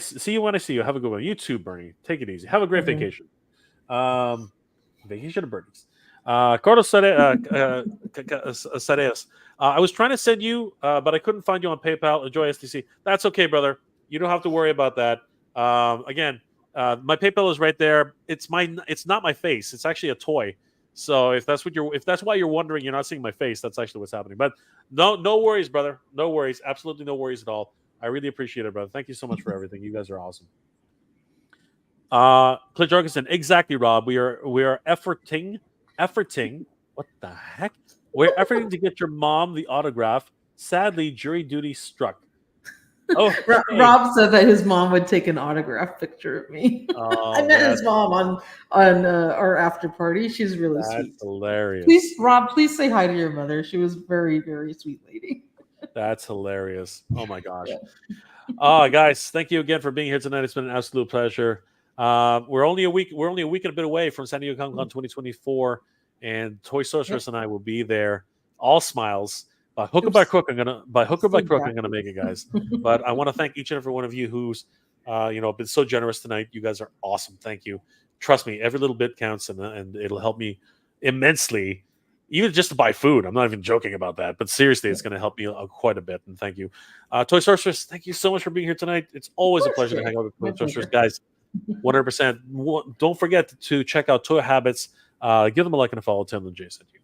see you. Have a good one. You too, Bernie. Take it easy. Have a great Mhm. vacation. Vacation of birdies. Carlos Sareas. I was trying to send you, but I couldn't find you on PayPal. Enjoy SDC. That's okay, brother. You don't have to worry about that. Again, my PayPal is right there. It's not my face. It's actually a toy. So if that's why you're wondering, you're not seeing my face. That's actually what's happening. But no worries, brother. No worries. Absolutely no worries at all. I really appreciate it, brother. Thank you so much for everything. You guys are awesome. Clint Jorgensen, exactly, Rob. We are efforting. What the heck? We're efforting to get your mom the autograph. Sadly, jury duty struck. Oh, Rob said that his mom would take an autograph picture of me. I met his mom on our after party. She's really sweet. That's hilarious. Please, Rob, please say hi to your mother. She was very, very sweet lady. That's hilarious. Oh my gosh. Yeah. Guys, thank you again for being here tonight. It's been an absolute pleasure. We're only a week and a bit away from San Diego Comic-Con 2024, and Toy Sorceress and I will be there. All smiles. By hook or by crook, I'm gonna make it, guys. But I want to thank each and every one of you who's been so generous tonight. You guys are awesome. Thank you. Trust me, every little bit counts, and it'll help me immensely. Even just to buy food. I'm not even joking about that. But seriously, it's going to help me quite a bit. And thank you. Toy Sorceress, thank you so much for being here tonight. It's always a pleasure to hang out with Toy Sorceress. Guys, 100%. Don't forget to check out Toy Habits. Give them a like and a follow. Tim and Jay sent you.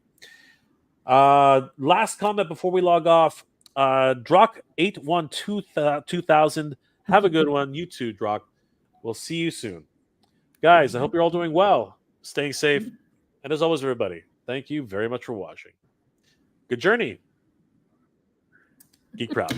Last comment before we log off. Drock8122000. Have a good one. You too, Drock. We'll see you soon. Guys, I hope you're all doing well. Staying safe. And as always, everybody, thank you very much for watching. Good journey. Geek proud.